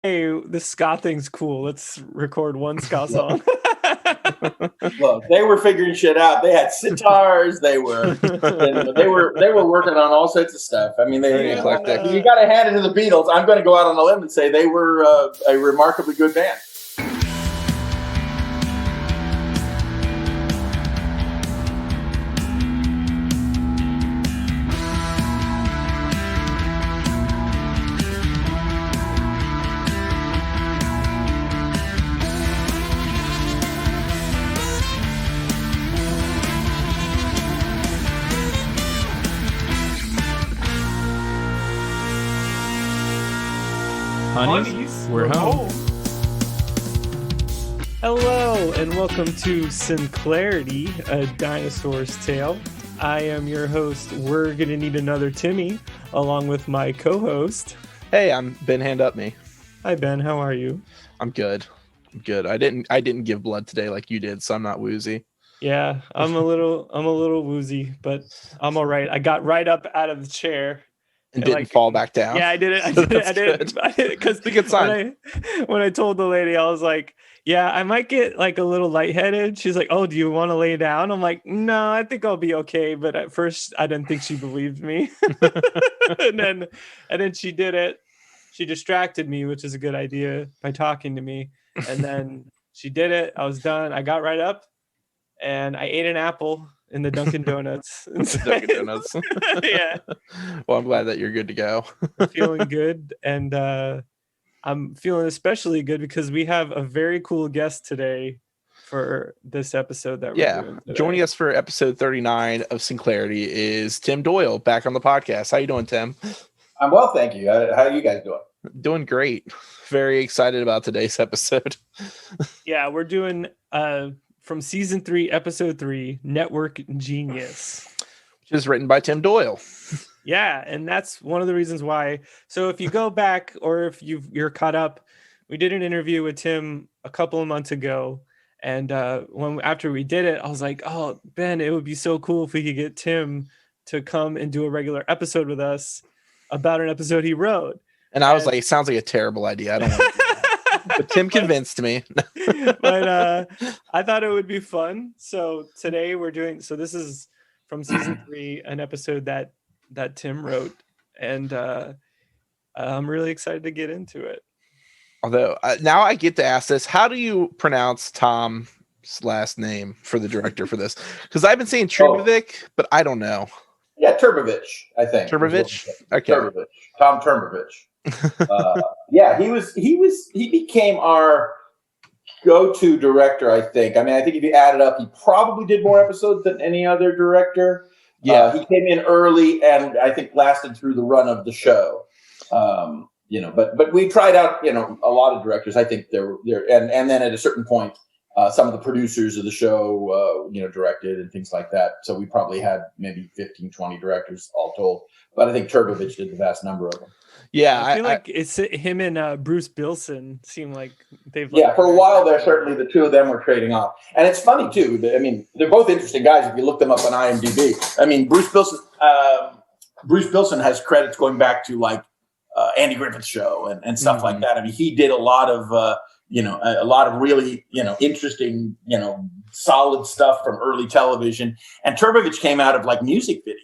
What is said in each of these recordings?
hey, this ska thing's cool. Let's record one ska song. Look, they were figuring shit out. They had sitars. They were working on all sorts of stuff. I mean, you got to hand it to the Beatles. I'm going to go out on a limb and say they were a remarkably good band. Honeys, we're home. Hello, and welcome to Sinclairity A Dinosaurs Tale. I am your host, We're Gonna Need Another Timmy, along with my co-host. Hey, I'm Ben Hand Up Me. Hi Ben, how are you? I'm good. I didn't give blood today like you did, so I'm not woozy. Yeah, I'm a little woozy, but I'm all right. I got right up out of the chair. And didn't fall back down. Yeah, I did it. I did it because a good sign. When I told the lady, I was like, "Yeah, I might get like a little lightheaded." She's like, "Oh, do you want to lay down?" I'm like, "No, I think I'll be okay." But at first, I didn't think she believed me, and then she did it. She distracted me, which is a good idea, by talking to me. And then she did it. I was done. I got right up, and I ate an apple in the Dunkin' Donuts. Yeah. Well, I'm glad that you're good to go. Feeling good, and I'm feeling especially good because we have a very cool guest today for this episode that we're doing today. Joining us for episode 39 of Sinclairity is Tim Doyle, back on the podcast. How you doing, Tim? I'm well, thank you. How are you guys doing? Doing great. Very excited about today's episode. Yeah, we're doing from season 3, episode 3, Network Genius, which is written by Tim Doyle. Yeah, and that's one of the reasons why. So if you go back, or if you're caught up, we did an interview with Tim a couple of months ago, and after we did it, I was like, "Oh, Ben, it would be so cool if we could get Tim to come and do a regular episode with us about an episode he wrote." And I was like, "It sounds like a terrible idea. I don't want to do that." But Tim convinced me. But I thought it would be fun. So today we're doing. So this is from season 3, an episode that Tim wrote, and I'm really excited to get into it. Although now I get to ask this: how do you pronounce Tom's last name for the director for this? Because I've been saying Trbovic, but I don't know. Yeah, Trbovic, I think. Trbovic? Okay. Trbovic. Tom Trbovic. Yeah, he became our go-to director, I think. I mean, I think if you add it up, he probably did more episodes than any other director. Yeah, he came in early and I think lasted through the run of the show. But we tried out, a lot of directors. I think there, and then at a certain point, some of the producers of the show, directed and things like that. So we probably had maybe 15, 20 directors all told. But I think Trbovic did the vast number of them. Yeah, I feel like it's him and Bruce Bilson seem like they've. For a while there, certainly the two of them were trading off, and it's funny too. I mean, they're both interesting guys if you look them up on IMDb. I mean, Bruce Bilson has credits going back to like Andy Griffith's show and stuff like that. I mean, he did a lot of a lot of really interesting solid stuff from early television. And Trbovic came out of like music videos.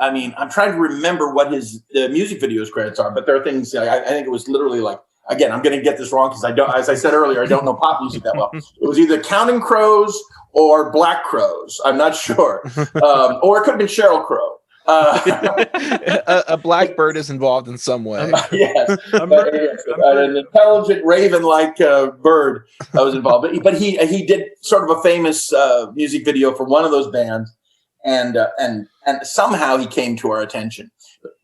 I'm trying to remember what the music videos credits are, but there are things, I think it was literally like, again, I'm going to get this wrong because as I said earlier, I don't know pop music that well. It was either Counting Crows or Black Crows. I'm not sure. Or it could have been Sheryl Crow. A blackbird is involved in some way. Yes. An intelligent raven-like bird was involved. But he did sort of a famous music video for one of those bands. And somehow he came to our attention,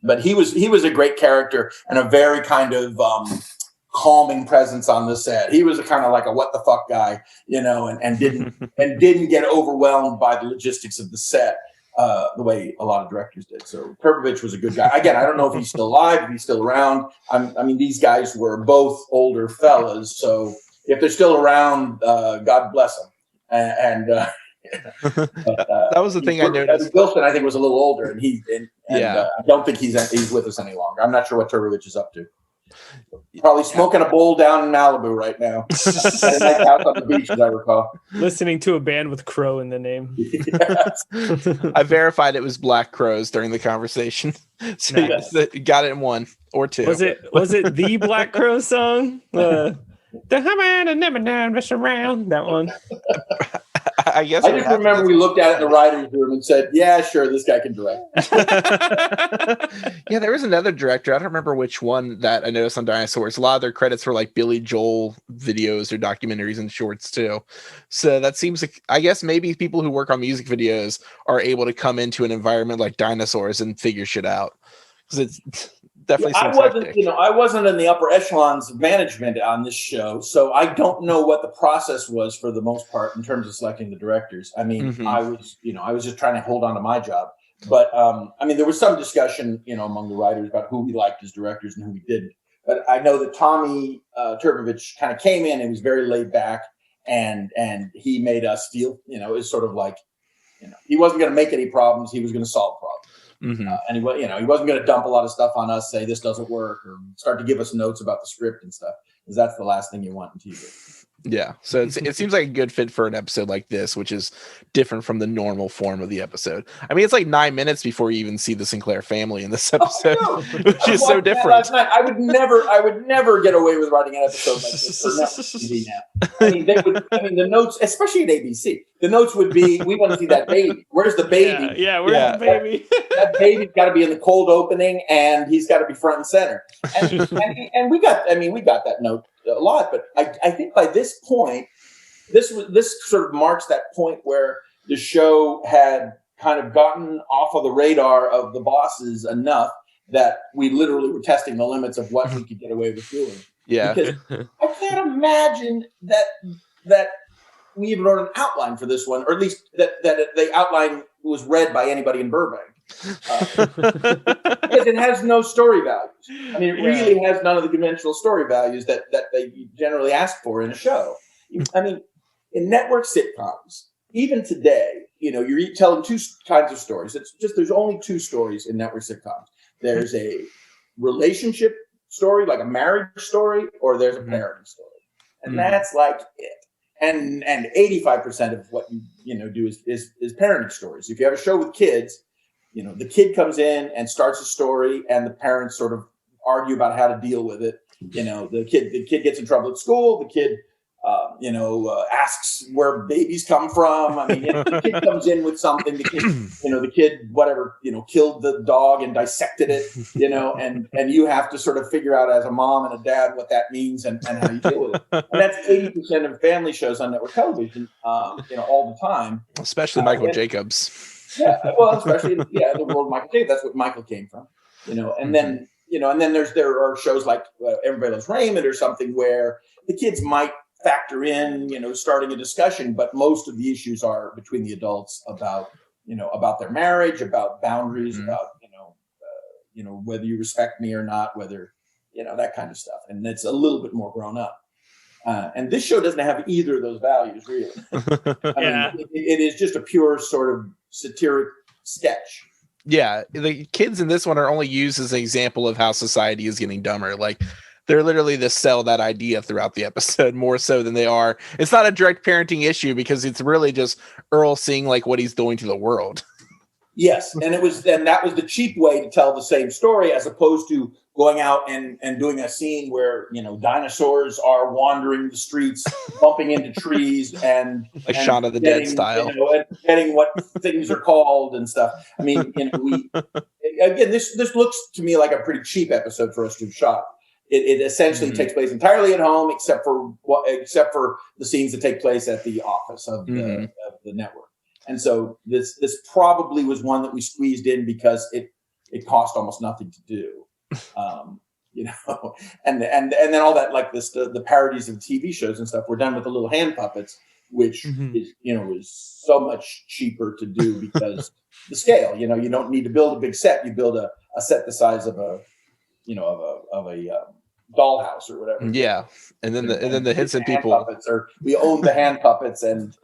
but he was a great character and a very kind of calming presence on the set. He was a kind of like a what the fuck guy, and didn't get overwhelmed by the logistics of the set the way a lot of directors did. So Trbovic was a good guy. Again, I don't know if he's still alive, if he's still around. I mean, these guys were both older fellas, so if they're still around, God bless them. That was the thing I noticed. Wilson, I think, was a little older, and I don't think he's with us any longer. I'm not sure what Trbovic is up to. Probably smoking a bowl down in Malibu right now. At a nice house on the beach, as I recall. Listening to a band with crow in the name. Yes. I verified it was Black Crows during the conversation. So Nice. you got it in 1 or 2. Was it the Black Crow song? The Hummer and never down, mess around. That one. I guess I just remember we looked at it in the writer's room and said, yeah, sure, this guy can direct. Yeah, there was another director. I don't remember which one that I noticed on Dinosaurs. A lot of their credits were like Billy Joel videos or documentaries and shorts too. So that seems like, I guess maybe people who work on music videos are able to come into an environment like Dinosaurs and figure shit out. Because it's definitely I wasn't in the upper echelons of management on this show, so I don't know what the process was for the most part in terms of selecting the directors. I mean, I was just trying to hold on to my job. But I mean, there was some discussion, among the writers about who we liked as directors and who we didn't. But I know that Tommy Turbovich kind of came in and was very laid back, and he made us feel, it's sort of like, he wasn't going to make any problems; he was going to solve problems. And he wasn't going to dump a lot of stuff on us, say this doesn't work, or start to give us notes about the script and stuff, because that's the last thing you want in TV. Yeah, so it seems like a good fit for an episode like this, which is different from the normal form of the episode. I mean, it's like 9 minutes before you even see the Sinclair family in this episode, which is so different. Last night. I would never get away with writing an episode like this for network TV now. I mean, the notes, especially at ABC, the notes would be, we want to see that baby. Where's the baby? Yeah, where's the baby? That baby's got to be in the cold opening, and he's got to be front and center. And we got that note a lot, but I think by this point, this sort of marks that point where the show had kind of gotten off of the radar of the bosses enough that we literally were testing the limits of what we could get away with doing. Yeah, because I can't imagine that we even wrote an outline for this one, or at least that the outline was read by anybody in Burbank. Because it has no story values. I mean, it really has none of the conventional story values that they generally ask for in a show. I mean, in network sitcoms, even today, you're telling two kinds of stories. There's only two stories in network sitcoms. There's a relationship story, like a marriage story, or there's a parenting story, and that's like it. And 85% of what you do is parenting stories. If you have a show with kids, the kid comes in and starts a story, and the parents sort of argue about how to deal with it. The kid gets in trouble at school. The kid, asks where babies come from. I mean, the kid comes in with something. The kid, whatever, killed the dog and dissected it. And you have to sort of figure out as a mom and a dad what that means and how you deal with it. And that's 80% of family shows on network television, all the time. Especially Michael Jacobs. Yeah, well, especially the world of Michael Jacobs. That's what Michael came from. And then there are shows like Everybody Loves Raymond or something where the kids might factor in, starting a discussion, but most of the issues are between the adults about their marriage, about boundaries, about whether you respect me or not, whether that kind of stuff, and it's a little bit more grown up. And this show doesn't have either of those values, really. I mean, it is just a pure sort of satiric sketch. Yeah, the kids in this one are only used as an example of how society is getting dumber. Like, they're literally to sell that idea throughout the episode more so than they are. It's not a direct parenting issue because it's really just Earl seeing like what he's doing to the world. Yes, and that was the cheap way to tell the same story, as opposed to going out and doing a scene where dinosaurs are wandering the streets, bumping into trees, and like Shaun of the Dead style, and getting what things are called and stuff. I mean, this looks to me like a pretty cheap episode for us to have shot. It essentially takes place entirely at home, except for the scenes that take place at the office of the network. And so this probably was one that we squeezed in because it cost almost nothing to do, and then all that, like the parodies of TV shows and stuff were done with the little hand puppets, which is so much cheaper to do because the scale. You don't need to build a big set. You build a set the size of a dollhouse or whatever. Yeah, and then the hits and people. Puppets, or we own the hand puppets and.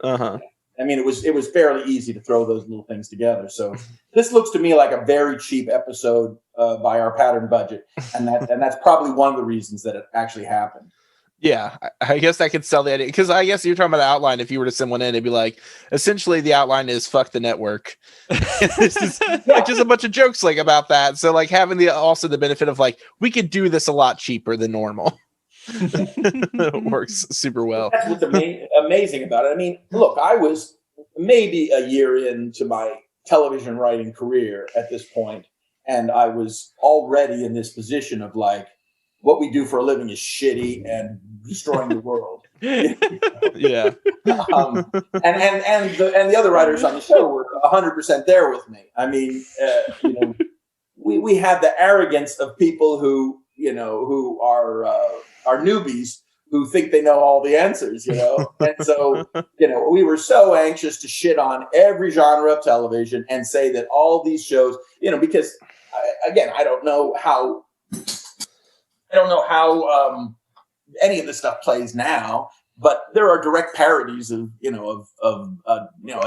I mean, it was fairly easy to throw those little things together. So this looks to me like a very cheap episode by our pattern budget, and that's probably one of the reasons that it actually happened. Yeah, I guess I could sell the idea, because I guess you're talking about the outline. If you were to send one in, it'd be like, essentially the outline is fuck the network. It's just, just a bunch of jokes like about that. So like having also the benefit of like, we could do this a lot cheaper than normal. It works super well. That's what's amazing about it. I mean, look, I was maybe a year into my television writing career at this point, and I was already in this position of like, what we do for a living is shitty and destroying the world. Yeah. And the other writers on the show were 100% there with me. I mean, we have the arrogance of people who are newbies who think they know all the answers, And so, we were so anxious to shit on every genre of television and say that all these shows, because I don't know how any of this stuff plays now, but there are direct parodies of a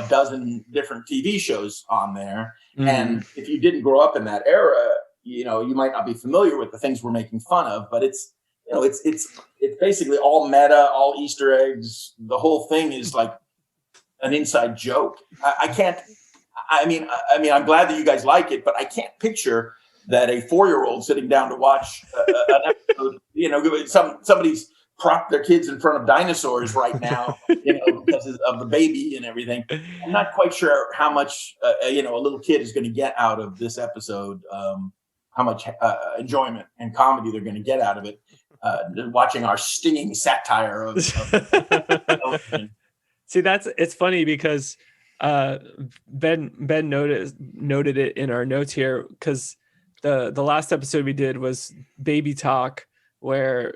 dozen different TV shows on there. Mm. And if you didn't grow up in that era, you might not be familiar with the things we're making fun of, but it's basically all meta, all Easter eggs. The whole thing is like an inside joke. I'm glad that you guys like it, but I can't picture that a 4-year-old sitting down to watch an episode, somebody's propped their kids in front of dinosaurs right now, because of the baby and everything. I'm not quite sure how much, a little kid is going to get out of this episode, how much enjoyment and comedy they're going to get out of it, watching our stinging satire of television. See, it's funny because Ben noted it in our notes here, because the last episode we did was Baby Talk, where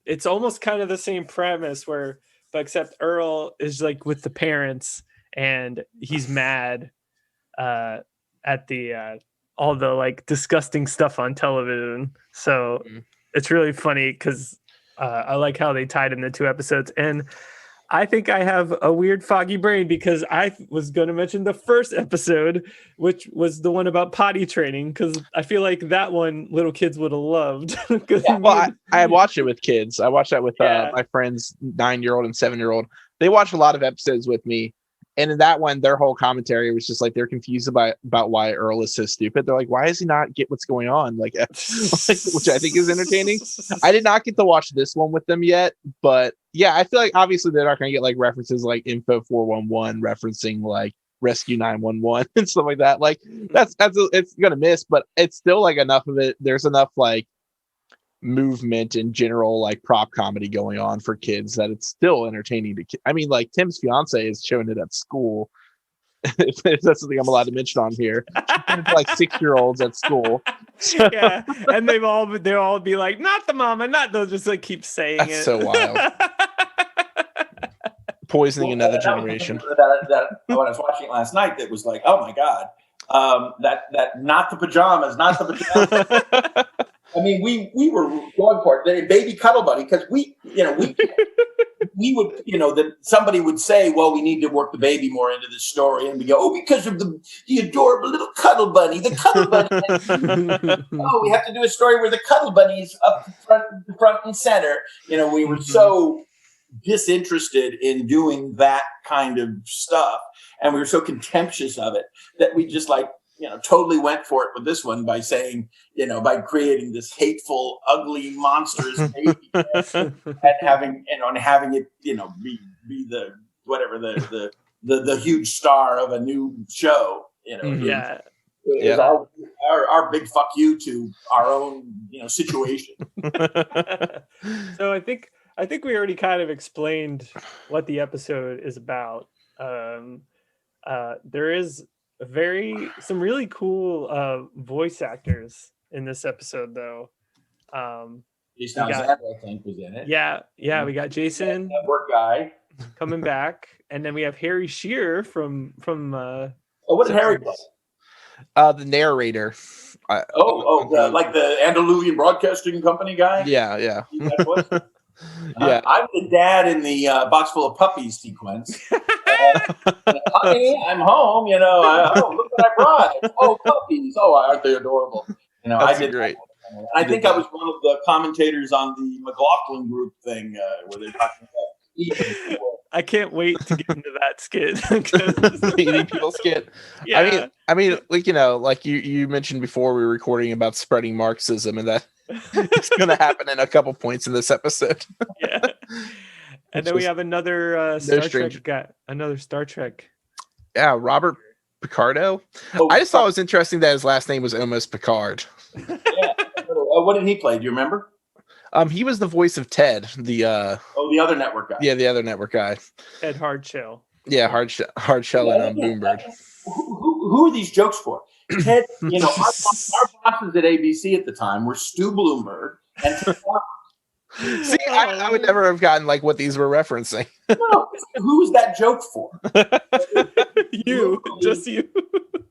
it's almost kind of the same premise, but except Earl is like with the parents and he's mad at the all the like disgusting stuff on television. So it's really funny because I like how they tied in the 2 episodes. And I think I have a weird foggy brain because I was going to mention the first episode, which was the one about potty training, because I feel like that one little kids would have loved. Yeah, well, I watched it with kids. I watched that with my friends, 9-year-old and 7-year-old. They watched a lot of episodes with me. And in that one, their whole commentary was just like, they're confused about why Earl is so stupid. They're like, why does he not get what's going on? Like, which I think is entertaining. I did not get to watch this one with them yet, but yeah, I feel like obviously they're not going to get like references like Info 411 referencing like Rescue 911 and stuff like that. Like it's going to miss, but it's still like enough of it. There's enough like movement in general, like prop comedy going on for kids that it's still entertaining to I mean, like Tim's fiance is showing it at school. if that's something I'm allowed to mention on here. Like 6-year-olds at school. Yeah, and they'll all be like, not the mama, they'll just like keep saying that's it. So wild. Poisoning another generation. That when I was watching it last night, that was like, oh my god, that not the pajamas. I mean, we were going for it. Baby Cuddle Buddy, because we would, that somebody would say, well, we need to work the baby more into this story. And we go, because of the adorable little Cuddle Bunny, the Cuddle Bunny. We have to do a story where the Cuddle Bunny is up front and center. We were so disinterested in doing that kind of stuff. And we were so contemptuous of it that we just like, totally went for it with this one by saying, by creating this hateful, ugly, monstrous baby and having it, be the whatever the huge star of a new show. Yeah. It was our big fuck you to our own, situation. So I think we already kind of explained what the episode is about. There is some really cool voice actors in this episode, though. Jason Alexander, I think, was in it. Yeah, we got Jason, work guy, coming back, and then we have Harry Shearer from. What did Harry play? The narrator. Like the Andalusian Broadcasting Company guy. Yeah. Yeah, I'm the dad in the Box Full of Puppies sequence. Honey, I'm home. Oh, look what I brought. Oh, puppies. Oh, aren't they adorable? That's I did great. I think I was one of the commentators on the McLaughlin group thing where they're talking about eating people. I can't wait to get into that skit. Eating people skit. Yeah. I mean, like like you mentioned before we were recording about spreading Marxism, and that it's going to happen in a couple points in this episode. Yeah. And then we have another Star Trek guy. Another Star Trek. Yeah, Robert Picardo. I just thought it was interesting that his last name was almost Picard. Yeah. What did he play? Do you remember? He was the voice of Ted, the other network guy. Yeah, the other network guy. Ted Hardshell. Yeah, Hardshell and Boombird. Who are these jokes for? Ted, our bosses at ABC at the time were Stu Bloomberg and Ted Hardshell. See, I would never have gotten like what these were referencing. No, who's that joke for? You, just you.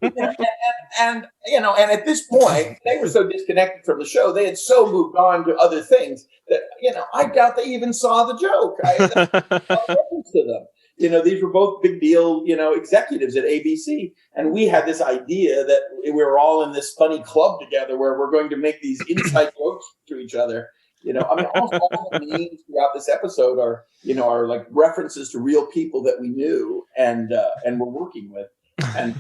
And at this point, they were so disconnected from the show, they had so moved on to other things that I doubt they even saw the joke. I reference to them. These were both big deal, executives at ABC, and we had this idea that we were all in this funny club together where we're going to make these inside jokes to each other. Almost all the memes throughout this episode are like references to real people that we knew and were working with. And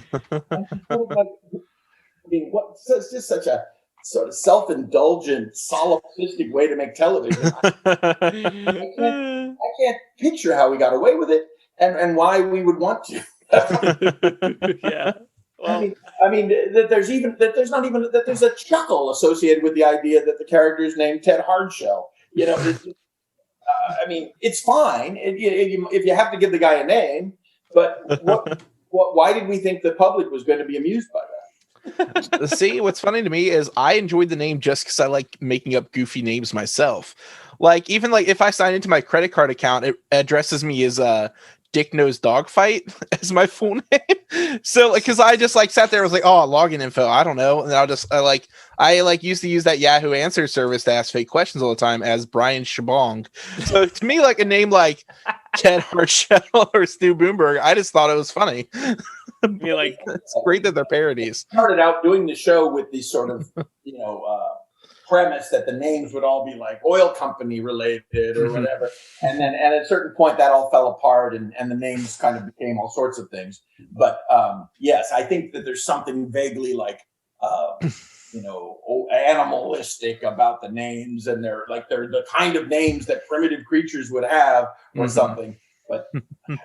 it's just such a sort of self-indulgent, solipsistic way to make television. I can't picture how we got away with it and why we would want to. Yeah. Well, there's a chuckle associated with the idea that the character is named Ted Hardshell. It's fine if you have to give the guy a name, but why did we think the public was going to be amused by that? See, what's funny to me is I enjoyed the name just because I like making up goofy names myself. Like even like if I sign into my credit card account, it addresses me as Dick Nose Dogfight as my full name. So like, cause I just like sat there and was like, oh, login info. I don't know. And I used to use that Yahoo answer service to ask fake questions all the time as Brian Shabong. So to me, like a name like Ted Hardshell or Stu Bloomberg, I just thought it was funny. It's great that they're parodies. Started out doing the show with these sort of, premise that the names would all be like oil company related or whatever. And then at a certain point that all fell apart and the names kind of became all sorts of things. But yes, I think that there's something vaguely like, animalistic about the names, and they're the kind of names that primitive creatures would have or something. But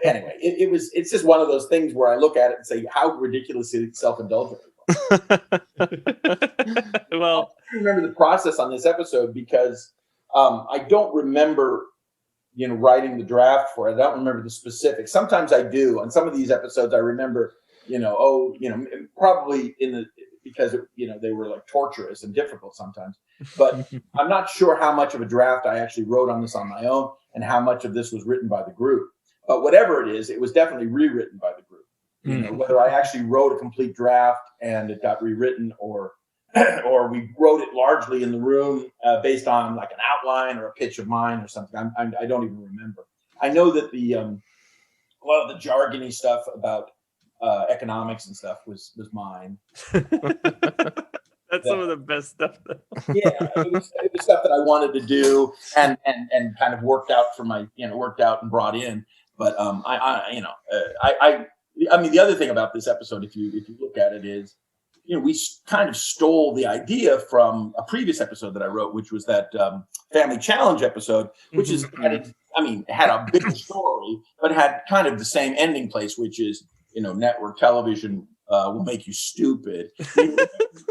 anyway, it's just one of those things where I look at it and say, how ridiculously self-indulgent. Well, I remember the process on this episode because I don't remember, writing the draft for it. I don't remember the specifics. Sometimes I do. On some of these episodes, I remember, probably because they were like torturous and difficult sometimes. But I'm not sure how much of a draft I actually wrote on this on my own and how much of this was written by the group. But whatever it is, it was definitely rewritten by the group. Whether I actually wrote a complete draft and it got rewritten or we wrote it largely in the room based on like an outline or a pitch of mine or something. I don't even remember. I know that a lot of the jargony stuff about economics and stuff was mine. That's some of the best stuff, though. Yeah, it was stuff that I wanted to do and kind of worked out and brought in. But the other thing about this episode, if you look at it, is we kind of stole the idea from a previous episode that I wrote, which was that Family Challenge episode, which is had a big story, but had kind of the same ending place, which is network television will make you stupid.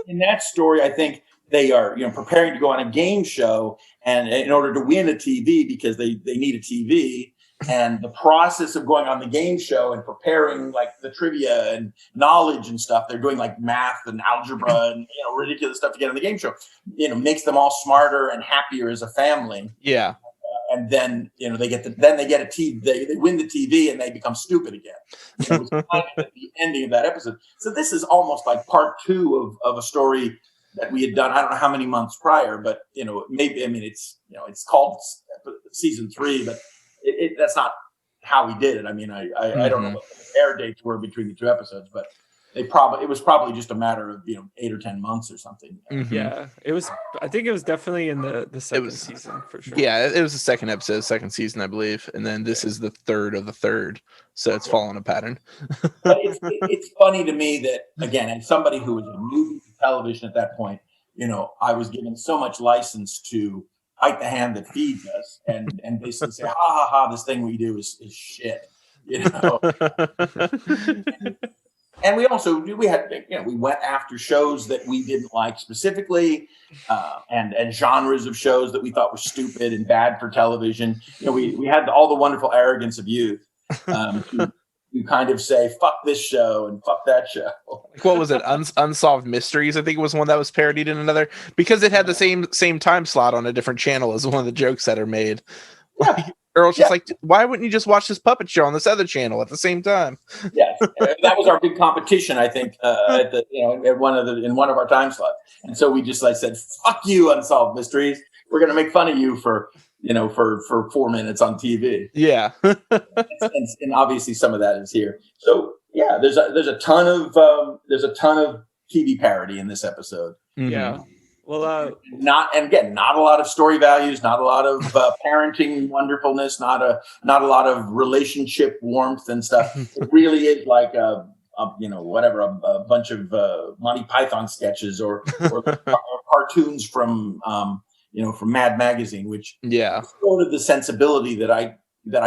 In that story, I think they are preparing to go on a game show, and in order to win a TV because they need a TV. And the process of going on the game show and preparing like the trivia and knowledge and stuff, they're doing like math and algebra and ridiculous stuff to get on the game show, makes them all smarter and happier as a family. Yeah. And then they get a TV. They win the TV and they become stupid again. It was kind of at the ending of that episode. So this is almost like part 2 of a story that we had done. I don't know how many months prior, but maybe it's called season 3, but. That's not how he did it. I mean, I don't know what the air dates were between the two episodes, but it was probably just a matter of 8 or 10 months or something. Yeah, it was. I think it was definitely in the second season for sure. Yeah, it was the second episode, second season, I believe, and then this is the third of the third, so it's following a pattern. But it's funny to me that, again, as somebody who was new to television at that point, I was given so much license to bite the hand that feeds us and basically say, ha ha ha, this thing we do is shit, And we also we went after shows that we didn't like specifically, and genres of shows that we thought were stupid and bad for television. We had all the wonderful arrogance of youth to kind of say fuck this show and fuck that show. What was it? Unsolved Mysteries, I think it was one that was parodied in another, because it had the same time slot on a different channel as one of the jokes that are made. Yeah. Earl's just like, why wouldn't you just watch this puppet show on this other channel at the same time? Yes, that was our big competition, I think, at one of our time slots. And so we just said, "Fuck you, Unsolved Mysteries. We're going to make fun of you for 4 minutes on TV." Yeah, and obviously some of that is here. So yeah, there's a ton of TV parody in this episode. Yeah. Well, not a lot of story values, not a lot of parenting wonderfulness, not a lot of relationship warmth and stuff. It really is like a bunch of Monty Python sketches or cartoons from Mad Magazine, which is sort of the sensibility that I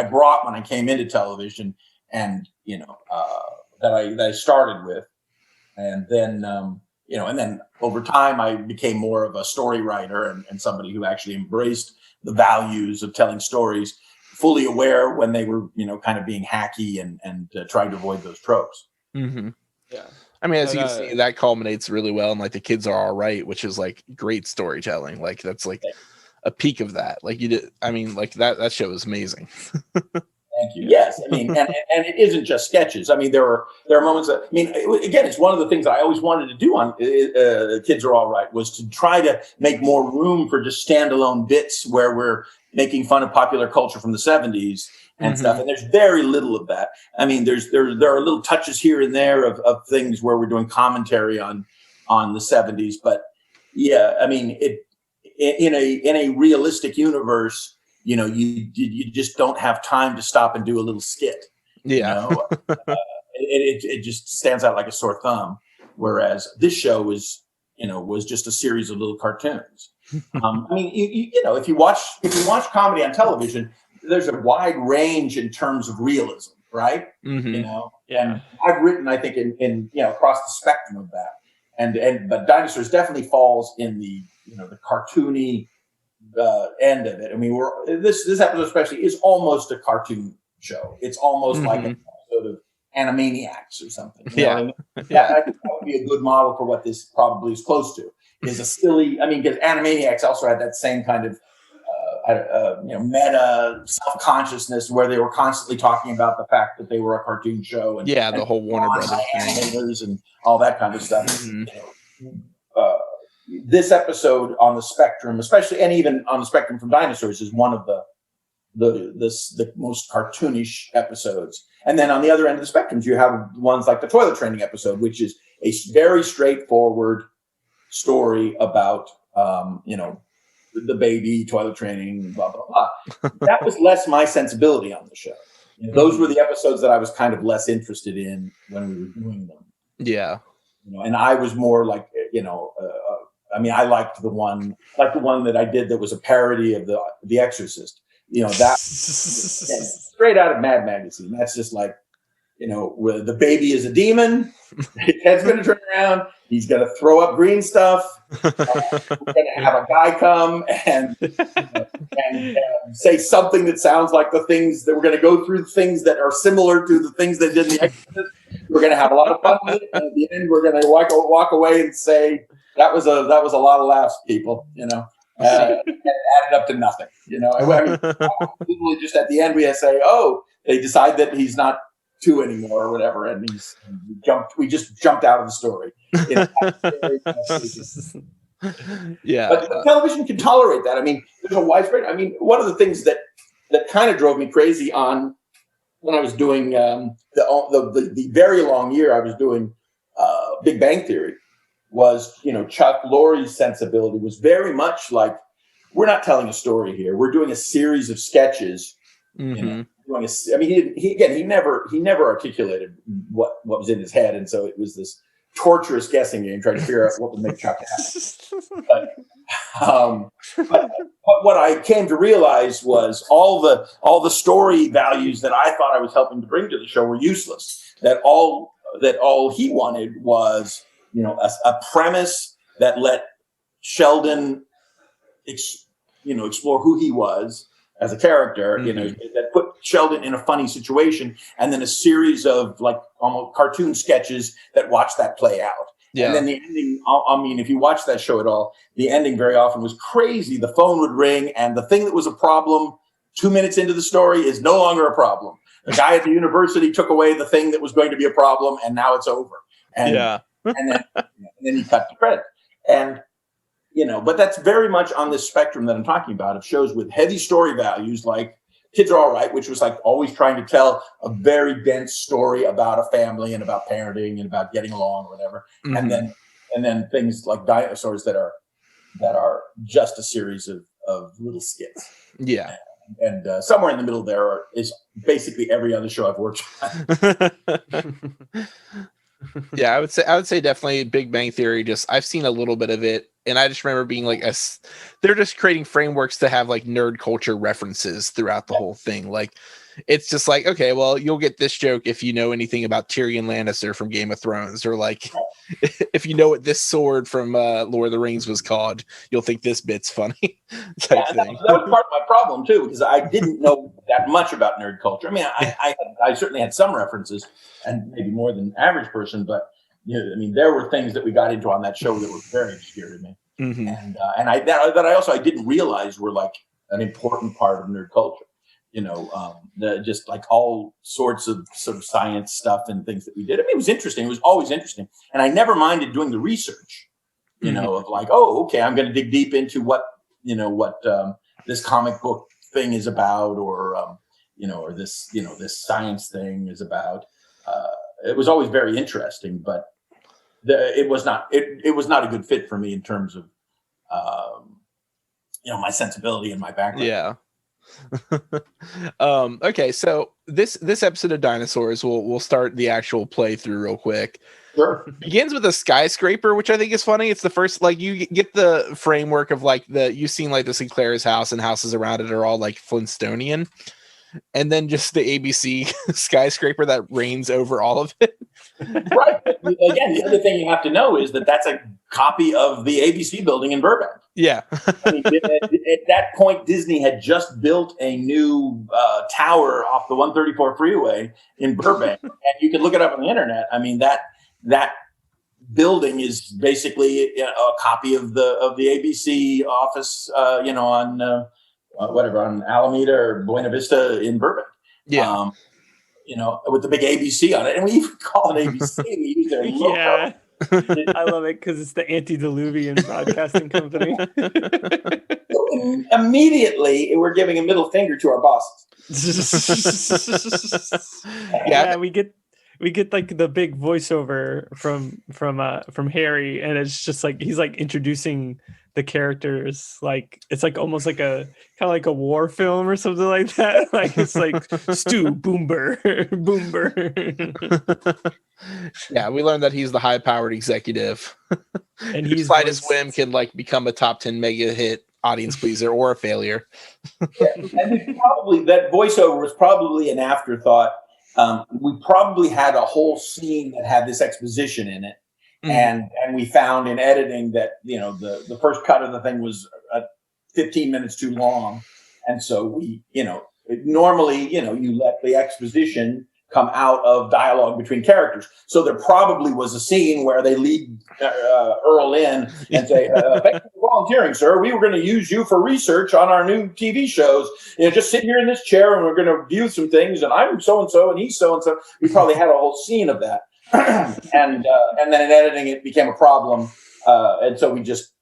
brought when I came into television, and that I started with, and then. And then over time, I became more of a story writer and somebody who actually embraced the values of telling stories, fully aware when they were, kind of being hacky and trying to avoid those tropes. Mm-hmm. Yeah. I mean, as you can see, that culminates really well in The Kids Are All Right, which is great storytelling. That's a peak of that. That show is amazing. Thank you. Yes, I mean, and it isn't just sketches. I mean, there are moments that, again, it's one of the things I always wanted to do on Kids Are All Right, was to try to make more room for just standalone bits where we're making fun of popular culture from the 70s and stuff. And there's very little of that. I mean, there are little touches here and there of things where we're doing commentary on the 70s. But yeah, I mean, in a realistic universe, you just don't have time to stop and do a little skit. It just stands out like a sore thumb. Whereas this show was just a series of little cartoons. If you watch comedy on television, there's a wide range in terms of realism, right? And I've written, I think, in across the spectrum of that, but Dinosaurs definitely falls in the the cartoony end of it. I mean, this episode especially is almost a cartoon show. It's almost like an episode of Animaniacs or something. I think that would be a good model for what this probably is close to. Is a silly. I mean, because Animaniacs also had that same kind of meta self-consciousness where they were constantly talking about the fact that they were a cartoon show and the whole Warner Brothers animators and all that kind of stuff. This episode on the spectrum, especially, and even on the spectrum from Dinosaurs, is one of the most cartoonish episodes. And then on the other end of the spectrum, you have ones like the toilet training episode, which is a very straightforward story about the baby, toilet training, blah blah blah. That was less my sensibility on the show. Those were the episodes that I was kind of less interested in when we were doing them. Yeah. And I was more like, I liked the one that I did that was a parody of the Exorcist. That straight out of Mad Magazine. That's just like, where the baby is a demon, his head's going to turn around, he's going to throw up green stuff. We're going to have a guy come and say something that sounds like the things that we're going to go through, things that are similar to the things they did in the Exorcist. We're going to have a lot of fun with it, and at the end, we're going to walk away and say that was a lot of laughs, people. And it added up to nothing. Literally just at the end, we say, "Oh, they decide that he's not 2 anymore, or whatever," and we just jumped out of the story. Yeah, but television can tolerate that. I mean, there's a widespread. I mean, one of the things that kind of drove me crazy on when I was doing the very long year I was doing Big Bang Theory, was, Chuck Lorre's sensibility was very much like, we're not telling a story here. We're doing a series of sketches. Mm-hmm. He never articulated what was in his head, and so it was this torturous guessing game trying to figure out what would make Chuck happy. But what I came to realize was all the story values that I thought I was helping to bring to the show were useless. That all he wanted was, a premise that let Sheldon explore who he was as a character, that put Sheldon in a funny situation, and then a series of like almost cartoon sketches that watch that play out. Yeah. And then the ending, if you watch that show at all, the ending very often was crazy. The phone would ring, and the thing that was a problem 2 minutes into the story is no longer a problem. The guy at the university took away the thing that was going to be a problem, and now it's over. And, and then he cut the credit. And, but that's very much on this spectrum that I'm talking about, of shows with heavy story values like Kids Are All Right, which was like always trying to tell a very dense story about a family and about parenting and about getting along or whatever. Mm-hmm. And then things like Dinosaurs that are just a series of little skits. Yeah. And somewhere in the middle there is basically every other show I've worked on. Yeah, I would say definitely Big Bang Theory. I've seen a little bit of it, and I just remember being like, they're just creating frameworks to have like nerd culture references throughout the whole thing. Like, it's just like, okay, well, you'll get this joke if you know anything about Tyrion Lannister from Game of Thrones, or like, if you know what this sword from Lord of the Rings was called, you'll think this bit's funny. Type thing. That was part of my problem too, because I didn't know that much about nerd culture. I mean, I certainly had some references, and maybe more than the average person, but there were things that we got into on that show that were very obscure to me, mm-hmm. and I didn't realize were like an important part of nerd culture. Just like all sorts of sort of science stuff and things that we did. I mean, it was interesting. It was always interesting. And I never minded doing the research, mm-hmm. of like, oh, okay, I'm going to dig deep into what this comic book thing is about, or this science thing is about. It was always very interesting, but it was not a good fit for me in terms of, my sensibility and my background. Yeah. Okay, so this episode of Dinosaurs, we'll start the actual playthrough real quick. Sure. Begins with a skyscraper, which I think is funny. It's the first, like, you get the framework of like you've seen like the Sinclair's house and houses around it are all like Flintstonian, and then just the ABC skyscraper that reigns over all of it. Right. Again, the other thing you have to know is that that's a copy of the ABC building in Burbank. Yeah. I mean, at that point, Disney had just built a new tower off the 134 freeway in Burbank, and you can look it up on the internet. I mean, that building is basically a copy of the ABC office, on Alameda or Buena Vista in Burbank. Yeah. With the big ABC on it. And we even call it ABC. We use their logo. Yeah. I love it because it's the Antediluvian Broadcasting Company. Immediately, we're giving a middle finger to our bosses. Yeah, we get like the big voiceover from Harry, and it's just like he's like introducing the characters, like it's like almost like a kind of like a war film or something like that. Like it's like Stu Boomber. Yeah, we learned that he's the high-powered executive, and he's despite his whim can like become a top 10 mega hit audience pleaser or a failure. Yeah, and probably that voiceover was probably an afterthought. We probably had a whole scene that had this exposition in it. Mm-hmm. And we found in editing that, the first cut of the thing was 15 minutes too long. And so we, normally, you let the exposition come out of dialogue between characters. So there probably was a scene where they lead Earl in and say, thank you for volunteering, sir. We were going to use you for research on our new TV shows. Just sit here in this chair and we're going to view some things. And I'm so-and-so and he's so-and-so. We probably had a whole scene of that. and then in editing, it became a problem. And so we just,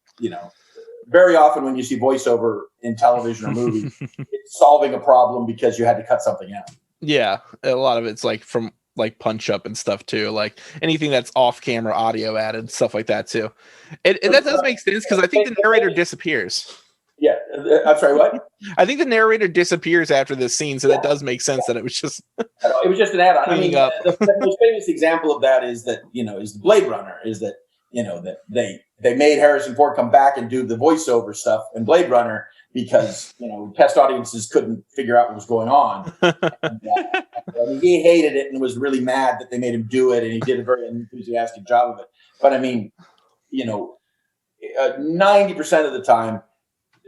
very often when you see voiceover in television or movies, it's solving a problem because you had to cut something out. Yeah, a lot of it's like from like punch up and stuff too. Like anything that's off camera audio added, stuff like that too. And that does make sense because I think the narrator disappears. Yeah, I'm sorry, what? I think the narrator disappears after this scene, so that does make sense that it was just It was just an add-on. I mean, cleaning up. the most famous example of that is that, is the Blade Runner, is that, that they made Harrison Ford come back and do the voiceover stuff in Blade Runner because, test audiences couldn't figure out what was going on. And he hated it and was really mad that they made him do it, and he did a very enthusiastic job of it. But I mean, 90% of the time,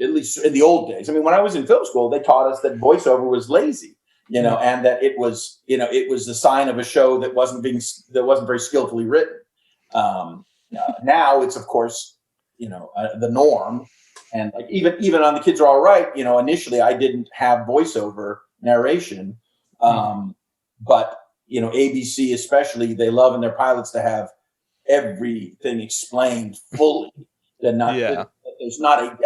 at least in the old days. I mean, when I was in film school, they taught us that voiceover was lazy, and that it was the sign of a show that wasn't very skillfully written. Now it's, of course, the norm. And like even on The Kids Are All Right, initially I didn't have voiceover narration, but ABC especially, they love in their pilots to have everything explained fully. There's not there's not a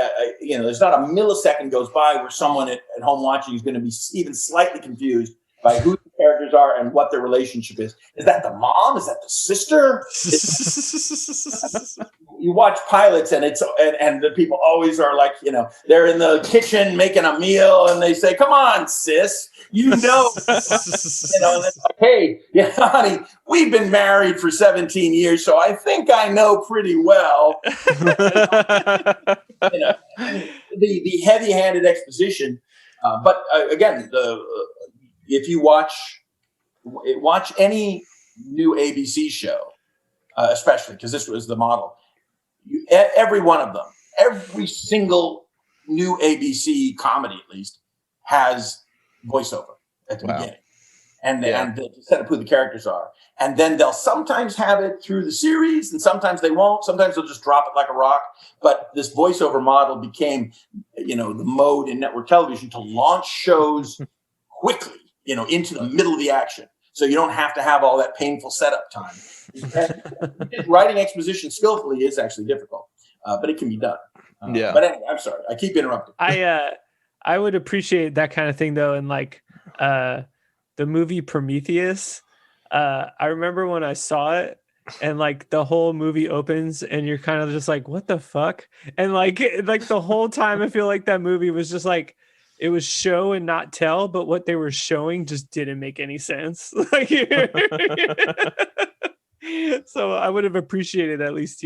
millisecond goes by where someone at home watching is going to be even slightly confused by who the characters are and what their relationship is. Is that the mom? Is that the sister? You watch pilots and and the people always are like, they're in the kitchen making a meal and they say, "Come on, sis, and it's like, "Hey, honey, we've been married for 17 years, so I think I know pretty well." The heavy-handed exposition, but again, if you watch any new ABC show, especially because this was the model, every one of them, every single new ABC comedy at least has voiceover at the beginning, and to set up who the characters are, and then they'll sometimes have it through the series, and sometimes they won't. Sometimes they'll just drop it like a rock. But this voiceover model became, the mode in network television to launch shows quickly, into the middle of the action. So you don't have to have all that painful setup time. Writing exposition skillfully is actually difficult, but it can be done. But anyway, I'm sorry, I keep interrupting. I would appreciate that kind of thing though, in like the movie Prometheus. I remember when I saw it, and like the whole movie opens, and you're kind of just like, "What the fuck?" And like the whole time, I feel like that movie was just like, it was show and not tell, but what they were showing just didn't make any sense. Like, so I would have appreciated at least,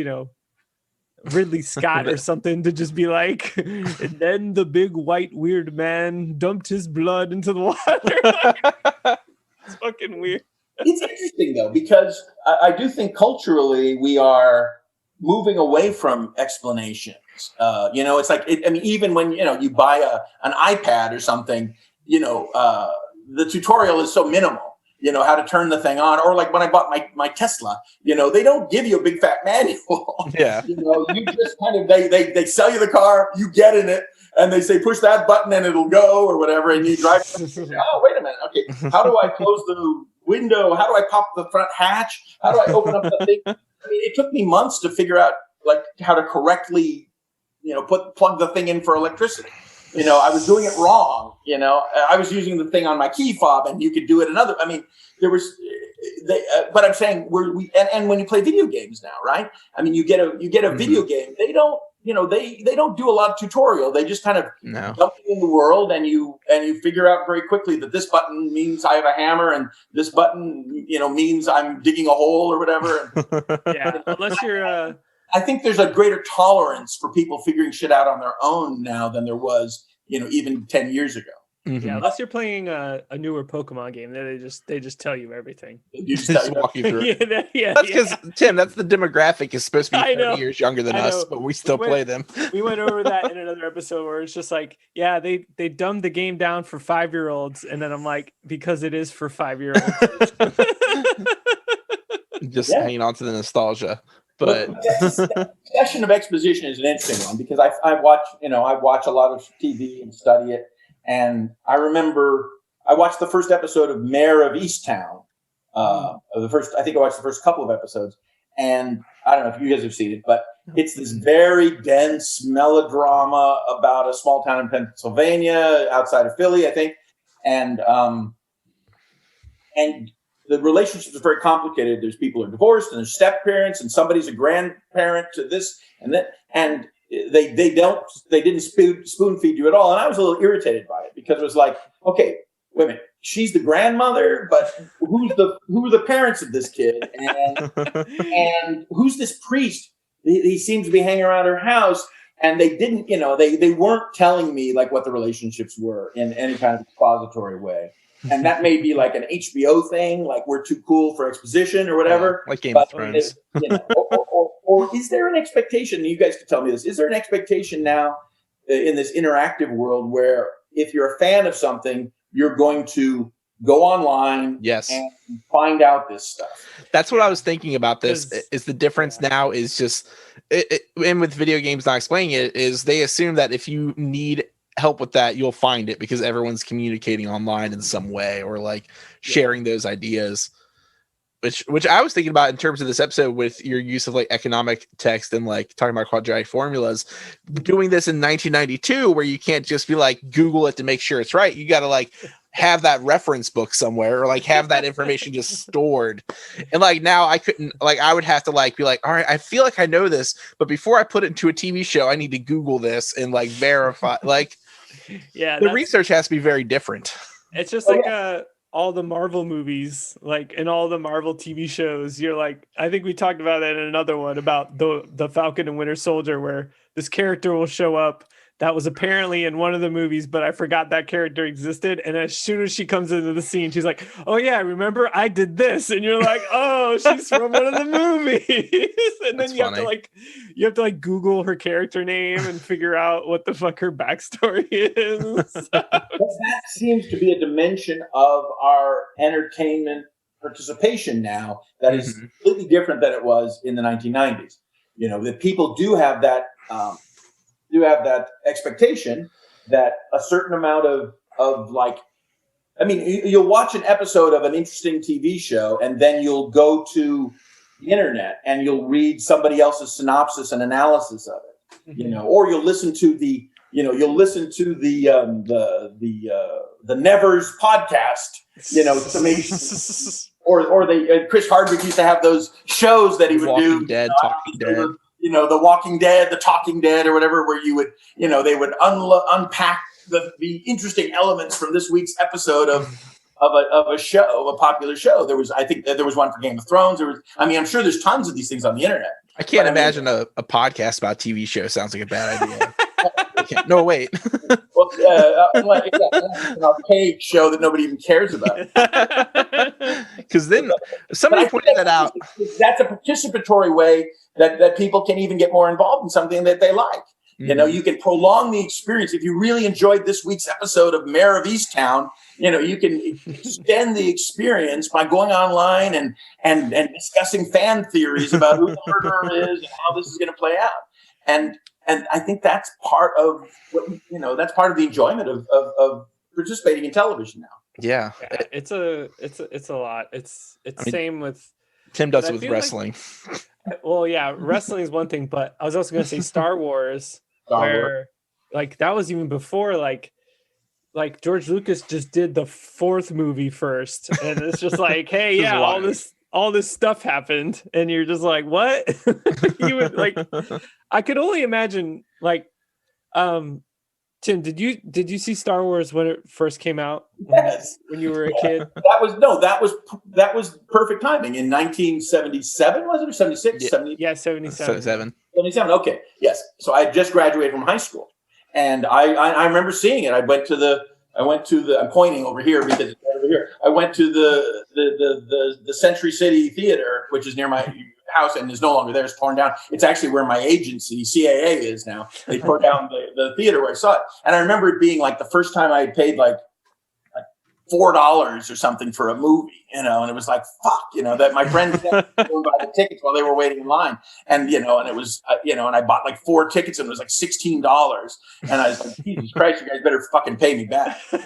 Ridley Scott or something to just be like, and then the big white weird man dumped his blood into the water. It's fucking weird. It's interesting though, because I do think culturally we are moving away from explanations. It's like, even when, you buy an iPad or something, the tutorial is so minimal, how to turn the thing on. Or like when I bought my Tesla, they don't give you a big fat manual. Yeah. You just kind of, they sell you the car, you get in it, and they say, push that button and it'll go or whatever. And you drive. Oh, wait a minute. Okay. How do I close the window? How do I pop the front hatch? How do I open up the thing? I mean, it took me months to figure out like how to correctly, plug the thing in for electricity. I was doing it wrong. I was using the thing on my key fob, and you could do it another. I mean, there was, but I'm saying and when you play video games now, right? I mean, you get a video game. They don't, they don't do a lot of tutorial. They just kind of dump you in the world, and you figure out very quickly that this button means I have a hammer, and this button, means I'm digging a hole or whatever. Yeah, unless you're. I think there's a greater tolerance for people figuring shit out on their own now than there was, even 10 years ago. Mm-hmm. Yeah, unless you're playing a newer Pokemon game, they just tell you everything. You just walk you through. Yeah, that's because Tim, that's the demographic is supposed to be 30 years younger than us, but we still play them. We went over that in another episode where it's just like, yeah, they dumbed the game down for 5-year-olds, and then I'm like, because it is for 5-year-olds. Just hanging on to the nostalgia. But the session of exposition is an interesting one because I watch a lot of TV and study it. And I remember I watched the first episode of Mayor of Easttown. I think I watched the first couple of episodes. And I don't know if you guys have seen it, but it's this very dense melodrama about a small town in Pennsylvania outside of Philly, I think. And and the relationships are very complicated. There's people who are divorced, and there's step parents, and somebody's a grandparent to this and that, and they didn't spoon feed you at all. And I was a little irritated by it because it was like, okay, wait a minute, she's the grandmother, but who are the parents of this kid, and who's this priest? He seems to be hanging around her house. And they didn't, they weren't telling me like what the relationships were in any kind of expository way. And that may be like an HBO thing, like we're too cool for exposition or whatever. Like Game of Thrones. Or is there an expectation, you guys can tell me this, is there an expectation now in this interactive world where if you're a fan of something, you're going to go online and find out this stuff? That's what I was thinking about this, is the difference now is just, and with video games not explaining it, is they assume that if you need help with that, you'll find it because everyone's communicating online in some way or like sharing those ideas, which I was thinking about in terms of this episode with your use of like economic text and like talking about quadratic formulas, doing this in 1992 where you can't just be like Google it to make sure it's right. You got to like have that reference book somewhere or like have that information just stored. And like now I couldn't, like I would have to like be like, all right, I feel like I know this, but before I put it into a TV show, I need to Google this and like verify. Like the research has to be very different. It's just like all the Marvel movies, like in all the Marvel TV shows, you're like, I think we talked about that in another one about the Falcon and Winter Soldier, where this character will show up that was apparently in one of the movies, but I forgot that character existed. And as soon as she comes into the scene, she's like, oh yeah, remember I did this. And you're like, oh, she's from one of the movies. And then you have to like Google her character name and figure out what the fuck her backstory is. That seems to be a dimension of our entertainment participation now that is completely different than it was in the 1990s. That people do have that expectation that a certain amount of like, I mean, you'll watch an episode of an interesting TV show and then you'll go to the internet and you'll read somebody else's synopsis and analysis of it, or you'll listen to the Nevers podcast, to make, or they, Chris Hardwick used to have those shows that he would Walking do. Dead, Talking Dead. The Walking Dead, the Talking Dead, or whatever, where you would, they would unpack the interesting elements from this week's episode of a show, of a popular show. I think there was one for Game of Thrones. I'm sure there's tons of these things on the internet. I can't imagine a podcast about TV show sounds like a bad idea. No, wait. Like an archaic show that nobody even cares about. Because then somebody pointed that out. That's a participatory way that people can even get more involved in something that they like. You can prolong the experience. If you really enjoyed this week's episode of Mayor of Easttown, you can extend the experience by going online and discussing fan theories about who the murderer is and how this is going to play out. And I think that's part of what, that's part of the enjoyment of participating in television now. Yeah. It's a lot. It's same with Tim does it with wrestling. Wrestling is one thing, but I was also going to say Star Wars, where like that was even before like George Lucas just did the fourth movie first, and it's just like, hey, all this stuff happened, and you're just like, what? You would like, I could only imagine like, Tim, did you see Star Wars when it first came out? Yes. When you were a kid? That was perfect timing in 1977, was it, or 76? Yeah, 77. 77. Okay. Yes. So I just graduated from high school, and I remember seeing it. I went to the I'm pointing over here because it's right over here. I went to the Century City Theater, which is near my house and is no longer there. It's torn down. It's actually where my agency, CAA, is now. They tore down the theater where I saw it. And I remember it being like the first time I had paid like $4 or something for a movie, and it was like, fuck, that my friends kept going buy the tickets while they were waiting in line. And, and it was, and I bought like 4 tickets and it was like $16. And I was like, Jesus Christ, you guys better fucking pay me back. We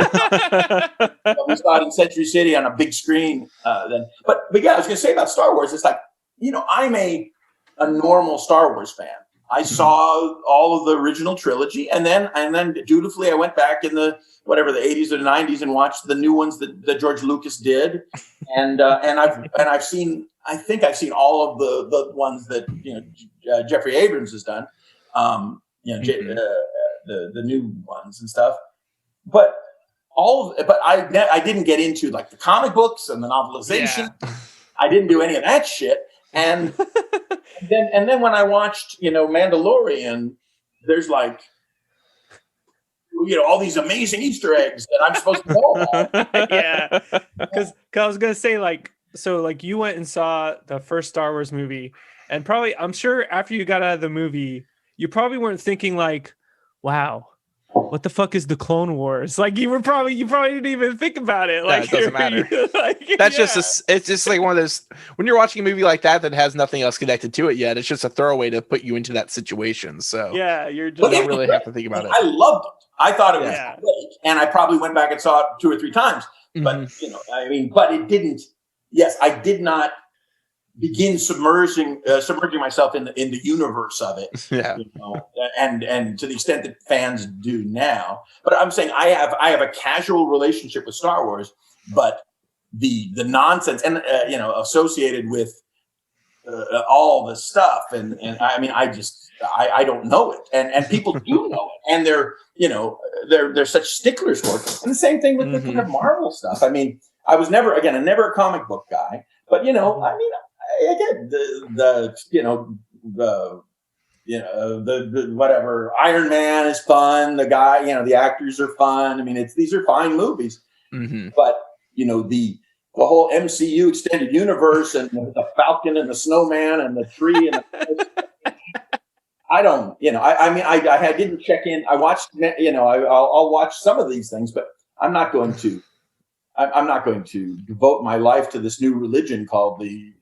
saw it in Century City on a big screen then. But yeah, I was going to say about Star Wars, it's like, I'm a normal Star Wars fan. I saw all of the original trilogy, and then dutifully I went back in the 80s or 90s and watched the new ones that George Lucas did, and I've seen all of the ones that Jeffrey Abrams has done, the new ones and stuff, but I didn't get into like the comic books and the novelization. Yeah. I didn't do any of that shit. And then when I watched, Mandalorian, there's like, all these amazing Easter eggs that I'm supposed to know about. Yeah, because I was gonna say like you went and saw the first Star Wars movie, and probably I'm sure after you got out of the movie, you probably weren't thinking like, wow, what the fuck is the Clone Wars? Like you probably didn't even think about it. Like it doesn't matter. That's it's just like one of those, when you're watching a movie like that has nothing else connected to it yet. It's just a throwaway to put you into that situation. So yeah, you're just you don't really have to think about it. I loved it. I thought it was great, and I probably went back and saw it 2 or 3 times. But but it didn't. Yes, I did not begin submerging myself in the universe of it. Yeah. And to the extent that fans do now. But I'm saying I have a casual relationship with Star Wars, but the nonsense and associated with all the stuff and I mean I don't know it, and people do know it, and they're such sticklers for it. And the same thing with the kind of Marvel stuff. I mean, I was never a comic book guy, but I mean, again, the whatever, Iron Man is fun. The guy, the actors are fun. I mean, these are fine movies, but the whole MCU extended universe and the Falcon and the Snowman and the tree and I don't, I didn't check in. I watched, I'll watch some of these things, but I'm not going to devote my life to this new religion called the,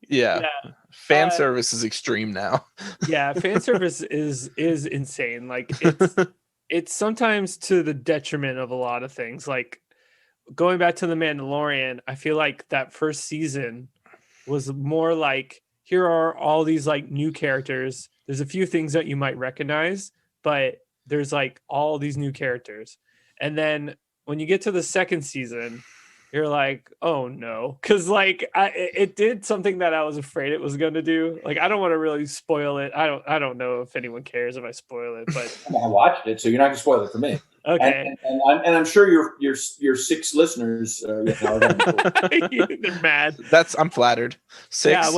Yeah. Fan service is extreme now. Yeah, fan service is insane. Like it's sometimes to the detriment of a lot of things. Like going back to The Mandalorian, I feel like that first season was more like, here are all these like new characters. There's a few things that you might recognize, but there's like all these new characters. And then when you get to the second season, you're like, oh no, because like it did something that I was afraid it was going to do. Like I don't want to really spoil it. I don't know if anyone cares if I spoil it, but I watched it, so you're not going to spoil it for me. Okay, and I'm sure your 6 listeners, they're mad. I'm flattered. 6. Yeah,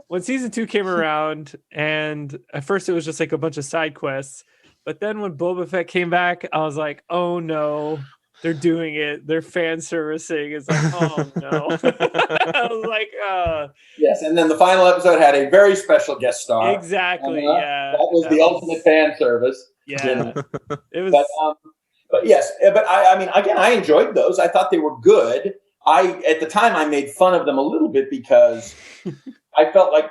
when season 2 came around, and at first it was just like a bunch of side quests, but then when Boba Fett came back, I was like, oh no. They're doing it. They're fan servicing. It's like, oh no. I was like, yes. And then the final episode had a very special guest star. Exactly. Yeah. That was the ultimate fan service. Yeah. It was. But yes. But I mean, again, I enjoyed those. I thought they were good. At the time I made fun of them a little bit because I felt like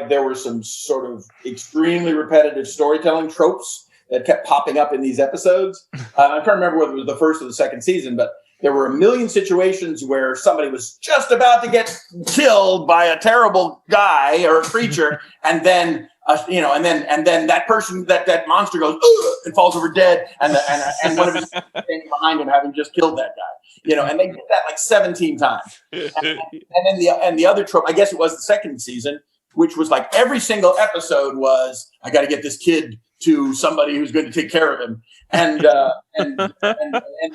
there were some sort of extremely repetitive storytelling tropes that kept popping up in these episodes. I'm trying to remember whether it was the first or the second season, but there were a million situations where somebody was just about to get killed by a terrible guy or a creature, and then and then that person, that monster goes and falls over dead, and one of his standing behind him, having just killed that guy. And they did that like 17 times. And then the other trope, I guess it was the second season, which was like every single episode was, I got to get this kid to somebody who's going to take care of him. And I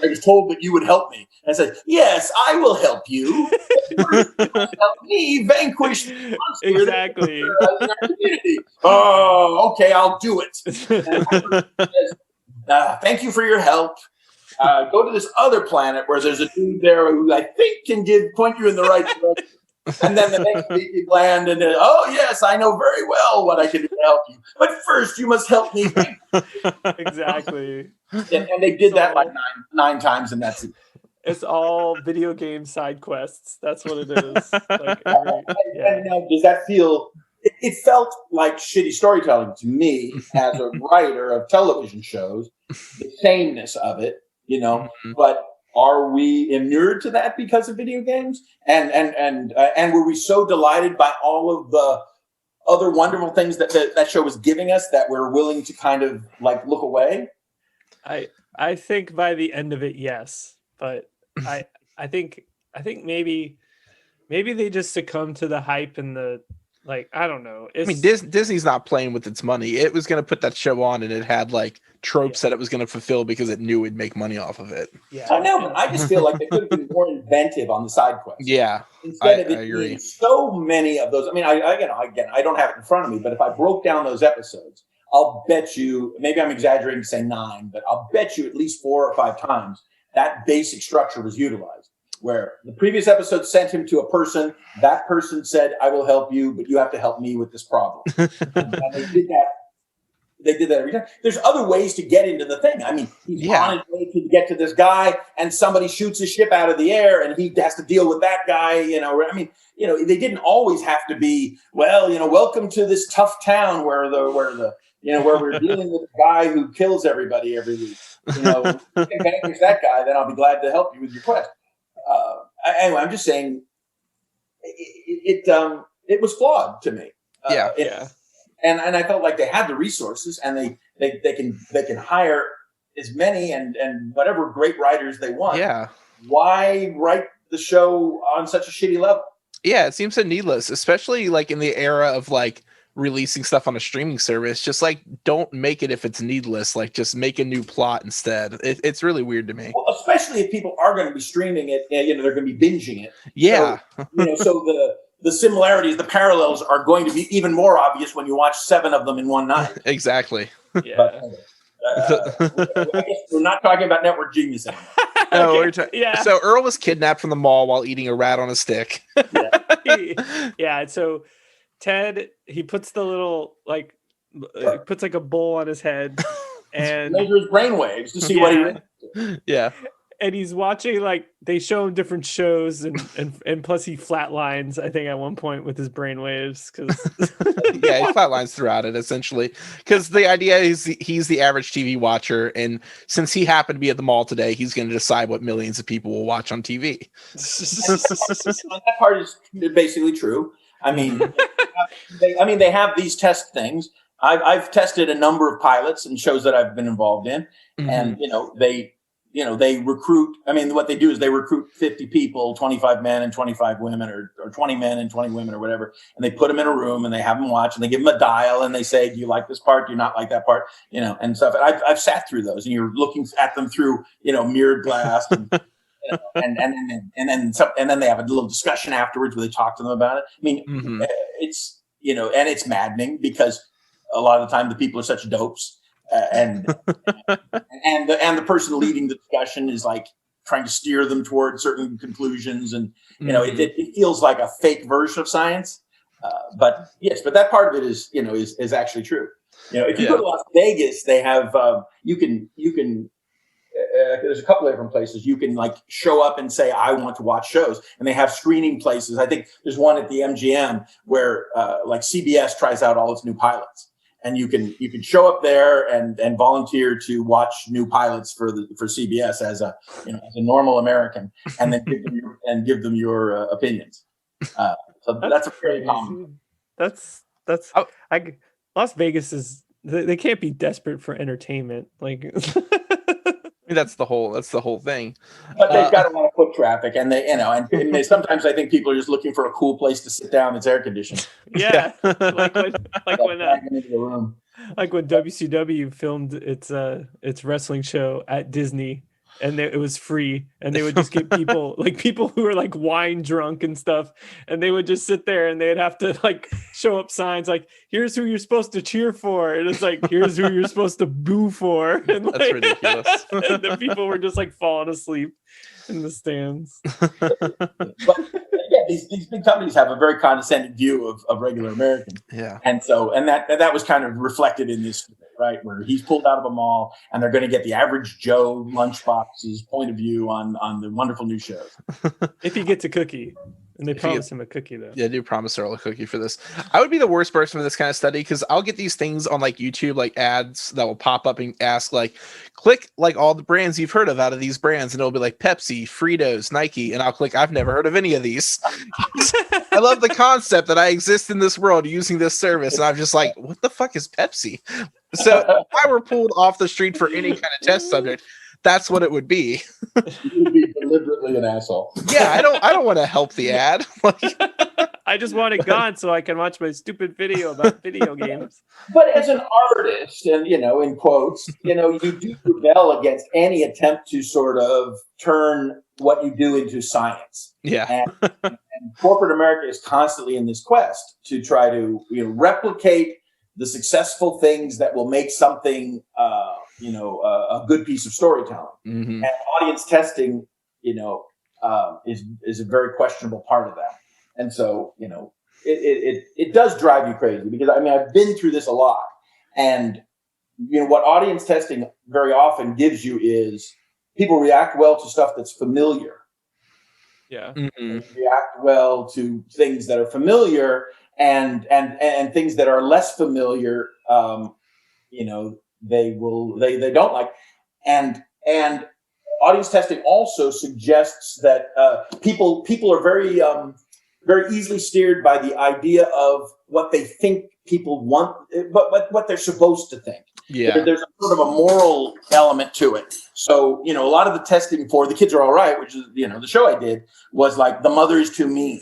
was told that you would help me. And I said, yes, I will help you. Help me vanquish the monster. Exactly. In our community. Oh, okay, I'll do it. Says, thank you for your help. Go to this other planet where there's a dude there who I think can point you in the right direction. And then the next week you land and oh yes, I know very well what I can do to help you. But first you must help me. Exactly. And they did that like nine times in that season. It's all video game side quests. That's what it is. Like and now, does that feel? It felt like shitty storytelling to me as a writer of television shows. The sameness of it, but. Are we inured to that because of video games? And were we so delighted by all of other wonderful things that show was giving us that we're willing to kind of like look away? I think by the end of it, yes, but I think maybe they just succumb to the hype and the like. I don't know. I mean, Disney's not playing with its money. It was going to put that show on, and it had like tropes that it was going to fulfill because it knew it'd make money off of it. Yeah, I know, but I just feel like they could have been more inventive on the side quests. Yeah, instead of it being so many of those. I mean, I don't have it in front of me, but if I broke down those episodes, I'll bet you, maybe I'm exaggerating to say 9, but I'll bet you at least 4 or 5 times that basic structure was utilized. Where the previous episode sent him to a person, that person said, "I will help you, but you have to help me with this problem." And they did that. They did that every time. There's other ways to get into the thing. I mean, he's on his way to get to this guy, and somebody shoots his ship out of the air, and he has to deal with that guy. I mean, they didn't always have to be, well, welcome to this tough town where we're dealing with a guy who kills everybody every week. If you can vanquish that guy, then I'll be glad to help you with your quest. Anyway, I'm just saying it was flawed to me. And I felt like they had the resources, and they can hire as many and whatever great writers they want. Yeah. Why write the show on such a shitty level? Yeah, it seems so needless, especially like in the era of like releasing stuff on a streaming service. Just like don't make it if it's needless. Like just make a new plot instead. It's really weird to me. Well, especially if people are going to be streaming it, they're going to be binging it. Yeah. So, so the similarities, the parallels are going to be even more obvious when you watch 7 of them in one night. Exactly. Yeah. But, I guess we're not talking about network genius anymore. No, okay. So Earl was kidnapped from the mall while eating a rat on a stick. Yeah. So Ted, he puts the little puts like a bowl on his head and measure his brainwaves to see what he. Yeah. And he's watching, like, they show him different shows, and plus he flatlines, I think, at one point with his brainwaves. Yeah, he flatlines throughout it, essentially. Because the idea is he's the average TV watcher, and since he happened to be at the mall today, he's going to decide what millions of people will watch on TV. That part is basically true. I mean, they have these test things. I've tested a number of pilots and shows that I've been involved in, and they recruit. I mean, what they do is they recruit 50 people, 25 men and 25 women, or 20 men and 20 women, or whatever, and they put them in a room and they have them watch, and they give them a dial and they say, "Do you like this part? Do you not like that part?" And stuff. I've sat through those, and you're looking at them through mirrored glass, and then they have a little discussion afterwards where they talk to them about it. I mean, it's and it's maddening because a lot of the time the people are such dopes. And the person leading the discussion is like trying to steer them toward certain conclusions, and it feels like a fake version of science. But that part of it is actually true. If you go to Las Vegas, they have you can there's a couple of different places you can like show up and say, "I want to watch shows," and they have screening places. I think there's one at the MGM where like CBS tries out all its new pilots. And you can show up there and volunteer to watch new pilots for CBS as a as a normal American, and then give them your opinions. So that's a fairly common. That's Las Vegas is they can't be desperate for entertainment. Like that's the whole thing. But they've got a lot of foot traffic, and they sometimes I think people are just looking for a cool place to sit down that's air conditioned. Yeah, like when WCW filmed its wrestling show at Disney, and it was free, and they would just get people who were like wine drunk and stuff, and they would just sit there and they'd have to like show up signs like, "Here's who you're supposed to cheer for," and it's like, "Here's who you're supposed to boo for," and that's ridiculous. And the people were just like falling asleep in the stands. But these big companies have a very condescending view of regular Americans. Yeah, and that was kind of reflected in this, right, where he's pulled out of a mall, and they're going to get the average Joe lunchbox's point of view on the wonderful new shows. If he gets a cookie. And they promised him a cookie, though. Yeah, I do promise Earl a cookie for this. I would be the worst person for this kind of study because I'll get these things on like YouTube, like ads that will pop up and ask like, click like all the brands you've heard of out of these brands, and it'll be like Pepsi, Fritos, Nike, and I'll click I've never heard of any of these. I love the concept that I exist in this world using this service, and I'm just like, what the fuck is Pepsi? So if I were pulled off the street for any kind of test subject, that's what it would be. You would be deliberately an asshole. Yeah, I don't want to help the ad. I just want it gone so I can watch my stupid video about video games. But as an artist, and in quotes, you do rebel against any attempt to sort of turn what you do into science. Yeah. And corporate America is constantly in this quest to try to replicate the successful things that will make something a good piece of storytelling. Mm-hmm. And audience testing is a very questionable part of that. And so it does drive you crazy, because I've been through this a lot, and what audience testing very often gives you is people react well to stuff that's familiar. Yeah. Mm-hmm. React well to things that are familiar, and things that are less familiar, they don't like. And audience testing also suggests that people are very very easily steered by the idea of what they think people want, but what they're supposed to think. Yeah. There's a sort of a moral element to it. So, a lot of the testing for The Kids Are All Right, which is, the show I did, was like, the mother is too mean.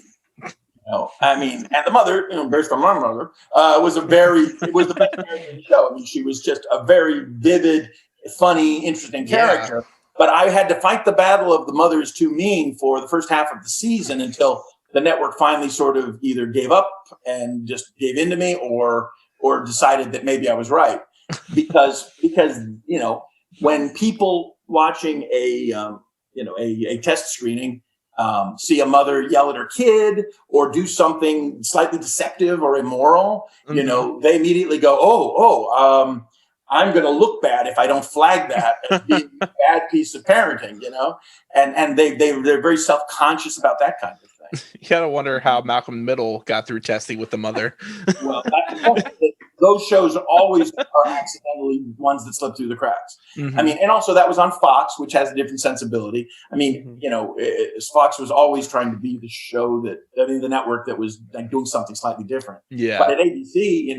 And the mother, based on my mother, was the best character in the show. She was just a very vivid, funny, interesting character. Yeah. But I had to fight the battle of the mother is too mean for the first half of the season, until the network finally sort of either gave up and just gave in to me, or decided that maybe I was right. Because when people watching a test screening see a mother yell at her kid or do something slightly deceptive or immoral, Mm-hmm. They immediately go, I'm going to look bad if I don't flag that as being a bad piece of parenting, and they're very self-conscious about that kind of thing. You gotta wonder how Malcolm Middle got through testing with the mother. Well, those shows always are accidentally ones that slip through the cracks. Mm-hmm. And also that was on Fox, which has a different sensibility. Fox was always trying to be the show the network that was like doing something slightly different. Yeah. But at ABC,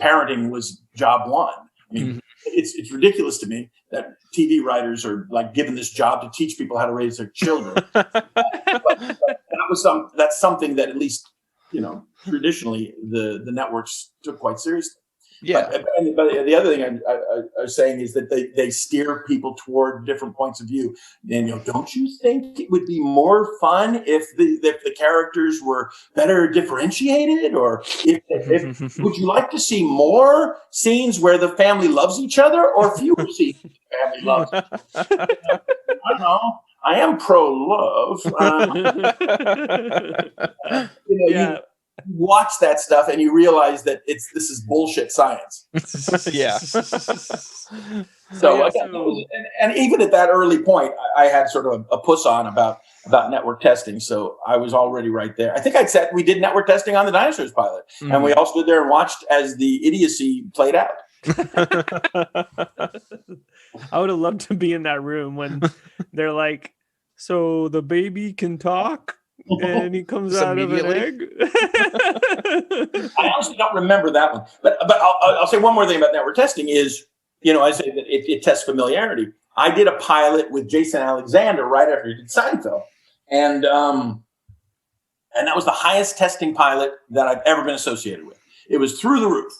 parenting was job one. Mm-hmm. It's ridiculous to me that TV writers are like given this job to teach people how to raise their children. but that's something that at least traditionally the networks took quite seriously. Yeah. But the other thing I was saying is that they steer people toward different points of view. And don't you think it would be more fun if the characters were better differentiated, or if would you like to see more scenes where the family loves each other, or fewer scenes where the family loves each other? I don't know. I am pro-love. Yeah. You watch that stuff and you realize that this is bullshit science. Yeah. And even at that early point, I had sort of a puss on about network testing. So I was already right there. I think I'd said we did network testing on the Dinosaurs pilot, and we all stood there and watched as the idiocy played out. I would have loved to be in that room when they're like, so the baby can talk? And he comes out of an egg. I honestly don't remember that one, but I'll say one more thing about network testing is, I say that it tests familiarity. I did a pilot with Jason Alexander right after he did Seinfeld, and that was the highest testing pilot that I've ever been associated with. It was through the roof,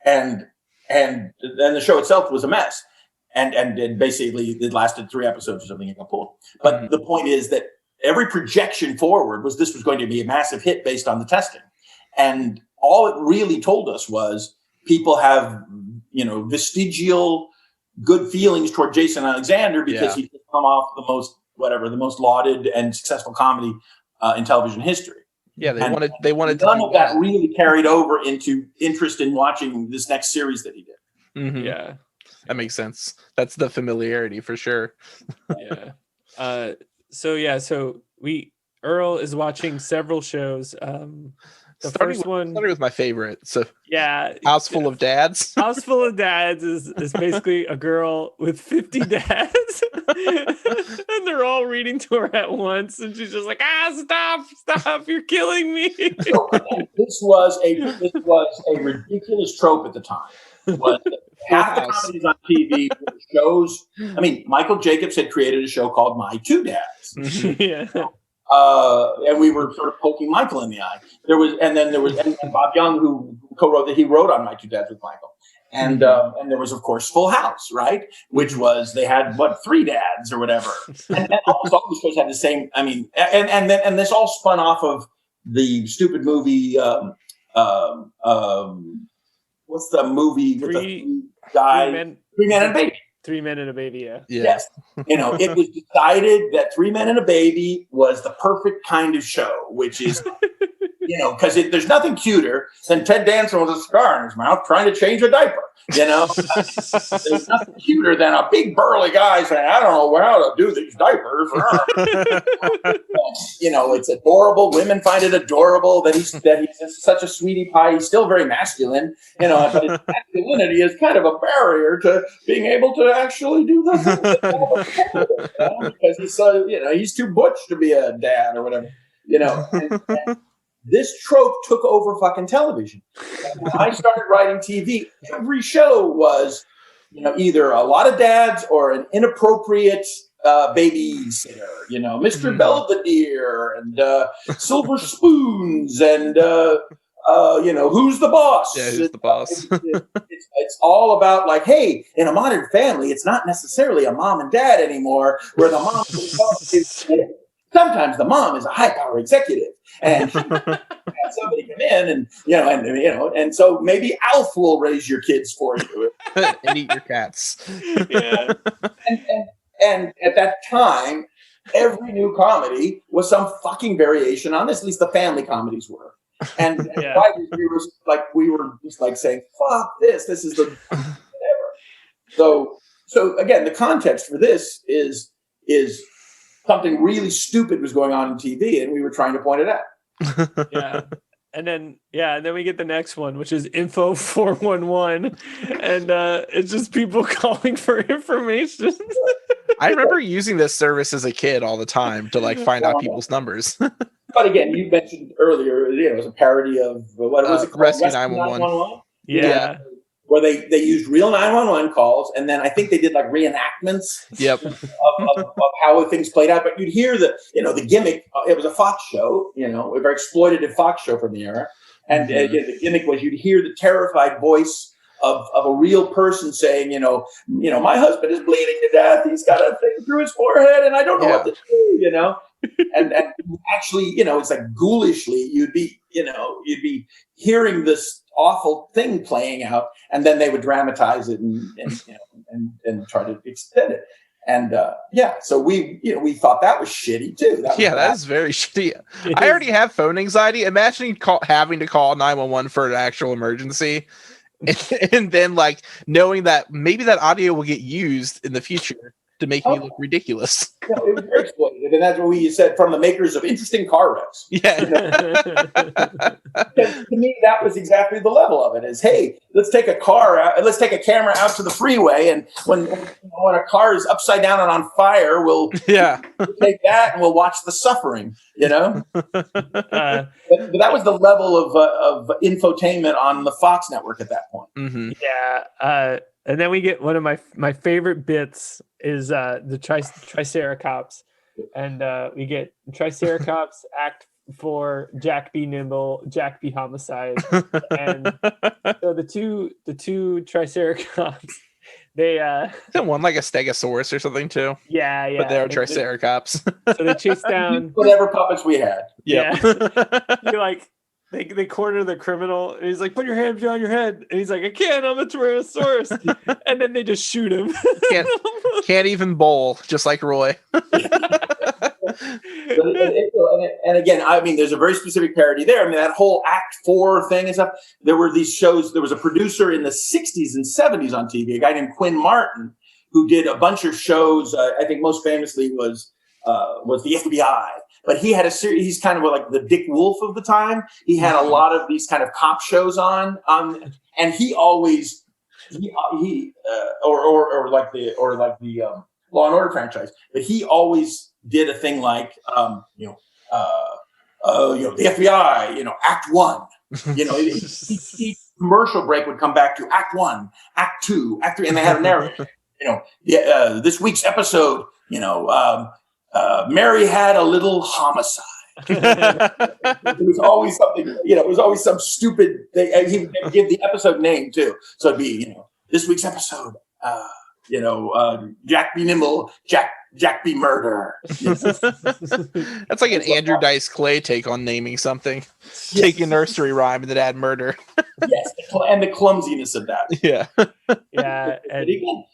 and then the show itself was a mess, and basically it lasted 3 episodes or something. It got pulled, but the point is that every projection forward was this was going to be a massive hit based on the testing. And all it really told us was people have, vestigial good feelings toward Jason Alexander because he's come off the most lauded and successful comedy in television history. Yeah, they wanted none of that really carried over into interest in watching this next series that he did. Mm-hmm. Yeah. That makes sense. That's the familiarity for sure. Yeah. So we Earl is watching several shows. The first one starting with my favorite. So yeah, House Full of Dads. House Full of Dads is basically a girl with 50 dads, and they're all reading to her at once, and she's just like, stop, you're killing me. So, this was a ridiculous trope at the time. Was that half the comedies on TV were shows. I mean, Michael Jacobs had created a show called My Two Dads. Yeah. And we were sort of poking Michael in the eye. There was Bob Young, who co-wrote that. He wrote on My Two Dads with Michael. And there was, of course, Full House, right? Which was, they had, 3 dads or whatever. And almost all the shows had the same, I mean, and this all spun off of the stupid movie, what's the movie with the guy? 3 Men and a Baby. 3 Men and a Baby, yeah. Yes. It was decided that 3 Men and a Baby was the perfect kind of show, which is, because there's nothing cuter than Ted Danson with a cigar in his mouth trying to change a diaper. There's nothing cuter than a big burly guy saying, I don't know how to do these diapers. It's adorable. Women find it adorable that he's such a sweetie pie. He's still very masculine, but his masculinity is kind of a barrier to being able to actually do the because he's so, he's too butch to be a dad or whatever, and this trope took over fucking television. When I started writing TV, every show was, either a lot of dads or an inappropriate babysitter, Mr. Belvedere and Silver Spoons and, who's the boss? Yeah, who's the boss? It's all about like, hey, in a modern family, it's not necessarily a mom and dad anymore, where the mom is sometimes the mom is a high power executive, and have somebody come in and so maybe Alf will raise your kids for you and eat your cats. Yeah. And at that time, every new comedy was some fucking variation on this. At least the family comedies were. And we were just like saying, "Fuck this! This is the whatever." So again, the context for this is something really stupid was going on in TV, and we were trying to point it out. Yeah. And then we get the next one, which is Info 411, and it's just people calling for information. I remember using this service as a kid all the time to find out people's numbers. But again, you mentioned earlier, it was a parody of what was it called? Rescue 911. Yeah. Where they used real 911 calls, and then I think they did reenactments of how things played out. But you'd hear the gimmick. It was a Fox show, a very exploitative Fox show from the era. And the gimmick was you'd hear the terrified voice of a real person saying, my husband is bleeding to death. He's got a thing through his forehead, and I don't know what to do, and actually, it's like ghoulishly, you'd be hearing this awful thing playing out, and then they would dramatize it and try to extend it. And so we thought that was shitty too. That is very shitty. I already have phone anxiety. Imagine having to call 911 for an actual emergency, and then knowing that maybe that audio will get used in the future to make me look ridiculous. It was very exploitative, and that's what we said from the makers of Interesting Car Wrecks. Yeah. To me, that was exactly the level of it. Is hey, let's take a camera out to the freeway, and when a car is upside down and on fire, we'll take that and we'll watch the suffering. But that was the level of infotainment on the Fox network at that point. Mm-hmm. Yeah. And then we get one of my favorite bits is the Triceratops, and we get Triceratops act for Jack B. Nimble, Jack B. Homicide, and so the two Triceratops, they isn't one like a Stegosaurus or something too? Yeah. But they're Triceratops. So they chase down whatever puppets we had. Yeah. You're they corner the criminal, and he's like, "Put your hands behind your head," and he's like, "I can't. I'm a Tyrannosaurus," and then they just shoot him. Can't even bowl, just like Roy. And again, I mean, there's a very specific parody there. I mean, that whole Act 4 thing and stuff. There were these shows. There was a producer in the 60s and 70s on TV, a guy named Quinn Martin, who did a bunch of shows. I think most famously was the FBI. but he had a series. He's kind of like the Dick Wolf of the time. He had a lot of these kind of cop shows on, and he always or like the Law and Order franchise. But he always did a thing like the FBI, Act One. Each commercial break would come back to Act One, Act Two, Act Three, and they had a narrator. This week's episode, Mary had a little homicide. It was always something, it was always some stupid. He would give the episode name too, so it'd be, this week's episode, Jack B. Nimble, Jack B. Murder. That's like an Andrew Dice Clay take on naming something. Yes. Take a nursery rhyme and then add murder. Yes, and the clumsiness of that. Yeah. Yeah. And again,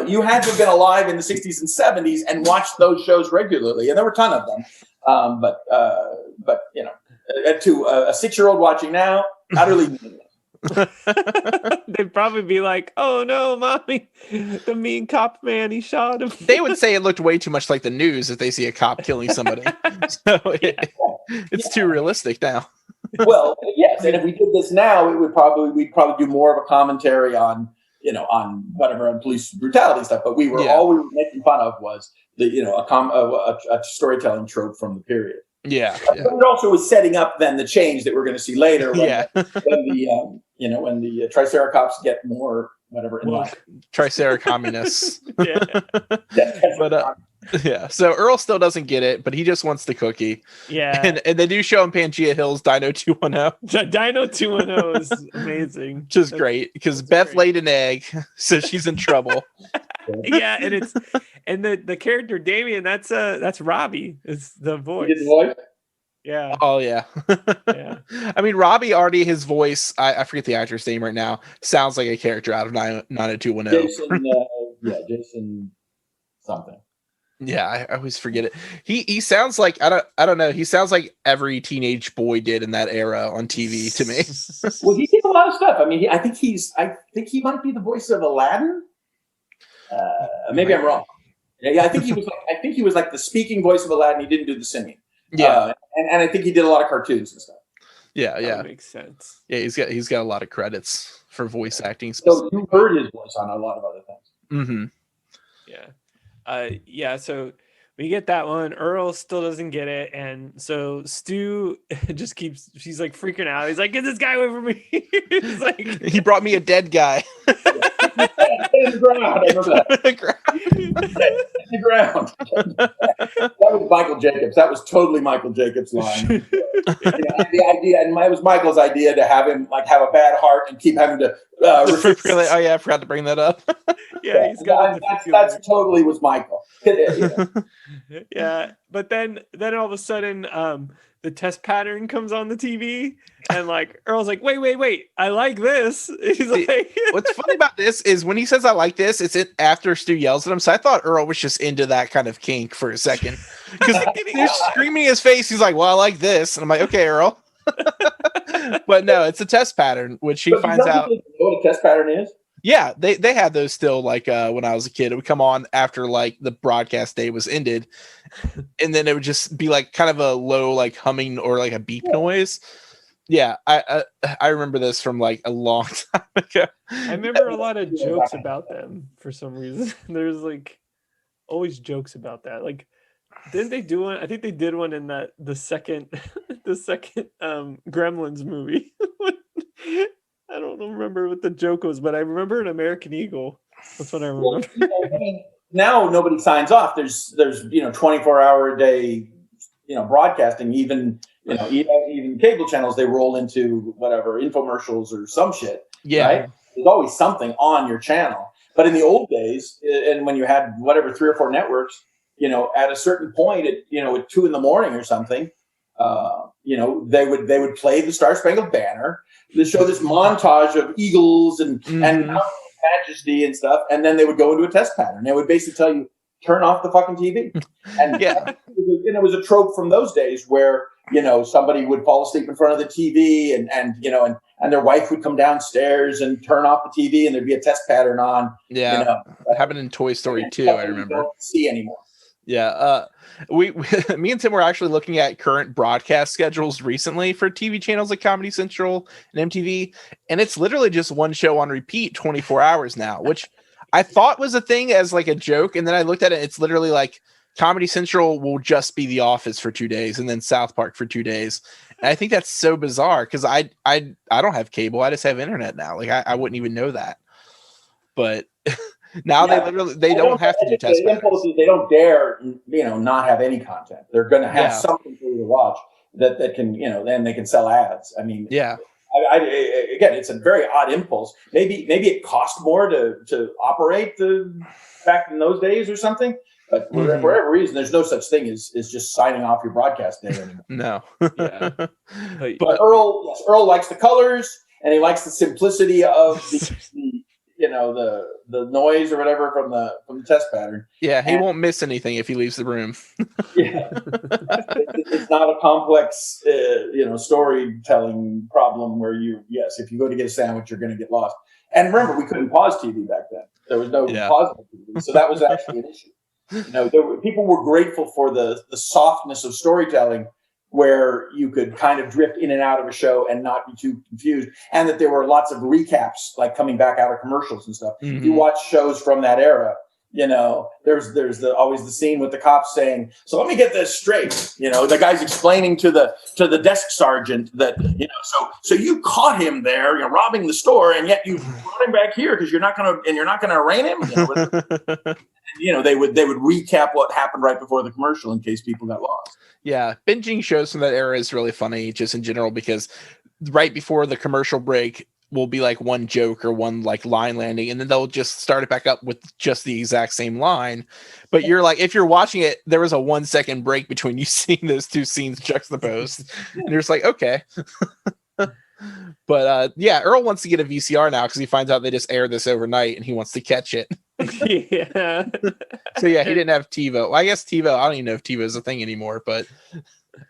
you had to have been alive in the 60s and 70s and watched those shows regularly, and there were a ton of them. But to a 6-year-old watching now, utterly meaningless. They'd probably be like, "Oh no, mommy, the mean cop man, he shot him." They would say it looked way too much like the news if they see a cop killing somebody. So it's too realistic now. Well, yes, and if we did this now, we'd probably do more of a commentary on whatever, on police brutality stuff. But all we were making fun of was a storytelling trope from the period. Yeah. But it also was setting up then the change that we're going to see later. When the Triceratops get more whatever in life. Triceracommunists. Yeah. So Earl still doesn't get it, but he just wants the cookie. Yeah. And they do show him Pangea Hills Dino 210. Dino 210 is amazing. Which is great because Beth laid an egg, so she's in trouble. Yeah, and the character Damien, that's Robbie. Is the voice. Yeah. Oh yeah. Yeah. I mean, Robbie already, his voice, I forget the actor's name right now, sounds like a character out of 90210. Jason something. Yeah, I always forget it. He sounds like I don't know. He sounds like every teenage boy did in that era on TV to me. Well, he did a lot of stuff. I mean, I think he might be the voice of Aladdin. Maybe I'm wrong. Yeah, I think he was like the speaking voice of Aladdin. He didn't do the singing. Yeah, and I think he did a lot of cartoons and stuff. Yeah, that makes sense. Yeah, he's got a lot of credits for voice acting. So you heard his voice on a lot of other things. Mm-hmm. Yeah. So we get that one. Earl still doesn't get it, and so Stu just she's like freaking out. He's like, "Get this guy away from me!" He's like, "He brought me a dead guy." In the ground. I remember that. In the ground. That was Michael Jacobs. That was totally Michael Jacobs' line. The idea, and it was Michael's idea to have him have a bad heart and keep having to. Really? Oh yeah, I forgot to bring that up. Yeah, he's got. That's totally was Michael. Yeah, but then all of a sudden, the test pattern comes on the TV, and Earl's like, wait, I like this. He's like, what's funny about this is when he says I like this, it's after Stu yells at him. So I thought Earl was just into that kind of kink for a second because they're screaming in his face. He's like, well, I like this, and I'm like, okay, Earl. But no, it's a test pattern, which he finds out. You know what a test pattern is? Yeah, they had those still when I was a kid. It would come on after the broadcast day was ended, and then it would just be kind of a low humming or a beep noise. Yeah, I remember this from a long time ago. I remember a lot of jokes about them for some reason. There's always jokes about that. Didn't they do one? I think they did one in the second Gremlins movie. I don't remember what the joke was, but I remember an American Eagle. That's what I remember. Well, now nobody signs off. There's 24-hour a day broadcasting. Even cable channels, they roll into whatever infomercials or some shit. Yeah, right? There's always something on your channel. But in the old days, and when you had whatever 3 or 4 networks, at a certain point at 2 a.m. or something, they would play the Star Spangled Banner. They show this montage of eagles and majesty and stuff, and then they would go into a test pattern. They would basically tell you, turn off the fucking TV. And it was a trope from those days where somebody would fall asleep in front of the TV, and their wife would come downstairs and turn off the TV, and there'd be a test pattern on. Yeah, happened in Toy Story 2. I remember. Don't see anymore. Yeah. We me and Tim were actually looking at current broadcast schedules recently for TV channels like Comedy Central and MTV, and it's literally just one show on repeat 24 hours now, which I thought was a thing as like a joke, and then I looked at it, it's literally like Comedy Central will just be The Office for 2 days and then South Park for 2 days. And I think that's so bizarre because I don't have cable. I just have internet now. Like I wouldn't even know that. But now they don't have to do test the impulse is they don't dare, not have any content. They're going to have something for you to watch that can, then they can sell ads. I mean, yeah. Again, it's a very odd impulse. Maybe it cost more to operate back in those days or something. But for whatever reason, there's no such thing as just signing off your broadcast day anymore. No. Yeah. But Earl likes the colors, and he likes the simplicity of the noise or whatever from the test pattern. Yeah, he won't miss anything if he leaves the room. Yeah, it's not a complex, storytelling problem where if you go to get a sandwich, you're going to get lost. And remember, we couldn't pause TV back then. There was no pause TV, so that was actually an issue. People were grateful for the softness of storytelling, where you could kind of drift in and out of a show and not be too confused, and that there were lots of recaps, like coming back out of commercials and stuff. If you watch shows from that era, there's always the scene with the cops saying, "So let me get this straight." The guy's explaining to the desk sergeant that so you caught him there, robbing the store, and yet you brought him back here because you're not gonna arraign him. They would recap what happened right before the commercial in case people got lost. Yeah, binging shows from that era is really funny, just in general, because right before the commercial break will be like one joke or one like line landing, and then they'll just start it back up with just the exact same line. But you're like, if you're watching it, there was a 1 second break between you seeing those two scenes juxtaposed, and you're just like, okay. But Earl wants to get a VCR now because he finds out they just air this overnight, and he wants to catch it. Yeah. So he didn't have TiVo. Well, I guess TiVo, I don't even know if TiVo is a thing anymore, but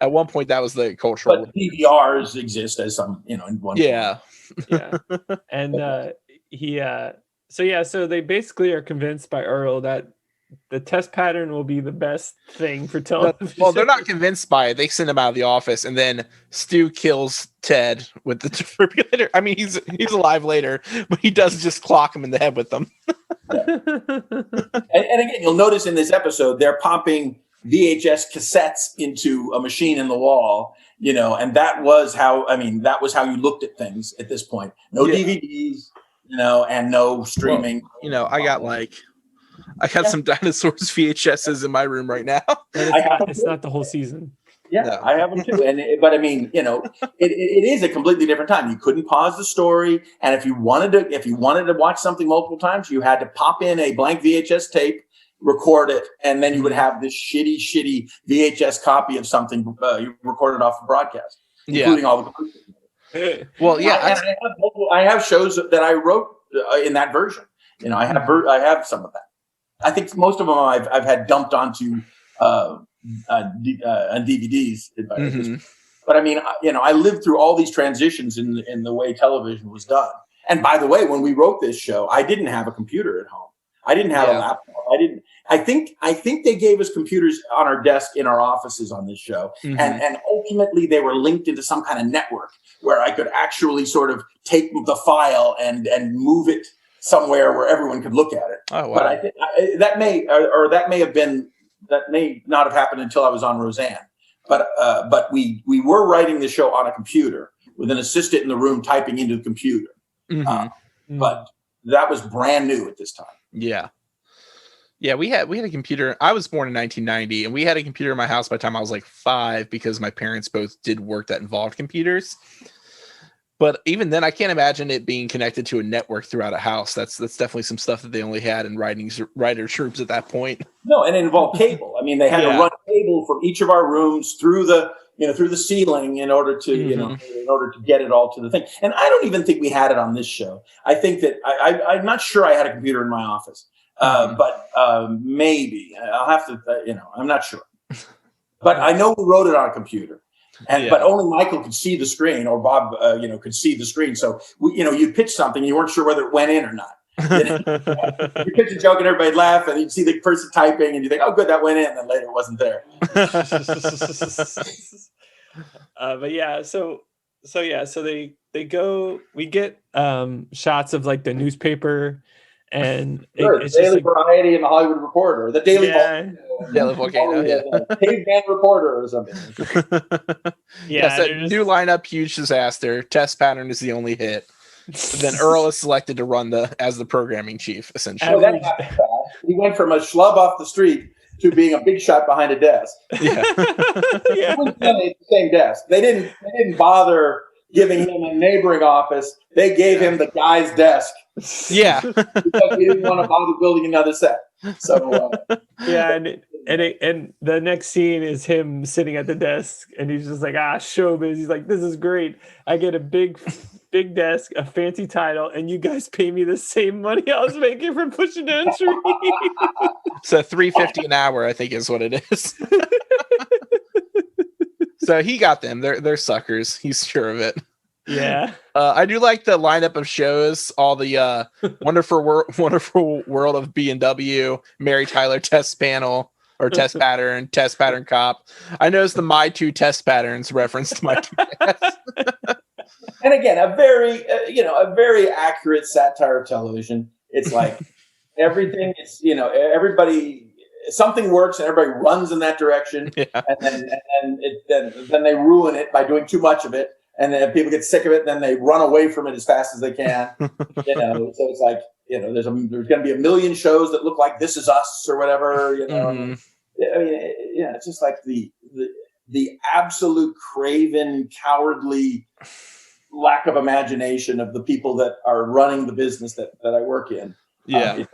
at one point that was the cultural. But DVRs exist as some, in one. Yeah. Yeah. And so they basically are convinced by Earl that the test pattern will be the best thing for television. Well, they're not convinced by it. They send him out of the office, and then Stu kills Ted with the defibrillator. I mean, he's alive later, but he does just clock him in the head with them. And again, you'll notice in this episode, they're popping VHS cassettes into a machine in the wall, and that was how you looked at things at this point. No DVDs, and no streaming. Well, I got some Dinosaurs VHSs in my room right now. It's not the whole season. Yeah, no. I have them too. But I mean, it is a completely different time. You couldn't pause the story, and if you wanted to watch something multiple times, you had to pop in a blank VHS tape, record it, and then you would have this shitty VHS copy of something you recorded off the broadcast, including all the. Well, yeah, I have shows that I wrote in that version. I have some of that. I think most of them I've had dumped onto on DVDs. But I mean, I lived through all these transitions in the way television was done. And by the way, when we wrote this show, I didn't have a computer at home. I didn't have a laptop. I think they gave us computers on our desk in our offices on this show. And ultimately they were linked into some kind of network where I could actually sort of take the file and move it somewhere where everyone could look at it. Oh, wow. But I think that may not have happened until I was on Roseanne. But we were writing the show on a computer with an assistant in the room typing into the computer. But that was brand new at this time. Yeah. Yeah, we had a computer. I was born in 1990, and we had a computer in my house by the time I was like 5 because my parents both did work that involved computers. But even then, I can't imagine it being connected to a network throughout a house. That's definitely some stuff that they only had in writers' rooms at that point. No, and it involved cable. I mean, they had to run cable from each of our rooms through the ceiling in order to in order to get it all to the thing. And I don't even think we had it on this show. I think that I'm not sure I had a computer in my office, but maybe I'll have to. I'm not sure. But I know we wrote it on a computer. But only Michael could see the screen, or Bob, could see the screen. So you'd pitch something, and you weren't sure whether it went in or not. You know? You pitch a joke and everybody laugh, and you see the person typing, and you think, "Oh, good, that went in." And then later, it wasn't there. But yeah, so they go. We get shots of like the newspaper, and Sure, it's Daily just like, Variety and the Hollywood Reporter, the Daily Daily Volcano, Caveman Reporter or something. yeah. So new lineup, huge disaster. Test pattern is the only hit. Then Earl is selected to run as the programming chief, essentially. So that happened fast. He went from a schlub off the street to being a big shot behind a desk. Yeah. He was at the same desk. They didn't bother giving him a neighboring office. They gave him the guy's desk. Yeah. Because we didn't want to bother building another set. So yeah, and the next scene is him sitting at the desk, and he's just like, showbiz. He's like, this is great. I get a big desk, a fancy title, and you guys pay me the same money I was making from pushing entry. So $3.50 an hour, I think, is what it is. So he got them. They're suckers. He's sure of it. Yeah. I do like the lineup of shows. All the wonderful world of B&W, Mary Tyler Test Panel or Test Pattern Cop. I noticed the My Two Test Patterns reference to My Two Tests. And again, a very accurate satire of television. It's like everything is, everybody, something works and everybody runs in that direction, and then they ruin it by doing too much of it, and then people get sick of it, and then they run away from it as fast as they can. So it's like, there's going to be a million shows that look like This Is Us or whatever. Mm-hmm. I mean, it's just like the absolute craven, cowardly lack of imagination of the people that are running the business that I work in. Yeah.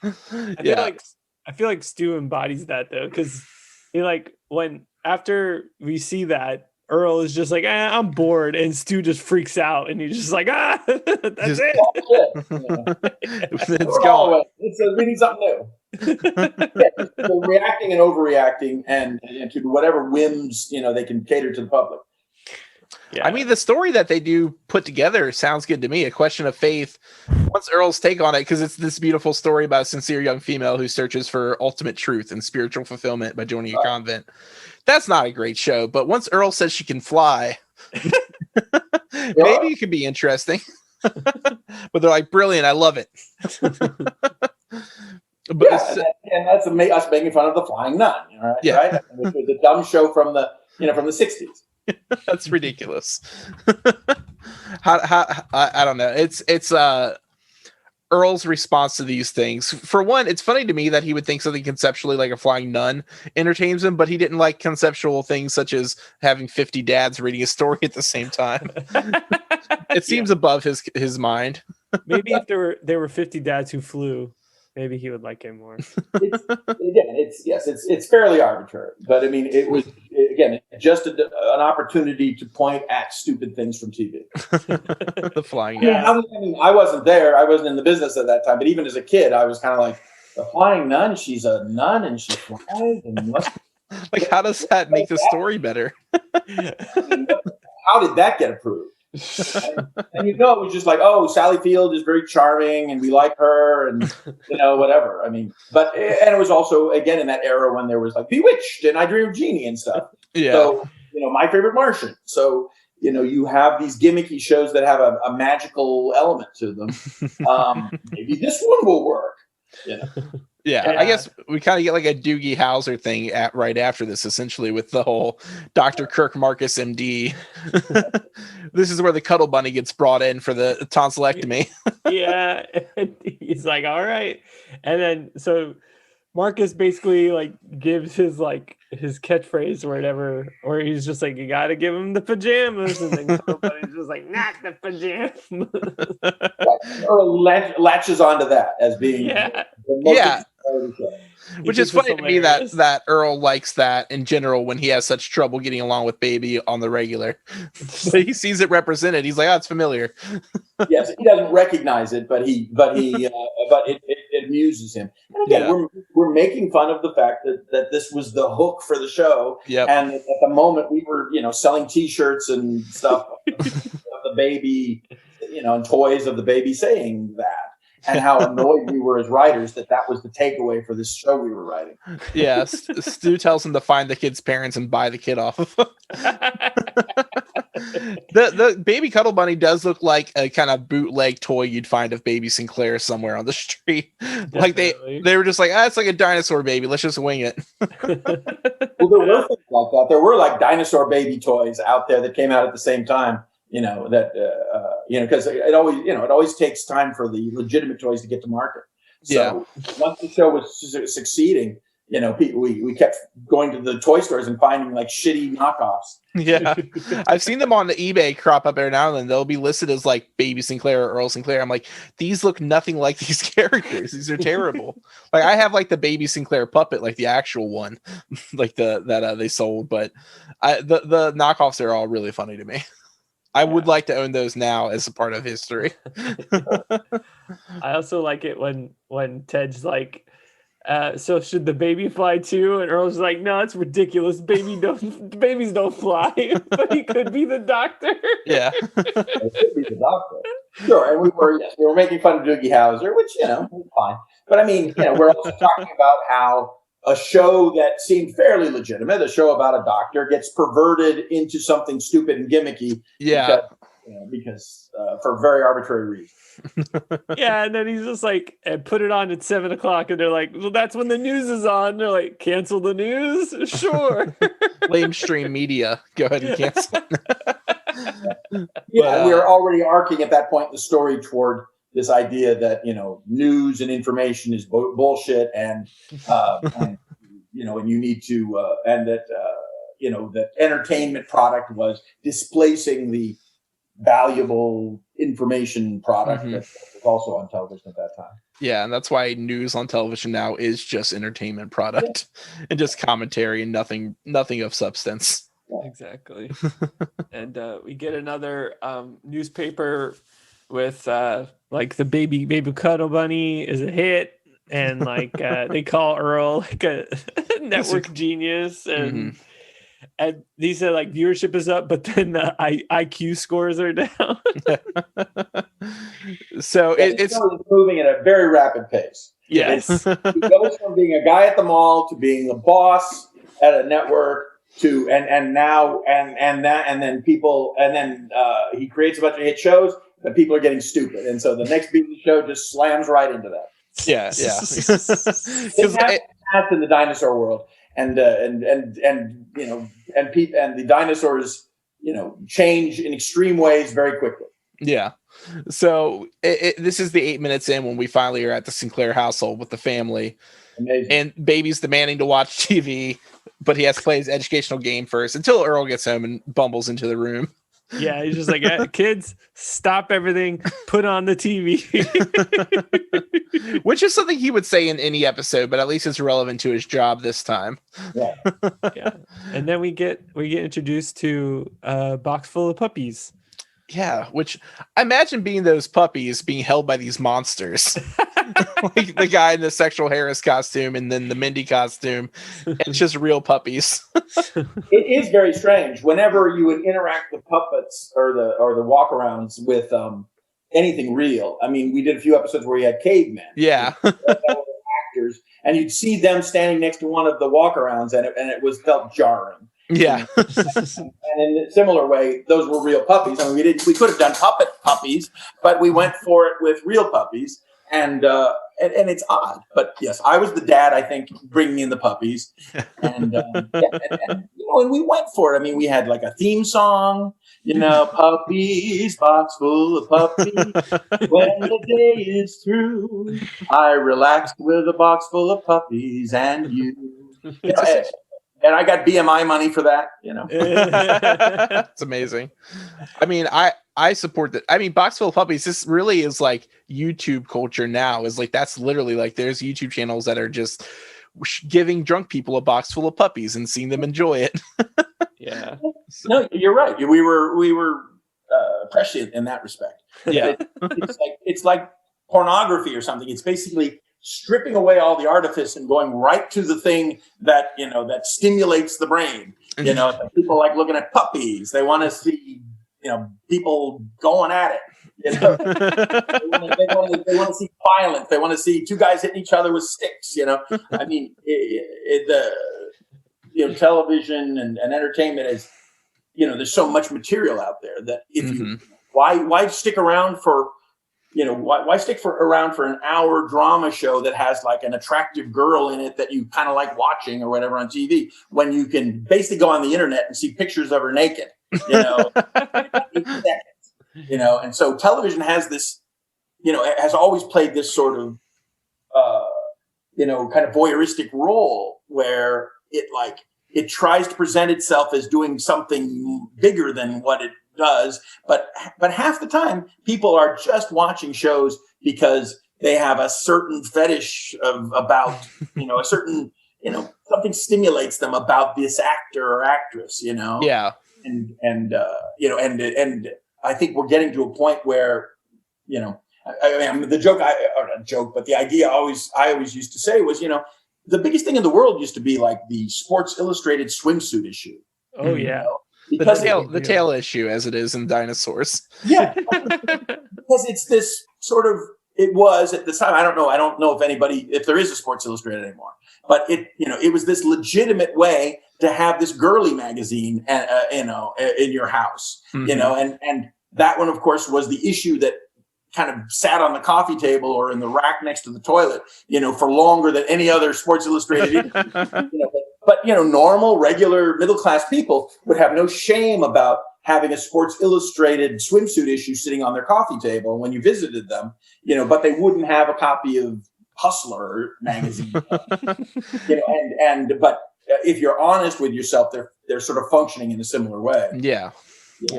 I feel like Stu embodies that though, because after we see that, Earl is just like, I'm bored, and Stu just freaks out, and he's just like, that's it. It's gone. We need something new. So reacting and overreacting, and to whatever whims they can cater to the public. Yeah. I mean, the story that they do put together sounds good to me. A Question of Faith. What's Earl's take on it? Because it's this beautiful story about a sincere young female who searches for ultimate truth and spiritual fulfillment by joining a convent. That's not a great show, but once Earl says she can fly, maybe it could be interesting. But they're like, brilliant, I love it. But and that's us making fun of the Flying Nun, right? Which was a dumb show from the 60s. That's ridiculous. I don't know. It's Earl's response to these things. For one, it's funny to me that he would think something conceptually like a flying nun entertains him, but he didn't like conceptual things such as having 50 dads reading a story at the same time. It seems above his mind. Maybe if there were 50 dads who flew, maybe he would like it more. It's fairly arbitrary, but I mean, it was just an opportunity to point at stupid things from TV. The flying. I wasn't there. I wasn't in the business at that time. But even as a kid, I was kind of like, the Flying Nun. She's a nun and she flies. And like, how does that make the story better? How did that get approved? And it was just like, Sally Field is very charming and we like her, and whatever. I mean, and it was also again in that era when there was like Bewitched and I Dream of Jeannie and stuff. Yeah. So My Favorite Martian. So you have these gimmicky shows that have a magical element to them. Maybe this one will work. Yeah, I guess we kind of get like a Doogie Howser thing right after this, essentially, with the whole Dr. Kirk Marcus MD. This is where the Cuddle Bunny gets brought in for the tonsillectomy. Yeah, he's like, all right. And then so Marcus basically like gives his catchphrase or whatever, or he's just like, you got to give him the pajamas. And then Cuddle Bunny's just like, not the pajamas. Or latches onto that as being the most which is funny to me that Earl likes that in general when he has such trouble getting along with Baby on the regular. So he sees it represented. He's like, it's familiar. Yes, he doesn't recognize it, but it amuses him. And again, we're making fun of the fact that this was the hook for the show. Yep. And at the moment we were, selling T-shirts and stuff of the Baby, and toys of the baby saying that. And how annoyed we were as writers that was the takeaway for this show we were writing. Yeah, Stu tells him to find the kid's parents and buy the kid off of him. The baby cuddle bunny does look like a kind of bootleg toy you'd find of baby Sinclair somewhere on the street. Definitely. Like they were just like, it's like a dinosaur baby. Let's just wing it. Well, there were things like that. There were like dinosaur baby toys out there that came out at the same time. Because it always takes time for the legitimate toys to get to market. So once the show was succeeding, we kept going to the toy stores and finding like shitty knockoffs. Yeah, I've seen them on the eBay crop up every now and then. They'll be listed as like Baby Sinclair or Earl Sinclair. I'm like, these look nothing like these characters. These are terrible. Like I have like the Baby Sinclair puppet, like the actual one, like that they sold. But the knockoffs are all really funny to me. I would like to own those now as a part of history. I also like it when Ted's like, so should the baby fly too? And Earl's like, no, it's ridiculous. Babies don't fly, but he could be the doctor. Yeah. It could be the doctor. Sure. And we were making fun of Doogie Howser, which, was fine. But I mean, we're also talking about how a show that seemed fairly legitimate, a show about a doctor, gets perverted into something stupid and gimmicky. Yeah. Because for very arbitrary reasons. Yeah, and then he's just like, put it on at 7:00, and they're like, well, that's when the news is on. They're like, cancel the news? Sure. Lamestream media. Go ahead and cancel. We were already arcing at that point in the story toward this idea that news and information is bullshit, and you need to and that that entertainment product was displacing the valuable information product that was also on television at that time. Yeah, and that's why news on television now is just entertainment product and just commentary and nothing of substance. Exactly. And we get another newspaper with like the baby cuddle bunny is a hit, and like they call Earl like a network genius, and and these are like viewership is up, but then the IQ scores are down. So it's moving at a very rapid pace. Yes. He goes from being a guy at the mall to being a boss at a network to and then he creates a bunch of hit shows, but people are getting stupid, and so the next beat show just slams right into that. Yeah. Things happen in the dinosaur world, and the dinosaurs change in extreme ways very quickly. Yeah. So this is the 8 minutes in when we finally are at the Sinclair household with the family. Amazing. And baby's demanding to watch TV, but he has to play his educational game first until Earl gets home and bumbles into the room. Yeah, he's just like, kids, stop everything, put on the TV. Which is something he would say in any episode, but at least it's relevant to his job this time. Yeah. Yeah. And then we get introduced to a box full of puppies. Yeah, which I imagine being those puppies being held by these monsters. Like the guy in the sexual Harris costume and then the Mindy costume. It's just real puppies. It is very strange. Whenever you would interact with puppets or the walk-arounds with anything real. I mean, we did a few episodes where we had cavemen. Yeah. Actors, and you'd see them standing next to one of the walk-arounds, and it felt jarring. Yeah. And in a similar way, those were real puppies. I mean, we could have done puppet puppies, but we went for it with real puppies, and it's odd. But yes, I was the dad, I think, bringing in the puppies, and and we went for it. I mean, we had like a theme song, puppies, box full of puppies. When the day is through, I relaxed with a box full of puppies and you. And I got BMI money for that, It's amazing. I mean, I support that. I mean, box full of puppies, this really is like YouTube culture now. Is like that's literally like there's YouTube channels that are just giving drunk people a box full of puppies and seeing them enjoy it. Yeah. No, you're right. We were prescient in that respect. Yeah. It's like pornography or something. It's basically stripping away all the artifice and going right to the thing that that stimulates the brain. People like looking at puppies. They want to see people going at it. You know, they want to see violence. They want to see two guys hitting each other with sticks. You know, I mean, television and entertainment is, there's so much material out there that if you why stick around for why stick around for an hour drama show that has like an attractive girl in it that you kind of like watching or whatever on TV when you can basically go on the internet and see pictures of her naked, in 8 seconds, and so television has this, it has always played this sort of, kind of voyeuristic role where it tries to present itself as doing something bigger than what it does, but half the time people are just watching shows because they have a certain fetish about a certain something stimulates them about this actor or actress, yeah, and I think we're getting to a point where I mean the joke or not joke, but the idea I always used to say was the biggest thing in the world used to be like the Sports Illustrated swimsuit issue. Oh yeah. Because the tail issue, as it is in Dinosaurs. Yeah, because it's this sort of. It was at the time. I don't know if there is a Sports Illustrated anymore. But it was this legitimate way to have this girly magazine, in your house. And that one, of course, was the issue that kind of sat on the coffee table or in the rack next to the toilet, for longer than any other Sports Illustrated issue. But normal, regular, middle-class people would have no shame about having a Sports Illustrated swimsuit issue sitting on their coffee table when you visited them, but they wouldn't have a copy of Hustler magazine. But if you're honest with yourself, they're sort of functioning in a similar way. Yeah.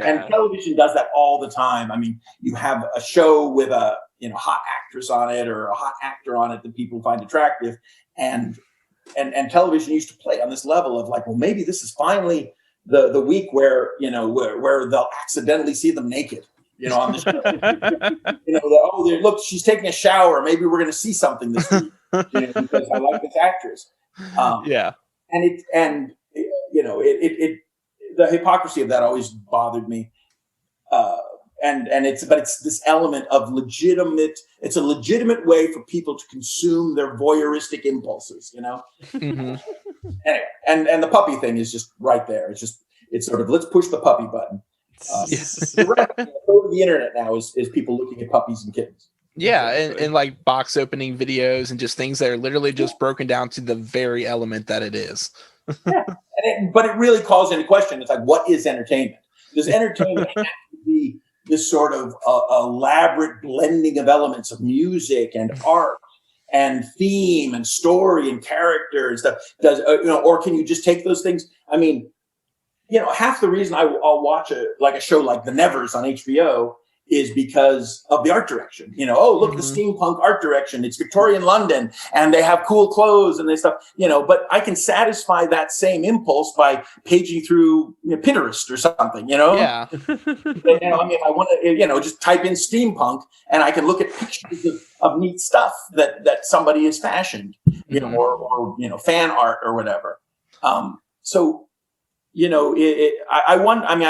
And television does that all the time. I mean, you have a show with a hot actress on it or a hot actor on it that people find attractive, and television used to play on this level of like, well, maybe this is finally the week where where they'll accidentally see them naked, on the show. Look, she's taking a shower. Maybe we're going to see something this week, because I like this actress. The hypocrisy of that always bothered me. It's this element of it's a legitimate way for people to consume their voyeuristic impulses, Anyway, and the puppy thing is just right there. It's sort of, let's push the puppy button. Go to the internet now is people looking at puppies and kittens. Yeah, and like box opening videos and just things that are literally just broken down to the very element that it is. But it really calls into question. It's like, what is entertainment? Does entertainment have to be this sort of elaborate blending of elements of music and art and theme and story and character and stuff? Or can you just take those things? I mean, half the reason I'll watch a show like The Nevers on HBO is because of the art direction. Look, the steampunk art direction. It's Victorian London, and they have cool clothes and this stuff. But I can satisfy that same impulse by paging through Pinterest or something. Yeah. I mean, I want to, just type in steampunk, and I can look at pictures of neat stuff that somebody has fashioned, or fan art or whatever. I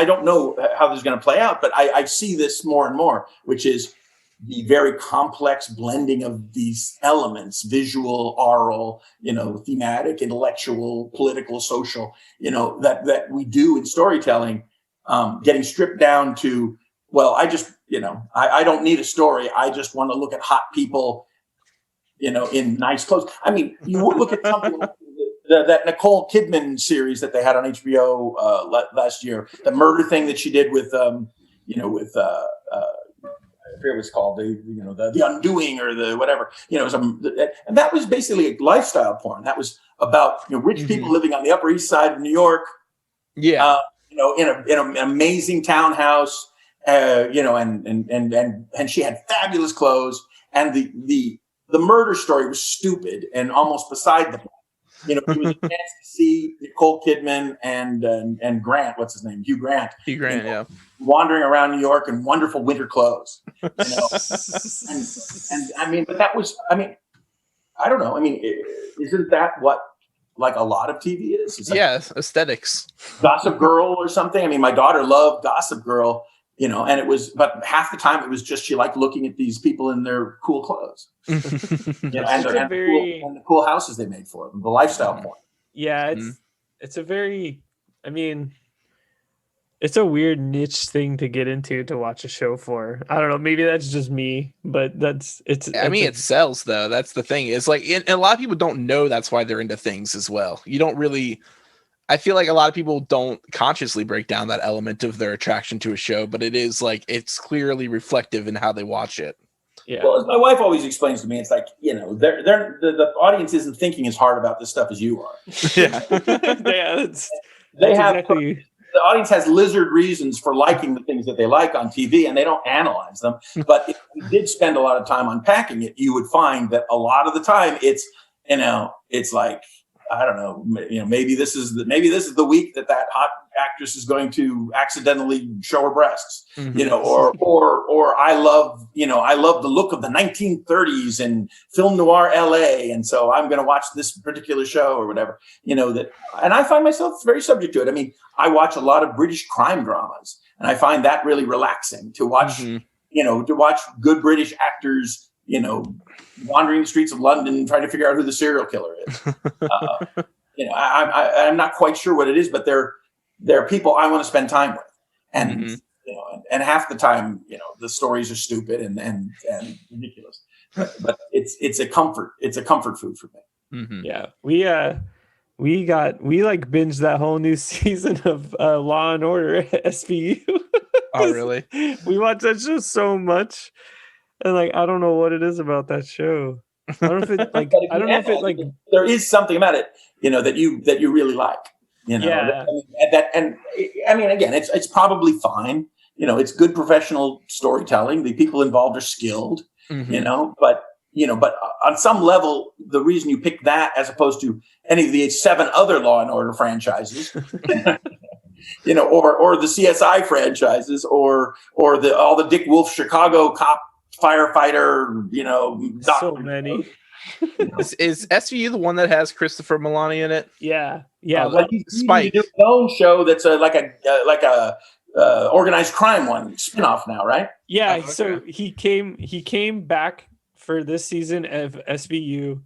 don't know how this is going to play out, but I see this more and more, which is the very complex blending of these elements: visual, oral, thematic, intellectual, political, social, that we do in storytelling, getting stripped down to, well, I just, I don't need a story. I just want to look at hot people, in nice clothes. I mean, you would look at something like that Nicole Kidman series that they had on HBO last year, the murder thing that she did with I forget what it's called, the Undoing or the whatever, and that was basically a lifestyle porn. That was about rich people living on the Upper East Side of New York, in an amazing townhouse, and she had fabulous clothes, and the murder story was stupid and almost beside the point. It was a chance to see Nicole Kidman and Grant, what's his name? Hugh Grant. Wandering around New York in wonderful winter clothes. And I mean, but that was, I mean, I don't know. I mean, isn't that what like a lot of TV is? It's like aesthetics. Gossip Girl or something. I mean, my daughter loved Gossip Girl, and but half the time it was just she liked looking at these people in their cool clothes, and the cool houses they made for them, the lifestyle point. Yeah, it's a very, I mean, it's a weird niche thing to get into to watch a show for. I don't know, maybe that's just me, but it sells though. That's the thing. It's like, and a lot of people don't know that's why they're into things as well. You don't really. I feel like a lot of people don't consciously break down that element of their attraction to a show, but it is like, it's clearly reflective in how they watch it. Yeah. Well, as my wife always explains to me, it's like, the audience isn't thinking as hard about this stuff as you are. Yeah. The audience has lizard reasons for liking the things that they like on TV, and they don't analyze them. But if you did spend a lot of time unpacking it, you would find that a lot of the time it's like, I don't know, maybe this is the week that hot actress is going to accidentally show her breasts, or I love the look of the 1930s in film noir LA, and so I'm going to watch this particular show or whatever, and I find myself very subject to it. I mean, I watch a lot of British crime dramas, and I find that really relaxing to watch, to watch good British actors, wandering the streets of London trying to figure out who the serial killer is. I'm not quite sure what it is, but they're people I want to spend time with, and and half the time, the stories are stupid and ridiculous, but it's a comfort food for me. Mm-hmm. Yeah, we binged that whole new season of Law and Order SVU. Oh, really? We watched that show so much. And I don't know what it is about that show. I don't know if it there is something about it, that you really like, Yeah. Again, it's probably fine. It's good professional storytelling. The people involved are skilled, but on some level, the reason you pick that as opposed to any of the 7 other Law and Order franchises, or the CSI franchises, or all the Dick Wolf Chicago cop firefighter, so many. Is SVU the one that has Christopher Milani in it? Yeah. Spike. He's his own show that's like a organized crime one spinoff now, right? Yeah. Okay. So he came back for this season of SVU,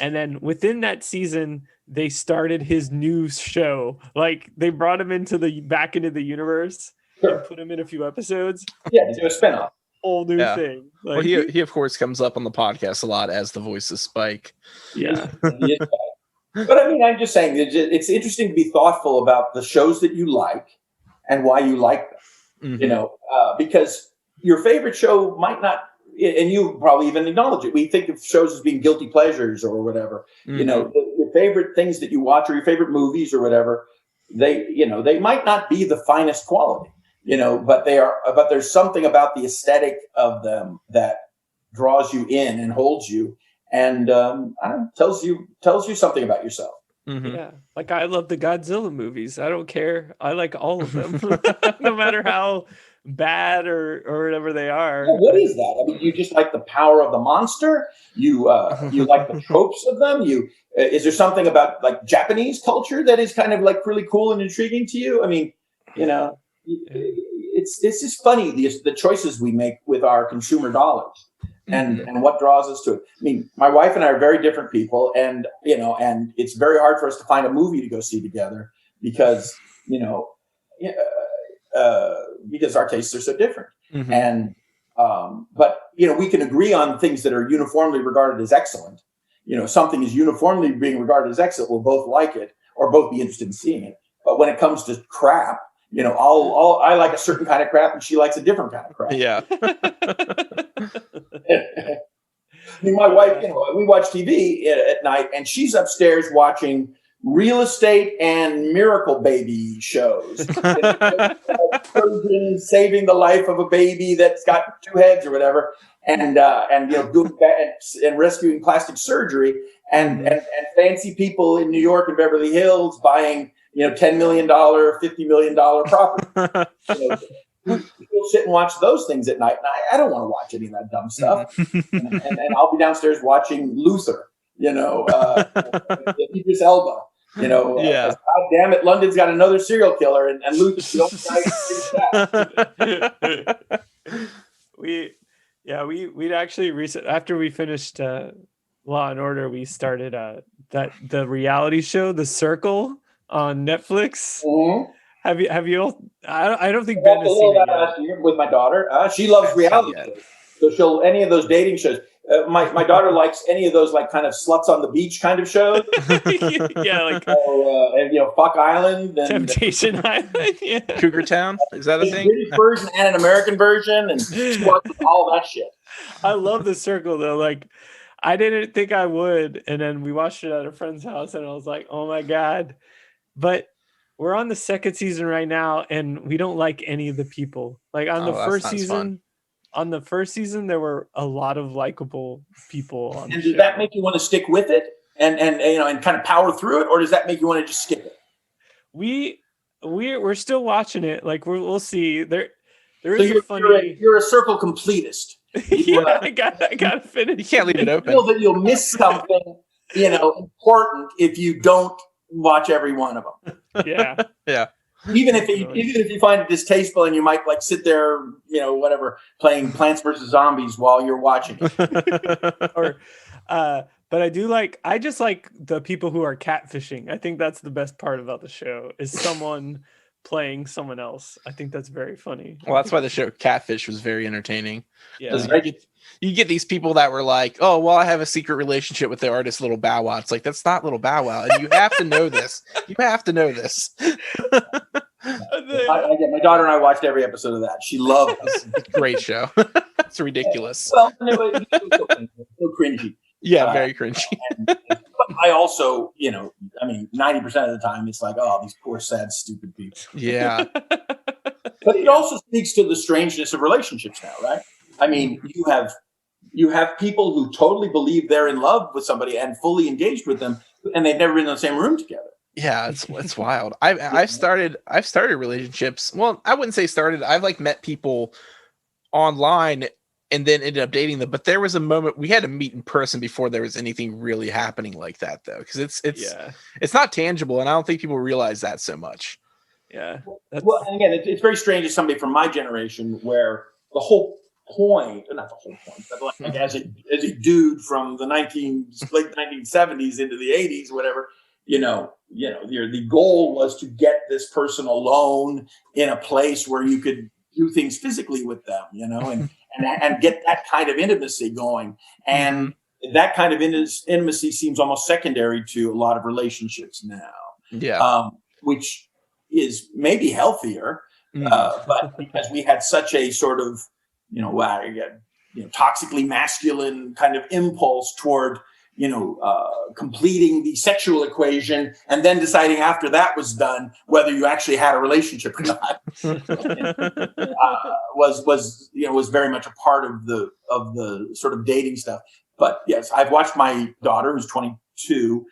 and then within that season they started his new show. Like, they brought him back into the universe and put him in a few episodes. Yeah, to do a spinoff. Whole new thing. Well, he of course comes up on the podcast a lot as the voice of Spike. Yeah. But I mean, I'm just saying, it's interesting to be thoughtful about the shows that you like and why you like them. Because your favorite show might not, and you probably even acknowledge it. We think of shows as being guilty pleasures or whatever. Your favorite things that you watch, or your favorite movies or whatever, they might not be the finest quality. But they are. But there's something about the aesthetic of them that draws you in and holds you, and tells you something about yourself. Mm-hmm. Yeah, like, I love the Godzilla movies. I don't care. I like all of them, no matter how bad or whatever they are. Yeah, what is that? I mean, you just like the power of the monster. You like the tropes of them. Is there something about like Japanese culture that is kind of like really cool and intriguing to you? I mean, it's just funny, the choices we make with our consumer dollars, and what draws us to it. I mean, my wife and I are very different people, and it's very hard for us to find a movie to go see together because our tastes are so different. Mm-hmm. And but we can agree on things that are uniformly regarded as excellent. Something is uniformly being regarded as excellent, we'll both like it or both be interested in seeing it. But when it comes to crap, I like a certain kind of crap, and she likes a different kind of crap. Yeah. I mean, my wife, we watch TV at night, and she's upstairs watching real estate and miracle baby shows. Surgeon saving the life of a baby that's got 2 heads or whatever, and doing that and rescuing plastic surgery, and fancy people in New York and Beverly Hills buying $10 million, $50 million property. People sit and watch those things at night, and I don't want to watch any of that dumb stuff. and I'll be downstairs watching Luther, Idris Elba, Yeah. God damn it, London's got another serial killer, and Luther's the only guy who figured it out. We'd actually after we finished Law and Order, we started the reality show The Circle on Netflix. Mm-hmm. Have you all? I don't think Ben has seen it last year with my daughter. She loves reality shows, so she'll any of those dating shows. My daughter likes any of those like kind of sluts on the beach kind of shows. Yeah, like Fuck Island, and Temptation Island, yeah. Cougar Town, is that a thing? British version and an American version, and she watches all that shit. I love The Circle though. Like, I didn't think I would, and then we watched it at a friend's house, and I was like, oh my god! But we're on the second season right now, and we don't like any of the people. Like on the first season. On the first season, there were a lot of likable people on the show. Does that make you want to stick with it and kind of power through it, or does that make you want to just skip it? We're still watching it. Like we'll see. There so is you're a circle completist. Yeah, I gotta finish. You can't leave it open. You feel that you'll miss something, important if you don't watch every one of them. Yeah, yeah. Even if you find it distasteful, and you might like sit there, playing Plants vs. Zombies while you're watching it. But I just like the people who are catfishing. I think that's the best part about the show is someone playing someone else. I think that's very funny. Well, that's why the show Catfish was very entertaining. Yeah. You get these people that were like, oh, well, I have a secret relationship with the artist Little Bow Wow. It's like, that's not Little Bow Wow. And you have to know this. You have to know this. My daughter and I watched every episode of that. She loved it. Great show. It's ridiculous. Well, it was so cringy. Yeah, very cringy. But I also, 90% of the time, it's like, oh, these poor, sad, stupid people. Yeah. But it also speaks to the strangeness of relationships now, right? I mean, you have people who totally believe they're in love with somebody and fully engaged with them, and they've never been in the same room together. Yeah, it's wild. I've started relationships. Well, I wouldn't say started. I've met people online and then ended up dating them. But there was a moment we had to meet in person before there was anything really happening like that, though, because it's not tangible, and I don't think people realize that so much. Yeah. Well, and again, it's very strange as somebody from my generation, where the whole point, not the whole point, but like as a dude from the late 1970s into the 80s, whatever. The goal was to get this person alone in a place where you could do things physically with them, and get that kind of intimacy going. And that kind of intimacy seems almost secondary to a lot of relationships now. Yeah. Which is maybe healthier, but because we had such a sort of, toxically masculine kind of impulse toward, completing the sexual equation and then deciding after that was done whether you actually had a relationship or not was very much a part of the sort of dating stuff. But yes, I've watched my daughter, who's 22,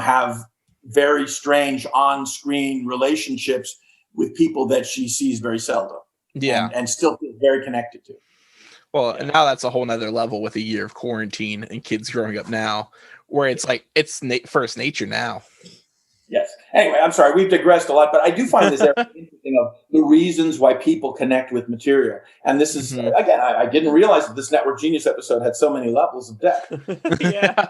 have very strange on-screen relationships with people that she sees very seldom. Yeah, and still feels very connected to. Well, and now that's a whole nother level with a year of quarantine and kids growing up now, where it's like it's first nature now. Yes. Anyway, I'm sorry, we've digressed a lot, but I do find this area interesting of the reasons why people connect with material. And this is, again, I didn't realize that this Network Genius episode had so many levels of depth. Yeah.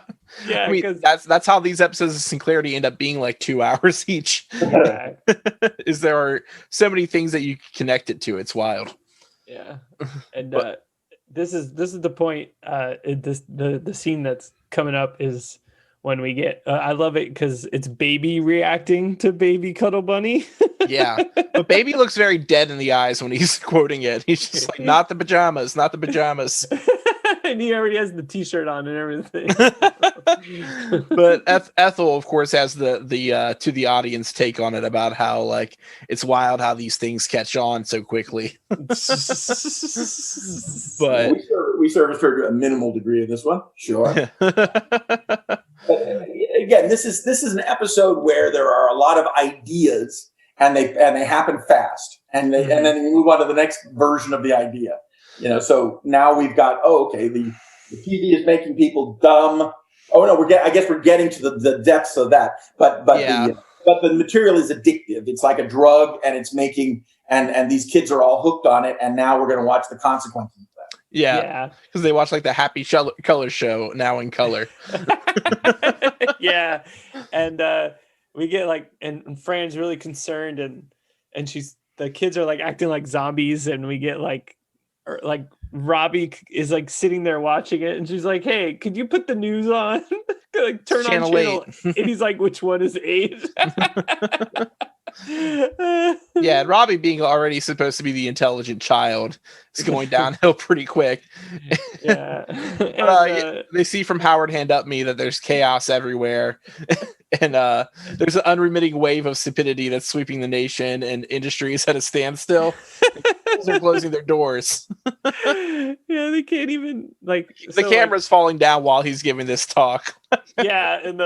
I mean, that's how these episodes of Sinclairity end up being like 2 hours each. Is there are so many things that you connect it to. It's wild. Yeah. And this is the point. The scene that's coming up is when we get, I love it because it's Baby reacting to Baby Cuddle Bunny. Yeah, but Baby looks very dead in the eyes when he's quoting it. He's just like, not the pajamas, not the pajamas. And he already has the t-shirt on and everything. But Ethel, of course, has the to the audience take on it about how like it's wild how these things catch on so quickly. But we serviced her to a minimal degree in this one, sure. But again, this is an episode where there are a lot of ideas, and they happen fast, and then we move on to the next version of the idea. So now we've got, the TV is making people dumb, Oh no, I guess we're getting to the depths of that. But the material is addictive. It's like a drug, and it's making and these kids are all hooked on it. And now we're going to watch the consequences of that. Yeah, because they watch like the Happy Color show now in color. Yeah, and we get like, and Fran's really concerned, and the kids are like acting like zombies, and we get like Robbie is like sitting there watching it, and she's like, "Hey, could you put the news on? Like turn on channel 8." And he's like, "Which one is 8?" Yeah, and Robbie, being already supposed to be the intelligent child, is going downhill pretty quick. Yeah. They see from Howard Hand Up Me that there's chaos everywhere. And there's an unremitting wave of stupidity that's sweeping the nation, and industry is at a standstill. They're closing their doors. Yeah, they can't even the camera's falling down while he's giving this talk. Yeah, and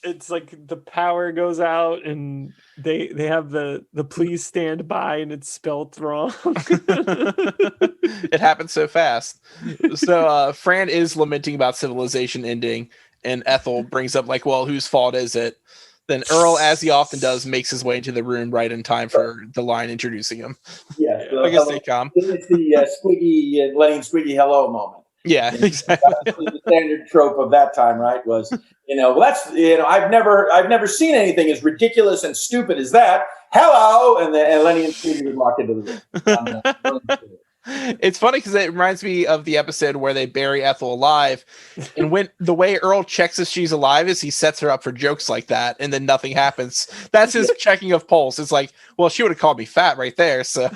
it's like the power goes out, and they have the please stand by, and it's spelled wrong. It happened so fast. So Fran is lamenting about civilization ending, and Ethel brings up like, well, whose fault is it? Then Earl, as he often does, makes his way into the room right in time for the line introducing him. Yeah, like a sitcom. It's the Squiggy Lenny and Squiggy hello moment. Yeah, exactly. The standard trope of that time, right? Was I've never seen anything as ridiculous and stupid as that. Hello, and Lenny and Squiggy would walk into the room. It's funny because it reminds me of the episode where they bury Ethel alive, and when the way Earl checks if she's alive is he sets her up for jokes like that, and then nothing happens. That's his checking of pulse. It's like, well, she would have called me fat right there. So,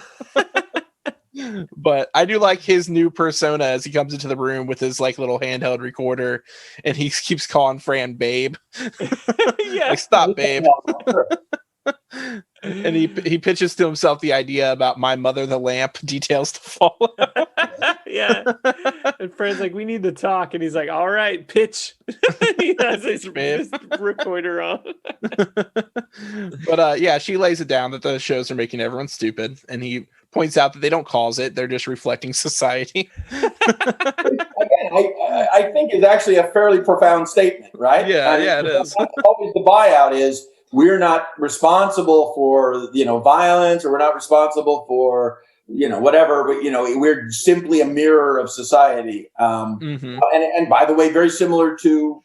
but I do like his new persona as he comes into the room with his like little handheld recorder, and he keeps calling Fran babe. Yeah, like stop, babe. And he pitches to himself the idea about my mother the lamp details to follow. Yeah, and Fran's like, we need to talk, and he's like, all right, pitch. He has his recorder on. But yeah, she lays it down that the shows are making everyone stupid, and he points out that they don't cause it, they're just reflecting society. Again, I think is actually a fairly profound statement, right? Yeah, it is. Always the buyout is, we're not responsible for violence, or we're not responsible for whatever, but we're simply a mirror of society. And by the way, very similar to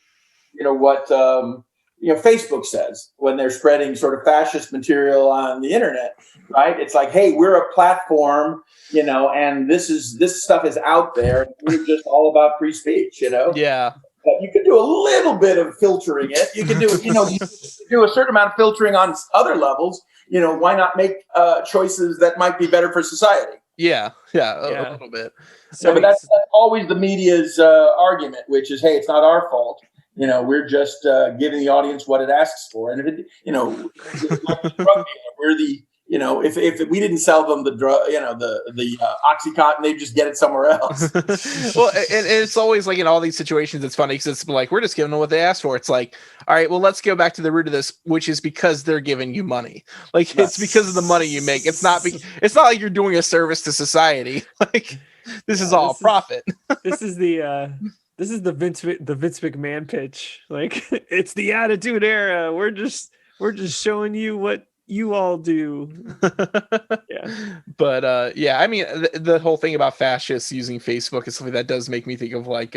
what Facebook says when they're spreading sort of fascist material on the internet, right? It's like, hey, we're a platform, and this stuff is out there, and we're just all about free speech, Yeah. You could do a little bit of filtering it. You could do, you do a certain amount of filtering on other levels. Why not make choices that might be better for society? Yeah, a little bit. So, but that's always the media's argument, which is, hey, it's not our fault. We're just giving the audience what it asks for, and if it, we're the. If we didn't sell them the drug, the Oxycontin, they just get it somewhere else. Well, and it's always like in all these situations, it's funny because it's like, we're just giving them what they asked for. It's like, all right, well, let's go back to the root of this, which is because they're giving you money. Like, it's because of the money you make. It's not like you're doing a service to society. Like, this is all profit. This is the Vince McMahon pitch. Like, it's the Attitude Era. We're just showing you what you all do. Yeah, but yeah, I mean, the whole thing about fascists using Facebook is something that does make me think of like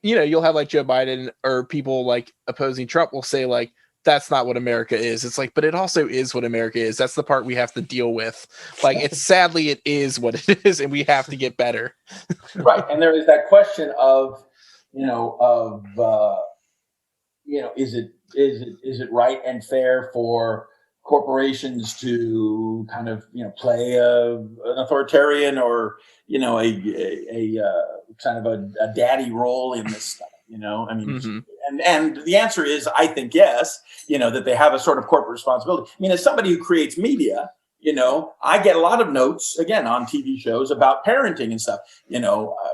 you'll have like Joe Biden or people like opposing Trump will say like, that's not what America is. It's like, but it also is what America is. That's the part we have to deal with. Like, it's sadly it is what it is, and we have to get better. Right, and there is that question of is it right and fair for corporations to kind of play an authoritarian or a kind of a daddy role in this stuff? I mean, and the answer is, I think yes. That they have a sort of corporate responsibility. I mean, as somebody who creates media, I get a lot of notes again on TV shows about parenting and stuff.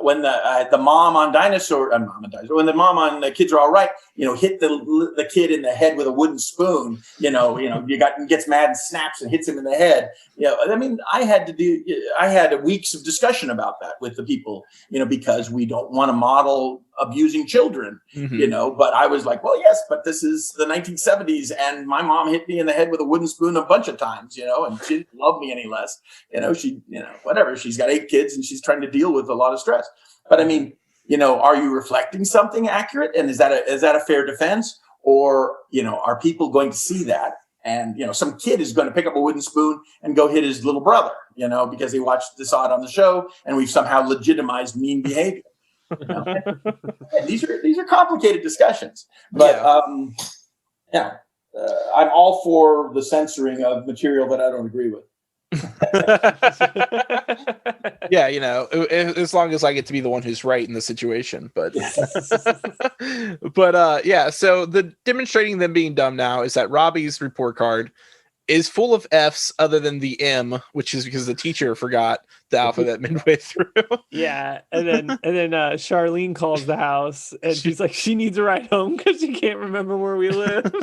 When the mom on when the mom on Kids Are All Right, hit the kid in the head with a wooden spoon. Gets mad and snaps and hits him in the head. I mean, I had weeks of discussion about that with the people. Because we don't want to model abusing children, but I was like, well, yes, but this is the 1970s and my mom hit me in the head with a wooden spoon a bunch of times, and she didn't love me any less. Whatever. She's got 8 kids and she's trying to deal with a lot of stress. But I mean, are you reflecting something accurate? And is that a fair defense? Or, are people going to see that? And, some kid is going to pick up a wooden spoon and go hit his little brother, because he saw it on the show and we've somehow legitimized mean behavior. These are complicated discussions, but I'm all for the censoring of material that I don't agree with. Yeah, as long as I get to be the one who's right in the situation, but so the demonstrating them being dumb now is that Robbie's report card is full of F's other than the M, which is because the teacher forgot the alphabet midway through. Yeah, and then Charlene calls the house and she's like, she needs a ride home because she can't remember where we live.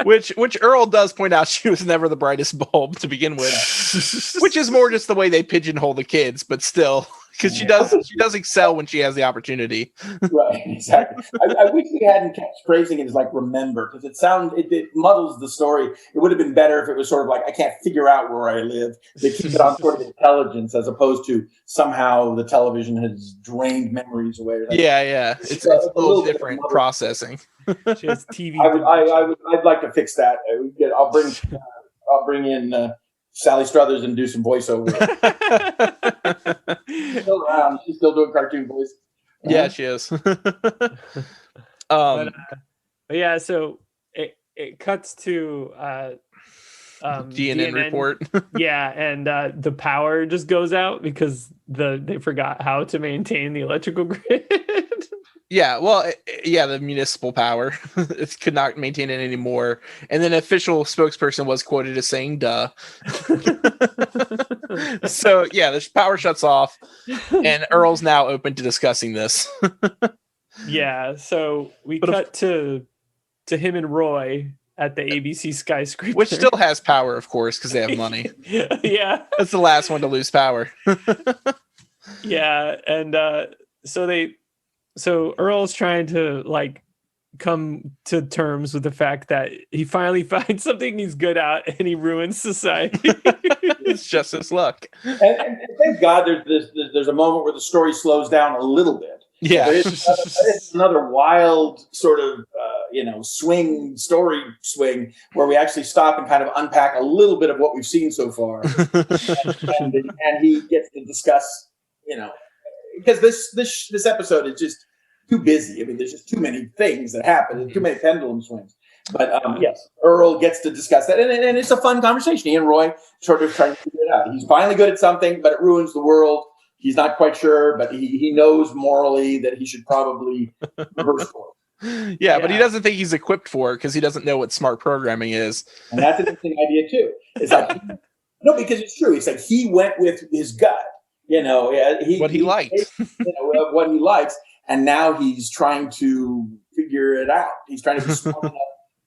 which Earl does point out she was never the brightest bulb to begin with, which is more just the way they pigeonhole the kids, but still. Because she does excel when she has the opportunity. Right, exactly. I wish we hadn't kept phrasing it as like remember, because it muddles the story. It would have been better if it was sort of like, I can't figure out where I live. They keep it on sort of intelligence as opposed to somehow the television has drained memories away. Yeah. It's a little different processing. She has TV. I'd like to fix that. I'll bring in Sally Struthers and do some voiceover. She's still around. She's still doing cartoon voice. Yeah, she is. Yeah, so it cuts to DNN report. Yeah, and the power just goes out because they forgot how to maintain the electrical grid. Yeah, well, the municipal power. It could not maintain it anymore. And then an official spokesperson was quoted as saying, duh. So, the power shuts off, and Earl's now open to discussing this. Yeah, so we cut to him and Roy at the ABC skyscraper. Which still has power, of course, because they have money. Yeah. That's the last one to lose power. Yeah, and so Earl's trying to come to terms with the fact that he finally finds something he's good at and he ruins society. It's just his luck. And thank God there's a moment where the story slows down a little bit. Yeah. It's another wild sort of story swing where we actually stop and kind of unpack a little bit of what we've seen so far. and he gets to discuss, because this episode is just too busy. I mean, there's just too many things that happen and too many pendulum swings. But yes, Earl gets to discuss that, and it's a fun conversation. He and Roy sort of trying to figure it out. He's finally good at something, but it ruins the world. He's not quite sure, but he knows morally that he should probably reverse course. Yeah, but he doesn't think he's equipped for it because he doesn't know what smart programming is. And that's an interesting idea too. It's like, no, because it's true. It's like he went with his gut. What he liked. What he likes, and now he's trying to figure it out. He's trying to be smart enough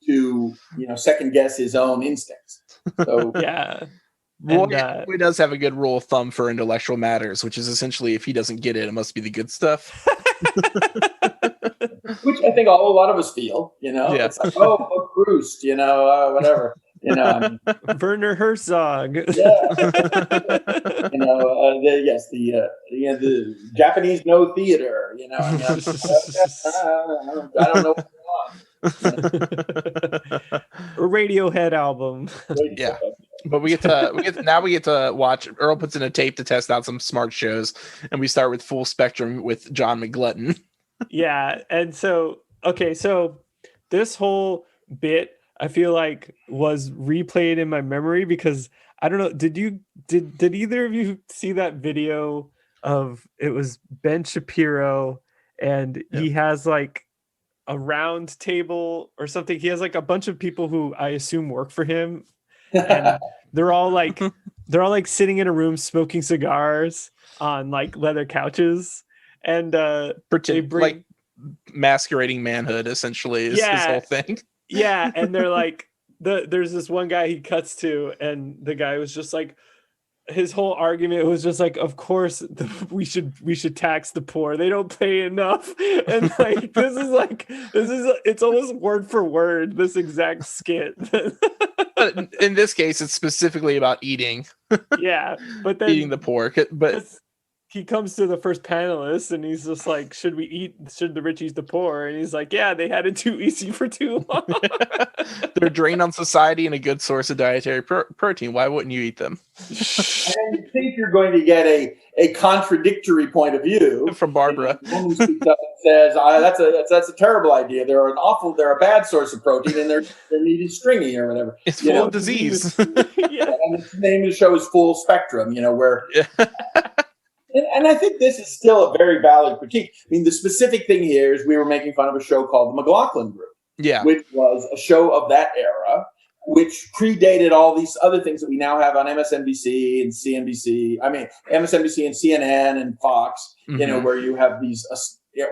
to, second guess his own instincts. So yeah. Roy does have a good rule of thumb for intellectual matters, which is essentially if he doesn't get it, it must be the good stuff. Which I think a lot of us feel, Yeah. It's like, Proust, whatever. Werner Herzog. Yeah. The Japanese no theater, I don't know what's going on. A Radiohead album. Yeah. But we get to watch. Earl puts in a tape to test out some smart shows, and we start with Full Spectrum with John McGlutton. Yeah, and so this whole bit I feel like was replayed in my memory because I don't know. Did either of you see that video of it was Ben Shapiro and he has like a round table or something. He has like a bunch of people who I assume work for him. And they're all like sitting in a room smoking cigars on like leather couches and like masquerading manhood essentially is his whole thing. Yeah, and they're like there's this one guy he cuts to and the guy was just like, his whole argument was just like, of course we should tax the poor. They don't pay enough. And like it's almost word for word this exact skit. But in this case, it's specifically about eating. Yeah, but then eating the poor. But he comes to the first panelist and he's just like, should the rich eat the poor? And he's like, yeah, they had it too easy for too long. They're a drain on society and a good source of dietary protein. Why wouldn't you eat them? And you think you're going to get a contradictory point of view from Barbara. The woman speaks up and says, that's a terrible idea. They're a bad source of protein, and their meat is stringy or whatever. It's full of disease. Yeah. And the name of the show is Full Spectrum, where... And I think this is still a very valid critique. I mean, the specific thing here is we were making fun of a show called The McLaughlin Group, which was a show of that era, which predated all these other things that we now have on MSNBC and CNBC. I mean, MSNBC and CNN and Fox, where you have these,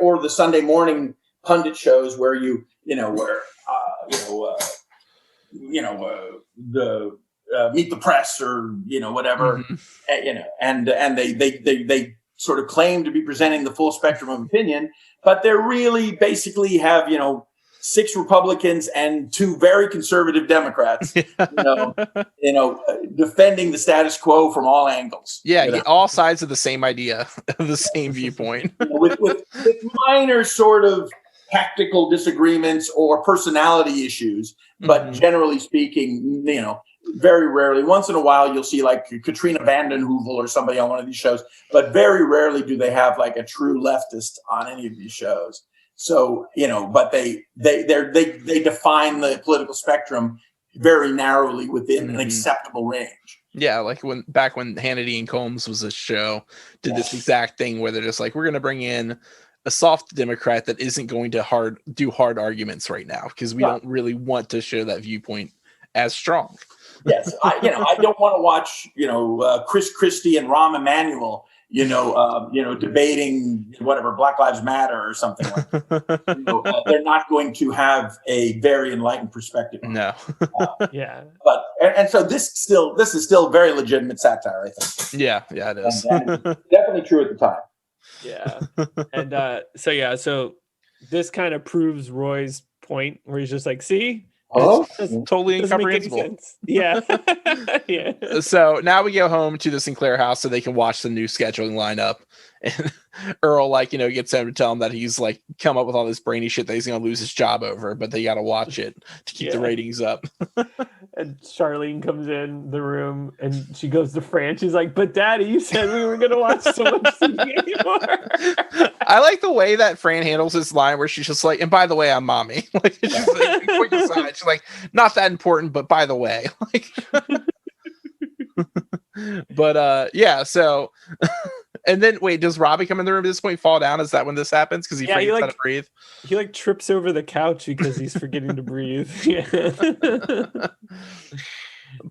or the Sunday morning pundit shows where Meet the Press or whatever, and they sort of claim to be presenting the full spectrum of opinion, but they're really basically have 6 Republicans and 2 very conservative Democrats, defending the status quo from all angles. Yeah, all sides of the same idea, of the same viewpoint, with minor sort of tactical disagreements or personality issues, but generally speaking, very rarely, once in a while, you'll see like Katrina vanden Heuvel or somebody on one of these shows, but very rarely do they have like a true leftist on any of these shows. So, but they define the political spectrum very narrowly within an acceptable range. Yeah, like back when Hannity and Combs was a show, did this exact thing where they're just like, we're going to bring in a soft Democrat that isn't going to do hard arguments right now because we don't really want to show that viewpoint as strong. Yes, I don't want to watch Chris Christie and Rahm Emanuel debating whatever Black Lives Matter or something like that. They're not going to have a very enlightened perspective. No. Yeah. But and so this is still very legitimate satire, I think. Yeah, it is. And definitely true at the time. Yeah. And so this kind of proves Roy's point where he's just like, see? It's totally incomprehensible. Yeah. Yeah. So now we go home to the Sinclair house so they can watch the new scheduling lineup. And Earl, gets him to tell him that he's come up with all this brainy shit that he's going to lose his job over, but they got to watch it to keep the ratings up. And Charlene comes in the room and she goes to Fran. She's like, but Daddy, you said we were going to watch so much TV anymore. I like the way that Fran handles this line where she's just like, and by the way, I'm mommy. She's like, quick aside. She's like, not that important, but by the way. But so and then wait, does Robbie come in the room at this point, fall down? Is that when this happens? Because he forgets how to breathe. He trips over the couch because he's forgetting to breathe. Yeah.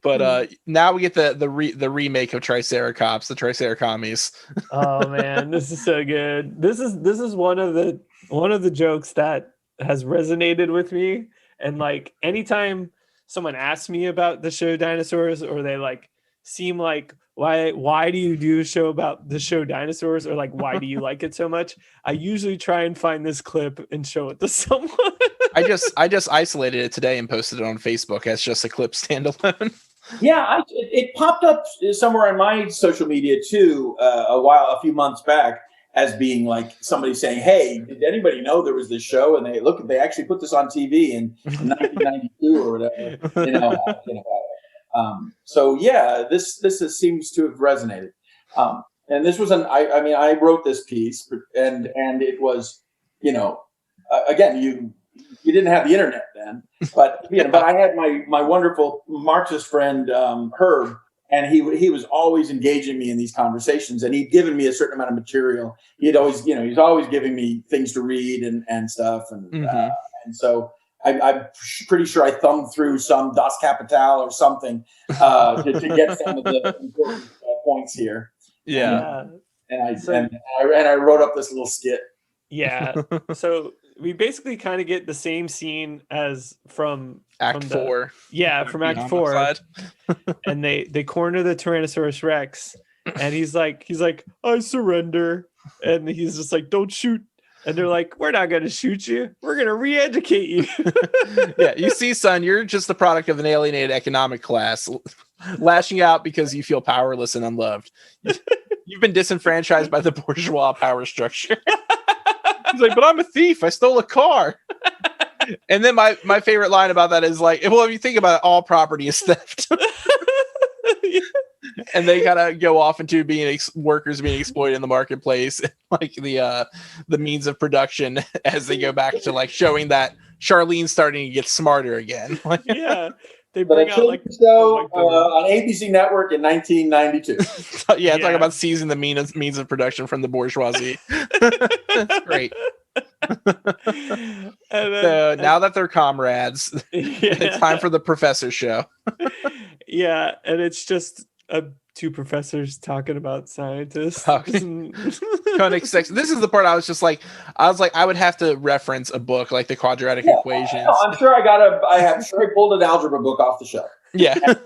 But now we get the remake of Triceratops, the Triceratops. Oh man, this is so good. This is one of the jokes that has resonated with me. And anytime someone asks me about the show Dinosaurs, or they seem like, why do you do a show about the show Dinosaurs, or why do you like it so much, I usually try and find this clip and show it to someone. I just isolated it today and posted it on Facebook as just a clip standalone. Yeah, it popped up somewhere on my social media too a few months back as being somebody saying, "Hey, did anybody know there was this show?" And they actually put this on TV in 1992 or whatever. So yeah, this seems to have resonated. And this was I wrote this piece and it was, again, you didn't have the internet then, but but I had my wonderful Marxist friend, Herb, and he was always engaging me in these conversations, and he'd given me a certain amount of material. He'd always, he's always giving me things to read and stuff. And so I'm pretty sure I thumbed through some Das Kapital or something to get some of the important points here. Yeah. And I wrote up this little skit. Yeah. So we basically kind of get the same scene as from Act 4. Yeah, from Act 4. And they corner the Tyrannosaurus Rex, and he's like, I surrender. And he's just like, don't shoot. And they're like, we're not going to shoot you. We're going to re-educate you. Yeah, you see, son, you're just the product of an alienated economic class, lashing out because you feel powerless and unloved. You've been disenfranchised by the bourgeois power structure. He's like, but I'm a thief. I stole a car. And then my favorite line about that is like, well, if you think about it, all property is theft. And they kind of go off into being workers being exploited in the marketplace, like the means of production, as they go back to like showing that Charlene's starting to get smarter again. Yeah, they bring out like show on ABC Network in 1992. Yeah, talking about seizing the means of production from the bourgeoisie. That's great. So now that they're comrades, it's time for the professor show. Yeah, and it's just two professors talking about scientists. Conic sex. This is the part I was like, I would have to reference a book like the quadratic equations. No, I'm sure I pulled an algebra book off the shelf. Yeah. And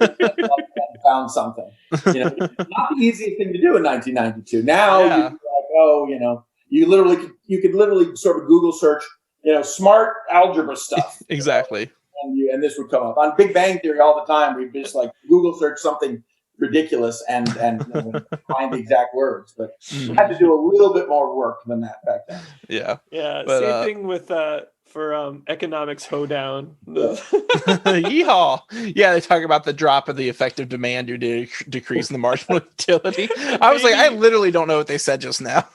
found something. You know, not the easiest thing to do in 1992. Now you're like, oh, you know, you could literally sort of Google search, you know, smart algebra stuff. Exactly. And this would come up on Big Bang Theory all the time. We'd just like Google search something ridiculous and you know, find the exact words, but had to do a little bit more work than that back then. Yeah. But, same thing with for economics hoedown. Yeehaw! Yeah, they talk about the drop of the effective demand due to decrease in the marginal utility. I was like, I literally don't know what they said just now.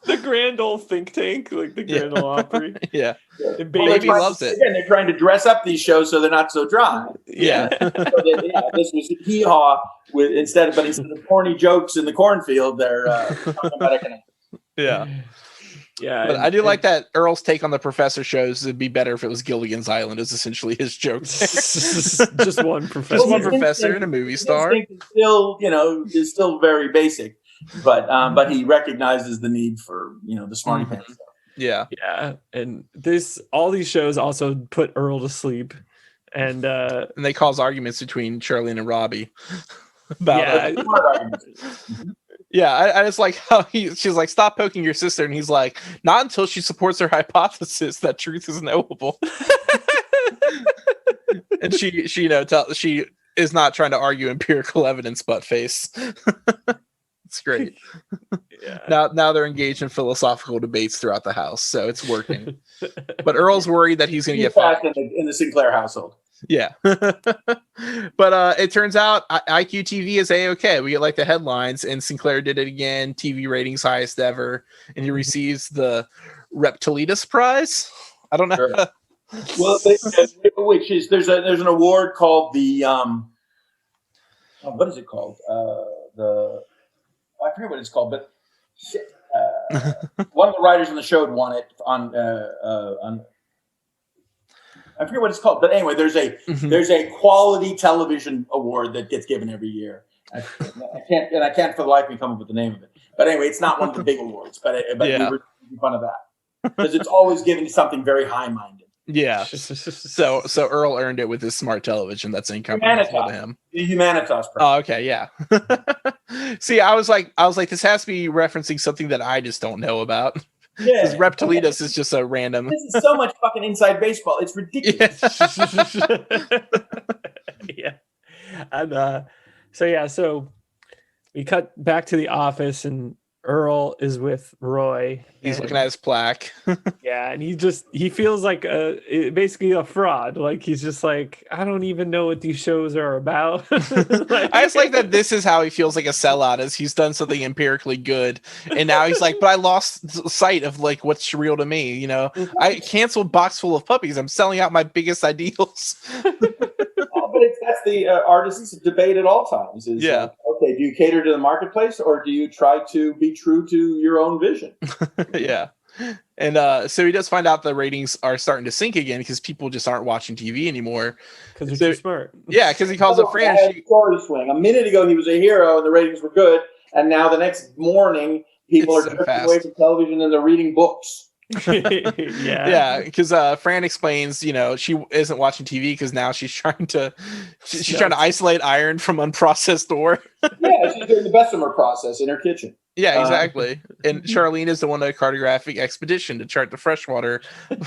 The Grand Ole Think Tank, like the Grand Ole Opry. Yeah. Baby loves it. Again, they're trying to dress up these shows so they're not so dry. Yeah. This was hee-haw instead of corny jokes in the cornfield, they're talking about economics. Yeah. Yeah, but I do like that Earl's take on the professor shows. It'd be better if it was Gilligan's Island, is essentially his joke. Just one professor. Just one professor and a movie star. Is still very basic, but he recognizes the need for the smarty pants stuff. Yeah, and all these shows also put Earl to sleep, and they cause arguments between Charlene and Robbie about Yeah, I just like how she's like, stop poking your sister, and he's like, not until she supports her hypothesis that truth is knowable. And she she is not trying to argue empirical evidence, butt face. It's great. Yeah. Now they're engaged in philosophical debates throughout the house, so it's working. But Earl's worried that he's going to get back in the Sinclair household. Yeah. But it turns out IQ TV is A-okay. We get like the headlines, and Sinclair did it again, TV ratings highest ever, and he receives the Reptilitas Prize. I don't know. Sure. Well, which is there's an award called the what is it called? I forget what it's called, but shit. One of the writers on the show had won it on I forget what it's called, but anyway, there's a quality television award that gets given every year. I can't for the life of me come up with the name of it. But anyway, it's not one of the big awards, but we were making fun of that because it's always giving something very high-minded. Yeah. So Earl earned it with his smart television. That's incomprehensible to him. The Humanitas Prize. Oh, okay, yeah. See, I was like, this has to be referencing something that I just don't know about. Because Reptilitas is just a random. This is so much fucking inside baseball. It's ridiculous. Yeah. And so we cut back to the office, and Earl is with Roy. He's looking at his plaque. Yeah, and he feels like basically a fraud. Like he's just like, I don't even know what these shows are about. I just like that this is how he feels like a sellout, as he's done something empirically good, and now he's like, but I lost sight of like what's real to me. You know, I canceled Box Full of Puppies. I'm selling out my biggest ideals. But that's the artist's debate at all times. Is okay, do you cater to the marketplace, or do you try to be true to your own vision? Yeah. And so he does find out the ratings are starting to sink again because people just aren't watching TV anymore. Because they're too smart. Yeah, because he calls a friend. Story swing. A minute ago, he was a hero and the ratings were good. And now the next morning, people are drifting away from television and they're reading books. Yeah, because Fran explains, she isn't watching TV because now she's trying to isolate iron from unprocessed ore. Yeah, she's doing the Bessemer process in her kitchen. Yeah, exactly. And Charlene is the one on a cartographic expedition to chart the freshwater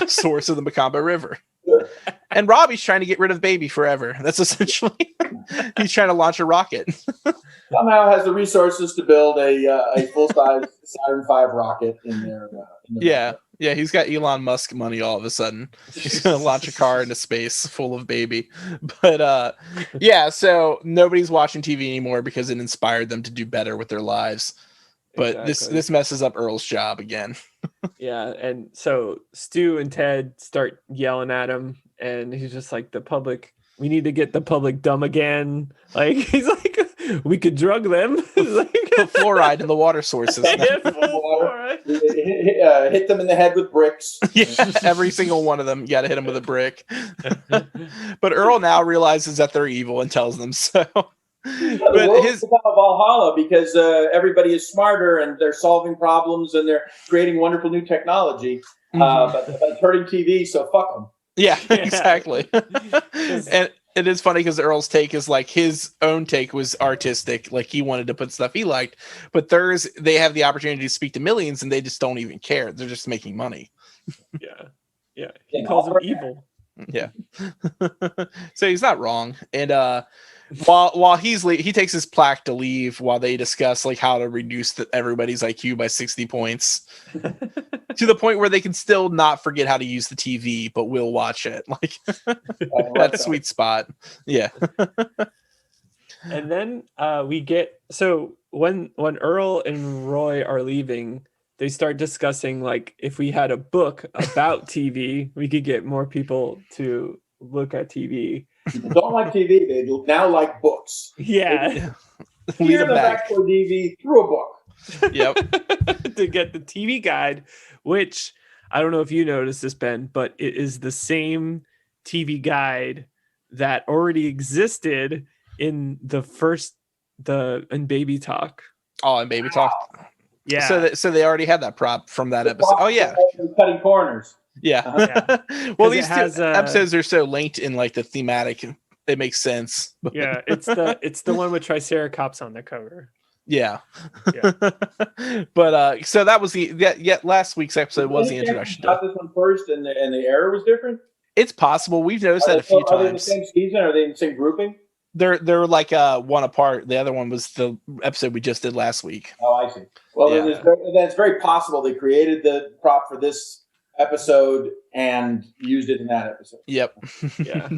source of the Macomba River. Sure. And Robbie's trying to get rid of Baby forever. That's essentially he's trying to launch a rocket. Somehow has the resources to build a full-size Saturn V rocket in there. Yeah, he's got Elon Musk money all of a sudden. He's going to launch a car into space full of Baby. But so nobody's watching TV anymore because it inspired them to do better with their lives. But this messes up Earl's job again. Yeah, and so Stu and Ted start yelling at him, and he's just like, we need to get the public dumb again. Like, he's like, we could drug them. Like, put fluoride in the water sources. Hit them in the head with bricks. Yeah, every single one of them, you got to hit them with a brick. But Earl now realizes that they're evil and tells them so. But his Valhalla, because everybody is smarter and they're solving problems and they're creating wonderful new technology. But it's hurting TV, so fuck them. Yeah, exactly. And it is funny because Earl's take is like his own take was artistic, like he wanted to put stuff he liked, but they have the opportunity to speak to millions and they just don't even care. They're just making money. Yeah. He calls them evil. Yeah. So he's not wrong. And while he takes his plaque to leave while they discuss like how to reduce everybody's IQ by 60 points to the point where they can still not forget how to use the TV, but will watch it. Like that sweet spot. Yeah. And then we get, so when Earl and Roy are leaving, they start discussing like if we had a book about TV, we could get more people to look at TV. People don't like TV. They now like books. Yeah. Hear them back for TV through a book. Yep. To get the TV guide, which I don't know if you noticed this, Ben, but it is the same TV guide that already existed in in Baby Talk. Oh, and Baby Talk. Yeah. So they already had that prop from that episode. Oh yeah. Cutting corners. Yeah. Well, these two episodes are so linked in like the thematic. It makes sense. Yeah, it's the one with Triceratops on the cover. Yeah. But so that was last week's episode was the introduction. Got this one first, and the era was different. It's possible. We've noticed that a few times. Are they in the same season? Are they in the same grouping? They're like one apart. The other one was the episode we just did last week. Oh, I see. Well, then it's very possible they created the prop for this episode and used it in that episode. Yep. Yeah.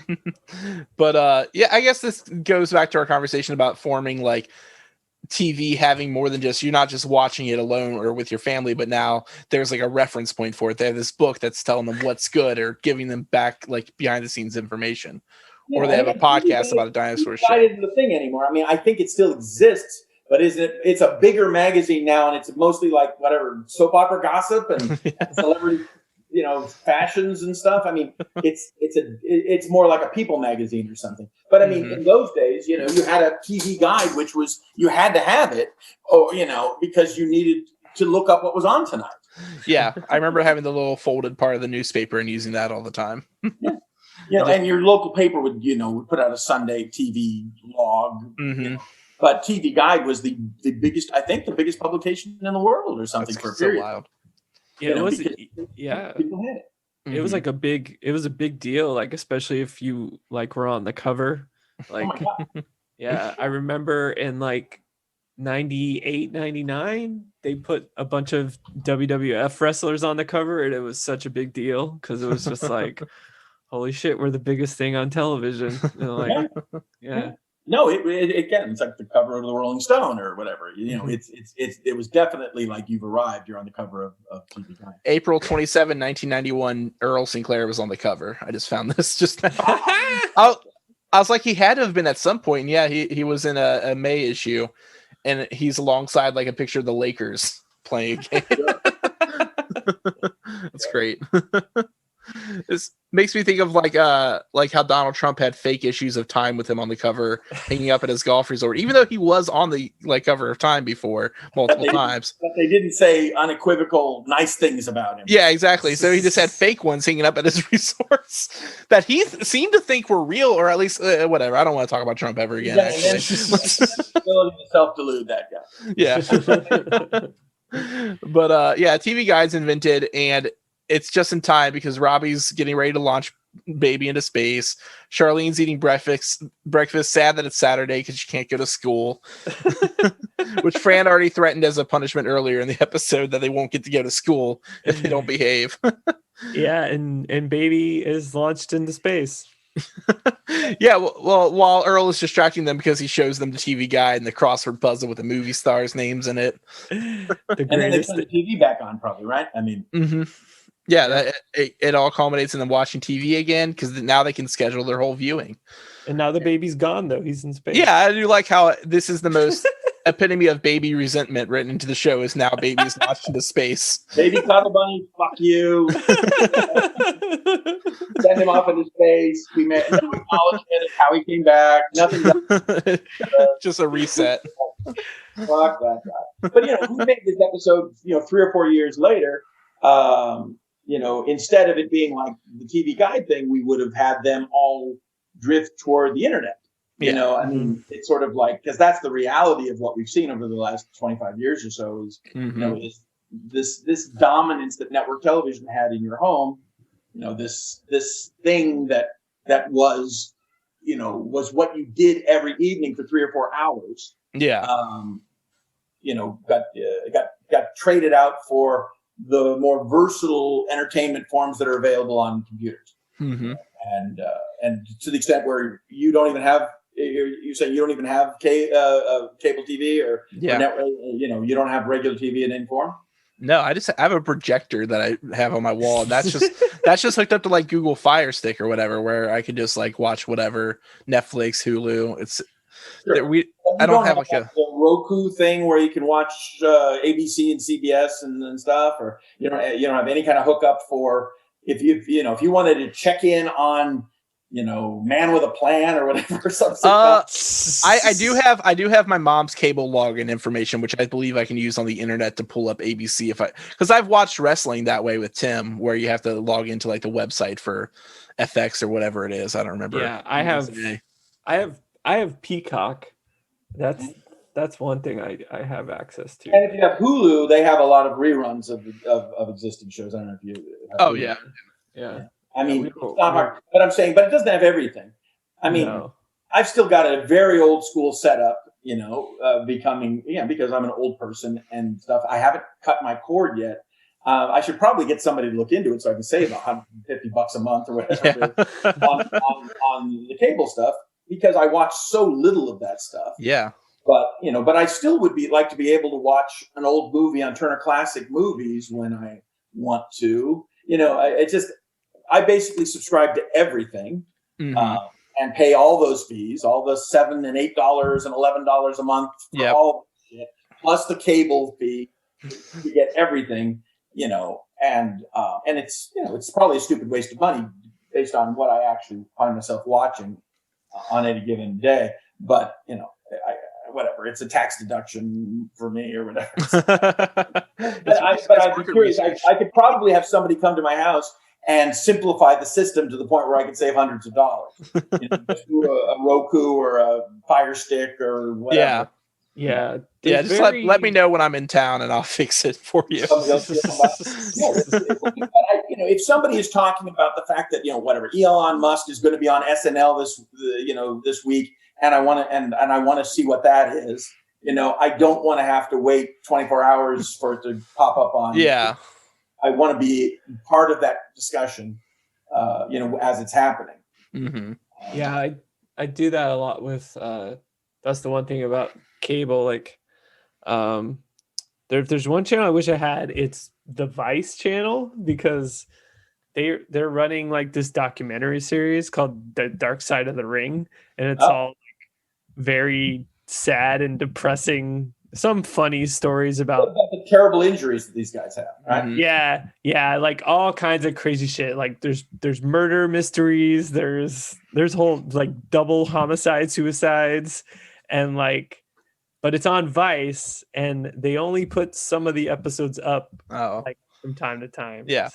But I guess this goes back to our conversation about forming like TV having more than just, you're not just watching it alone or with your family, but now there's like a reference point for it. They have this book that's telling them what's good or giving them back like behind the scenes information. Or they have a podcast about a dinosaur show. It's not the thing anymore. I mean, I think it still exists, but it's a bigger magazine now, and it's mostly like whatever soap opera gossip and celebrity, fashions and stuff. I mean, it's more like a people magazine or something. But I mean, in those days, you had a TV guide, which was you had to have it, because you needed to look up what was on tonight. Yeah, I remember having the little folded part of the newspaper and using that all the time. And your local paper would put out a Sunday TV log. But TV Guide was the biggest, I think, the biggest publication in the world or something. That's for a so period. wild. Yeah, it was. Yeah, people had it. It was like it was a big deal, like especially if you like were on the cover. Like, yeah, I remember in like 98, 99, they put a bunch of WWF wrestlers on the cover, and it was such a big deal because it was just like, holy shit, we're the biggest thing on television. Like, yeah. No, it's like the cover of the Rolling Stone or whatever. It was definitely like you've arrived. You're on the cover of TV Guide. April 27, 1991, Earl Sinclair was on the cover. I just found this just now. I was like, he had to have been at some point. And yeah, he was in a May issue, and he's alongside like a picture of the Lakers playing a game. That's great. This makes me think of like how Donald Trump had fake issues of Time with him on the cover, hanging up at his golf resort, even though he was on the cover of Time before multiple times. But they didn't say unequivocal nice things about him. Yeah, exactly. So he just had fake ones hanging up at his resorts that he seemed to think were real, or at least whatever. I don't want to talk about Trump ever again. Yeah, actually, ability to self-delude that guy. Yeah. But yeah, TV Guide's invented, and it's just in time because Robbie's getting ready to launch baby into space. Charlene's eating breakfast, sad that it's Saturday because she can't go to school. Which Fran already threatened as a punishment earlier in the episode that they won't get to go to school if they don't behave. Yeah, and baby is launched into space. Yeah, well, while Earl is distracting them because he shows them the TV Guide and the crossword puzzle with the movie stars' names in it. And then they turn the TV back on, probably, right? I mean, yeah, it all culminates in them watching TV again because now they can schedule their whole viewing. And now the baby's gone, though. He's in space. Yeah, I do like how this is the most epitome of baby resentment written into the show is now baby's launched into space. Baby Cuddle Bunny, fuck you. Send him off into space. We made no acknowledgement of how he came back. Nothing. Just a reset. Fuck that guy. But, we made this episode, 3 or 4 years later. Instead of it being like the TV Guide thing, we would have had them all drift toward the internet. I mean, it's sort of like, because that's the reality of what we've seen over the last 25 years or so is, this dominance that network television had in your home, this thing that was what you did every evening for 3 or 4 hours. Yeah. Got traded out for the more versatile entertainment forms that are available on computers. Mm-hmm. And to the extent where you don't even have, you say you don't even have cable TV or network, you don't have regular TV in any form. No, I have a projector that I have on my wall. And that's just hooked up to like Google Fire Stick or whatever, where I can just like watch whatever, Netflix, Hulu. It's I don't have like a Roku thing where you can watch ABC and CBS and stuff, or you don't have any kind of hookup for if you wanted to check in on Man with a Plan or whatever. Something I do have my mom's cable login information, which I believe I can use on the internet to pull up ABC because I've watched wrestling that way with Tim, where you have to log into like the website for FX or whatever it is. I don't remember. Yeah, I have Peacock. That's one thing I have access to. And if you have Hulu, they have a lot of reruns of existing shows. I don't know if you. Oh Hulu. Yeah. I mean, it's not hard, but I'm saying, but it doesn't have everything. I mean, I've still got a very old school setup, because I'm an old person and stuff. I haven't cut my cord yet. I should probably get somebody to look into it so I can save $150 a month or whatever on the cable stuff, because I watch so little of that stuff. Yeah. But I still would like to be able to watch an old movie on Turner Classic Movies when I want to. I basically subscribe to everything and pay all those fees, all the $7 and $8 and $11 a month for all the shit, plus the cable fee. You get everything, and it's probably a stupid waste of money based on what I actually find myself watching on any given day. But whatever, it's a tax deduction for me or whatever. But I'd be curious. I could probably have somebody come to my house and simplify the system to the point where I could save hundreds of dollars. Just through a Roku or a Fire Stick or whatever. Yeah. Just let me know when I'm in town and I'll fix it for you. If somebody is talking about the fact that Elon Musk is going to be on SNL this week, and I want to see what that is. I don't want to have to wait 24 hours for it to pop up on. Yeah. I want to be part of that discussion, as it's happening. Mm-hmm. Yeah, I do that a lot with. That's the one thing about cable. Like, there's one channel I wish I had. It's the Vice channel, because they're running like this documentary series called The Dark Side of the Ring, and it's all like very sad and depressing some funny stories about the terrible injuries that these guys have, right? Yeah, like all kinds of crazy shit. Like there's murder mysteries, there's whole like double homicide suicides, and like, but it's on Vice, and they only put some of the episodes up like from time to time. Yeah.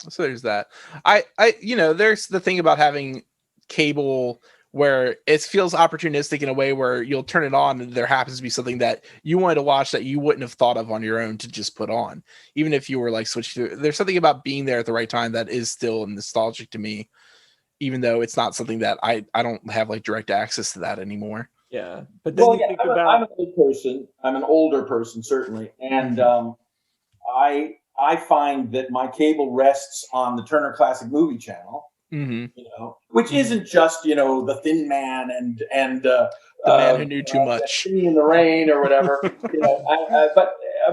So there's that. I there's the thing about having cable where it feels opportunistic in a way where you'll turn it on and there happens to be something that you wanted to watch that you wouldn't have thought of on your own to just put on, even if you were like switched to. There's something about being there at the right time that is still nostalgic to me, even though it's not something that I don't have like direct access to that anymore. Yeah, but then think about I'm an old person. I'm an older person certainly, and I find that my cable rests on the Turner Classic Movie Channel. Which isn't just the Thin Man and the Man Who Knew Too Much, Singing in the Rain or whatever.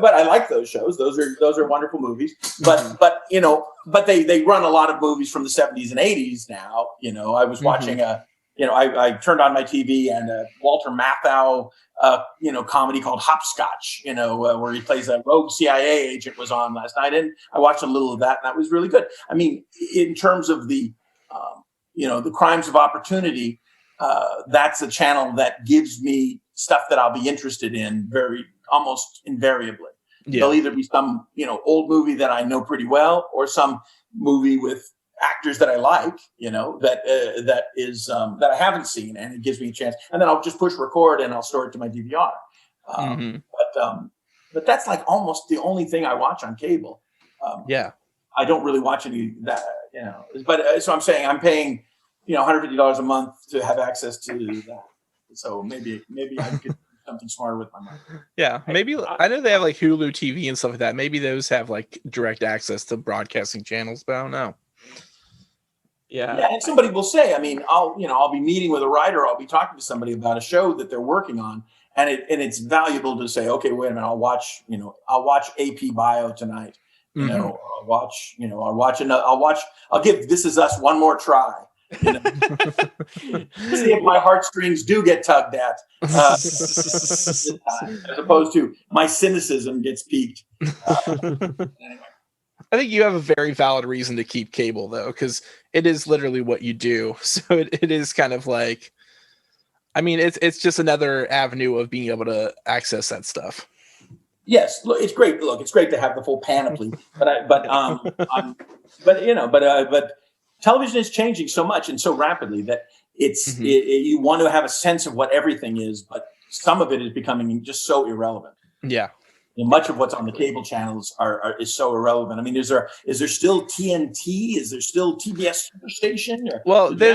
But I like those shows. Those are wonderful movies. But they run a lot of movies from the 70s and 80s now. I was watching I turned on my TV and Walter Matthau comedy called Hopscotch, where he plays a rogue CIA agent was on last night, and I watched a little of that, and that was really good. I mean, in terms of the the crimes of opportunity, that's a channel that gives me stuff that I'll be interested in almost invariably. Yeah. There'll either be some, old movie that I know pretty well, or some movie with actors that I like, that I haven't seen, and it gives me a chance. And then I'll just push record and I'll store it to my DVR. But that's like almost the only thing I watch on cable. I don't really watch any that, But so I'm saying I'm paying, $150 a month to have access to that. So maybe I could do something smarter with my money. Yeah, maybe I know they have like Hulu TV and stuff like that. Maybe those have like direct access to broadcasting channels, but I don't know. Yeah, and somebody will say, I'll be meeting with a writer, I'll be talking to somebody about a show that they're working on, and it's valuable to say, okay, wait a minute, I'll watch AP Bio tonight. I'll give This Is Us one more try. See if my heartstrings do get tugged at, as opposed to my cynicism gets piqued. Anyway. I think you have a very valid reason to keep cable, though, because it is literally what you do. So it is kind of like, it's just another avenue of being able to access that stuff. Yes, look, it's great. Look, it's great to have the full panoply, but television is changing so much and so rapidly that you want to have a sense of what everything is, but some of it is becoming just so irrelevant. Yeah. Much of what's on the cable channels is so irrelevant. Is there still TNT? Is there still TBS Superstation? Well, they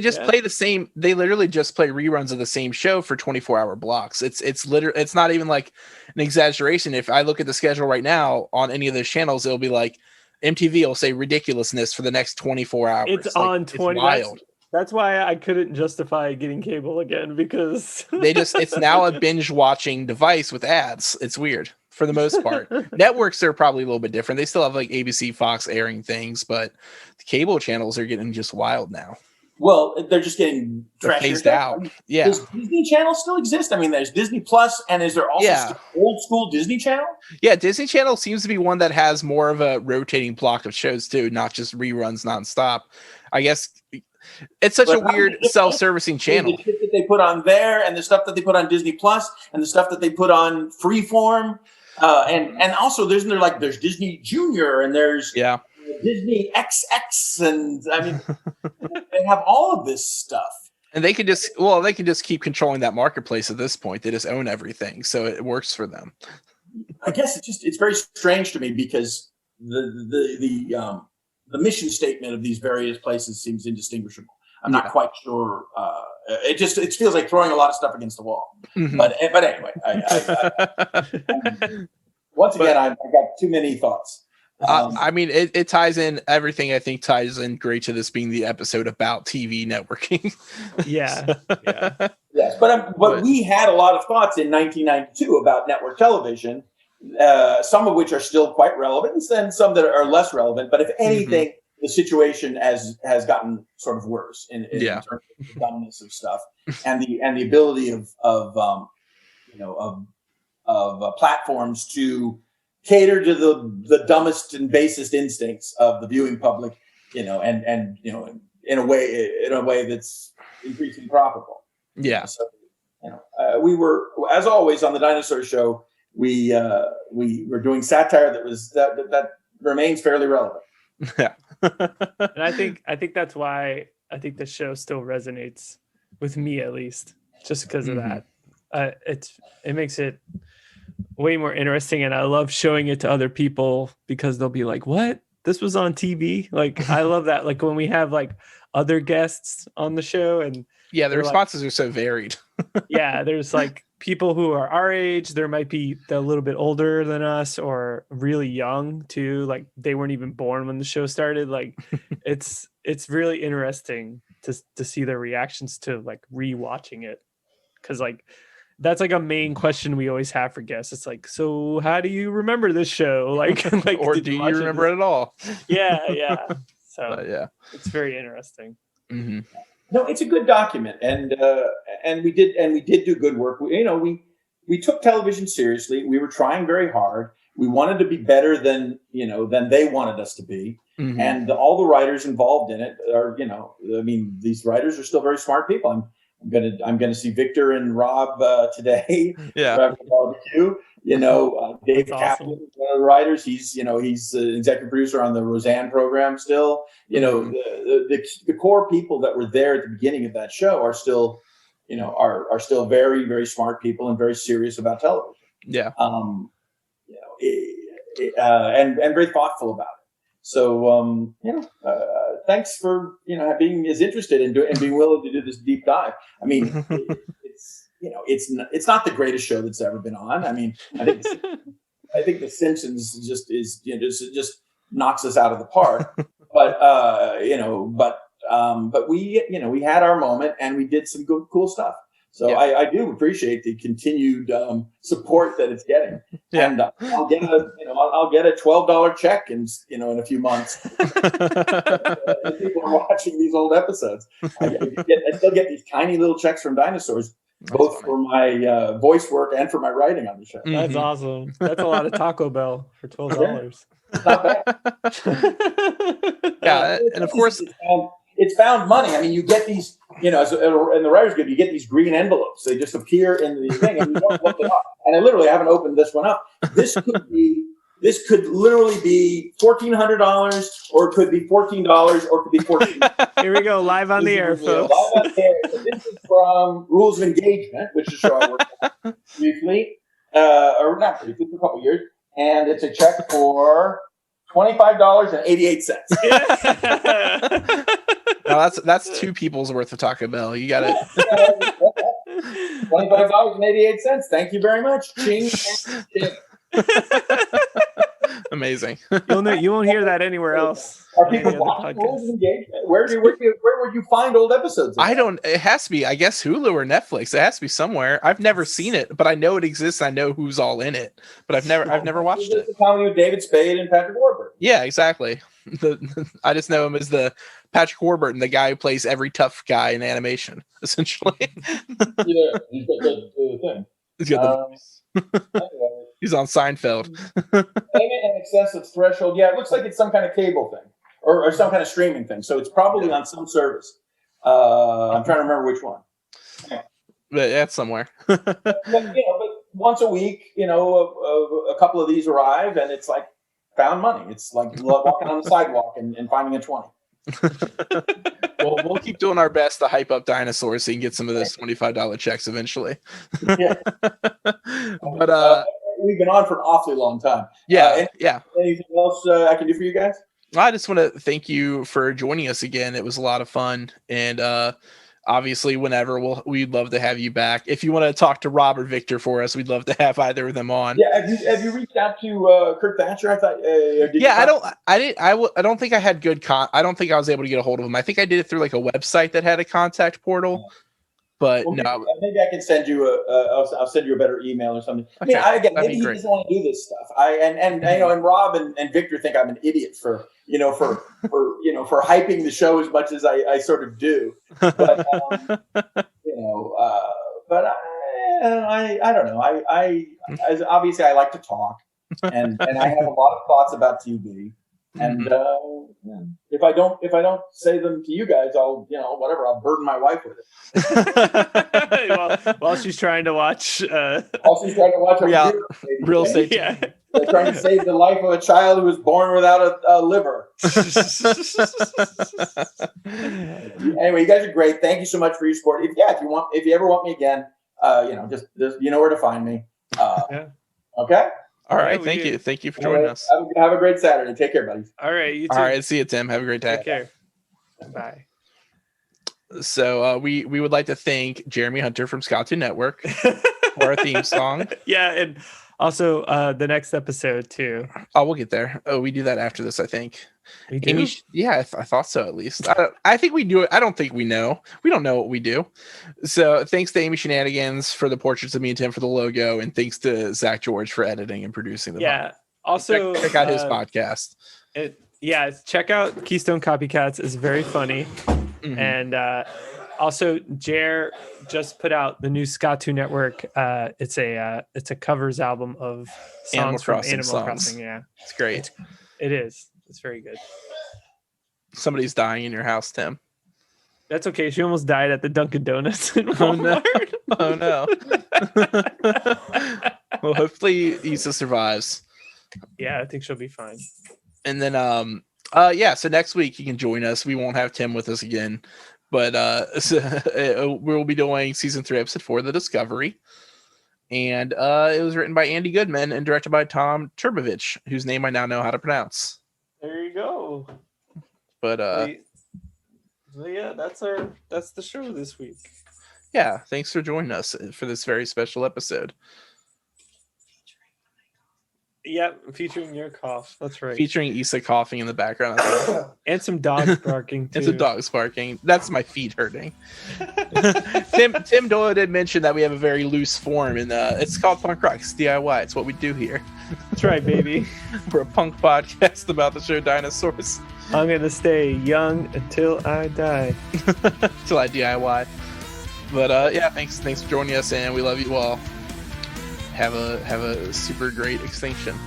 just play the same. They literally just play reruns of the same show for 24-hour blocks. It's not even like an exaggeration. If I look at the schedule right now on any of those channels, it'll be like MTV will say ridiculousness for the next 24 hours. It's like, on 20. It's wild. That's why I couldn't justify getting cable again, because it's now a binge watching device with ads. It's weird for the most part. Networks are probably a little bit different. They still have like ABC, Fox airing things, but the cable channels are getting just wild now. Well, they're just getting phased out. Yeah. Does Disney Channel still exist? There's Disney Plus, and is there also still old school Disney Channel? Yeah, Disney Channel seems to be one that has more of a rotating block of shows too, not just reruns nonstop. I guess it's such a weird self-servicing channel. The shit that they put on there, and the stuff that they put on Disney Plus, and the stuff that they put on Freeform, and also there's Disney Junior, and there's Disney XX, and they have all of this stuff. And they can just keep controlling that marketplace at this point. They just own everything, so it works for them. I guess it's very strange to me, because the mission statement of these various places seems indistinguishable. I'm not quite sure. It feels like throwing a lot of stuff against the wall. Mm-hmm. But anyway, once again, I've got too many thoughts. It ties in everything. I think ties in great to this being the episode about TV networking. Yeah. Yes, but we had a lot of thoughts in 1992 about network television. Some of which are still quite relevant, and some that are less relevant. But if anything, the situation has gotten sort of worse in terms of the dumbness of stuff, and the ability of platforms to cater to the dumbest and basest instincts of the viewing public, and in a way that's increasingly profitable. Yeah. So, we were, as always, on the Dinosaur Show. We were doing satire that remains fairly relevant. Yeah. And I think that's why I think the show still resonates with me, at least, just because of that. It makes it way more interesting, and I love showing it to other people because they'll be like, "What? This was on TV?" Like, I love that. Like when we have like other guests on the show, and yeah, the responses are so varied. Yeah, there's like people who are our age. There might be a little bit older than us, or really young too. Like they weren't even born when the show started. Like it's really interesting to see their reactions to like rewatching it, because like that's like a main question we always have for guests. It's like, so how do you remember this show? Like or do you remember it at all? Yeah. So yeah, it's very interesting. Mm-hmm. No, it's a good document, and we did do good work. We took television seriously. We were trying very hard. We wanted to be better than they wanted us to be. Mm-hmm. And all the writers involved in it are, these writers are still very smart people. I'm gonna see Victor and Rob today. Yeah. Barbecue. Dave Kaplan, one of the writers. He's the executive producer on the Roseanne program still. The core people that were there at the beginning of that show are still, are still very, very smart people and very serious about television. Yeah. And very thoughtful about it. So, thanks for, being as interested in doing and being willing to do this deep dive. I mean, it's not the greatest show that's ever been on. I mean, I think The Simpsons just knocks us out of the park. But we had our moment and we did some good, cool stuff. So yeah. I do appreciate the continued support that it's getting. Yeah. And I'll get a $12 check in a few months. People are watching these old episodes. I still get these tiny little checks from dinosaurs, both for my voice work and for my writing on the show. That's awesome. That's a lot of Taco Bell for $12. It's not bad. Yeah, and of course it's found money. I mean, you get these, in the writer's guild, you get these green envelopes. They just appear in the thing, and you don't look it up. And I literally haven't opened this one up. This could literally be $1,400, or it could be $14, or it could be $14. Here we go, live on the air, folks. Live on the air. So this is from Rules of Engagement, which is a show I worked on briefly, or not briefly, for a couple of years, and it's a check for $25.88. Now that's two people's worth of Taco Bell. You got it. $25.88. Thank you very much. Ching. Amazing. You won't hear that anywhere else. Are people watching Rules of Engagement? Where would you find old episodes? It has to be, I guess, Hulu or Netflix. It has to be somewhere. I've never seen it, but I know it exists. I know who's all in it, but I've never watched it. The comedy with David Spade and Patrick Warburton. Yeah, exactly. I just know him as the Patrick Warburton, the guy who plays every tough guy in animation, essentially. Yeah, he's got the thing. He's got the voice. He's on Seinfeld. Payment in excess of threshold. Yeah, it looks like it's some kind of cable thing or some kind of streaming thing. So it's probably on some service. I'm trying to remember which one. Yeah. But that's somewhere. but once a week, a couple of these arrive, and it's like found money. It's like walking on the sidewalk and finding a 20. Well, we'll keep doing our best to hype up dinosaurs so you can get some of those $25 checks eventually. Yeah. But we've been on for an awfully long time. Yeah. Anything else I can do for you guys? I just want to thank you for joining us again. It was a lot of fun, and obviously, whenever we'd love to have you back. If you want to talk to Rob or Victor for us, we'd love to have either of them on. Yeah, have you reached out to Kurt Thatcher? I thought. I don't think I had good I don't think I was able to get a hold of him. I think I did it through like a website that had a contact portal. But no, maybe I can send you I'll send you a better email or something. Okay, maybe he doesn't want to do this stuff. And Rob and Victor think I'm an idiot for hyping the show as much as I sort of do. But And I don't know. As obviously I like to talk, and I have a lot of thoughts about TV. And if I don't say them to you guys, I'll I'll burden my wife with it. While she's trying to watch. While she's trying to watch real estate. Yeah. They're trying to save the life of a child who was born without a liver. Anyway, you guys are great. Thank you so much for your support. If you ever want me again, just you know where to find me. Okay. All right, thank you for joining us. Have a great Saturday. Take care, buddies. All right, you too. All right, see you, Tim. Have a great day. Take care. Bye. So we would like to thank Jeremy Hunter from Scout Network for our theme song. Yeah, and also the next episode too. Oh, we'll get there. Oh, we do that after this, I think. We do? Amy, I thought so, at least. I think we do it. I don't think we know. We don't know what we do. So thanks to Amy Shenanigans for the portraits of me and Tim for the logo, and thanks to Zach George for editing and producing the podcast. Also check out his podcast. Check out Keystone Copycats. It's very funny. Mm-hmm. And also Jer just put out the new Skatu Network. It's a covers album of songs from Animal Crossing. Yeah, it's great. It is. It's very good. Somebody's dying in your house, Tim. That's okay. She almost died at the Dunkin' Donuts in Walmart. Oh no. Well, hopefully Issa survives. Yeah, I think she'll be fine. And then so next week you can join us. We won't have Tim with us again, but we'll be doing season 3, episode 4, The Discovery. And it was written by Andy Goodman and directed by Tom Turbovich, whose name I now know how to pronounce. There you go. But yeah, that's the show this week. Yeah, thanks for joining us for this very special episode. Yep, featuring your cough. That's right. Featuring Issa coughing in the background. And some dogs barking too. And some dogs barking. That's my feet hurting. Tim Doyle did mention that we have a very loose form, and it's called Punk Rock. It's DIY. It's what we do here. That's right, baby. We're a punk podcast about the show Dinosaurs. I'm gonna stay young until I die. Until I DIY. But thanks for joining us, and we love you all. Have a super great extinction.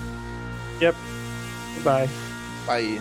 Yep. Bye. Bye.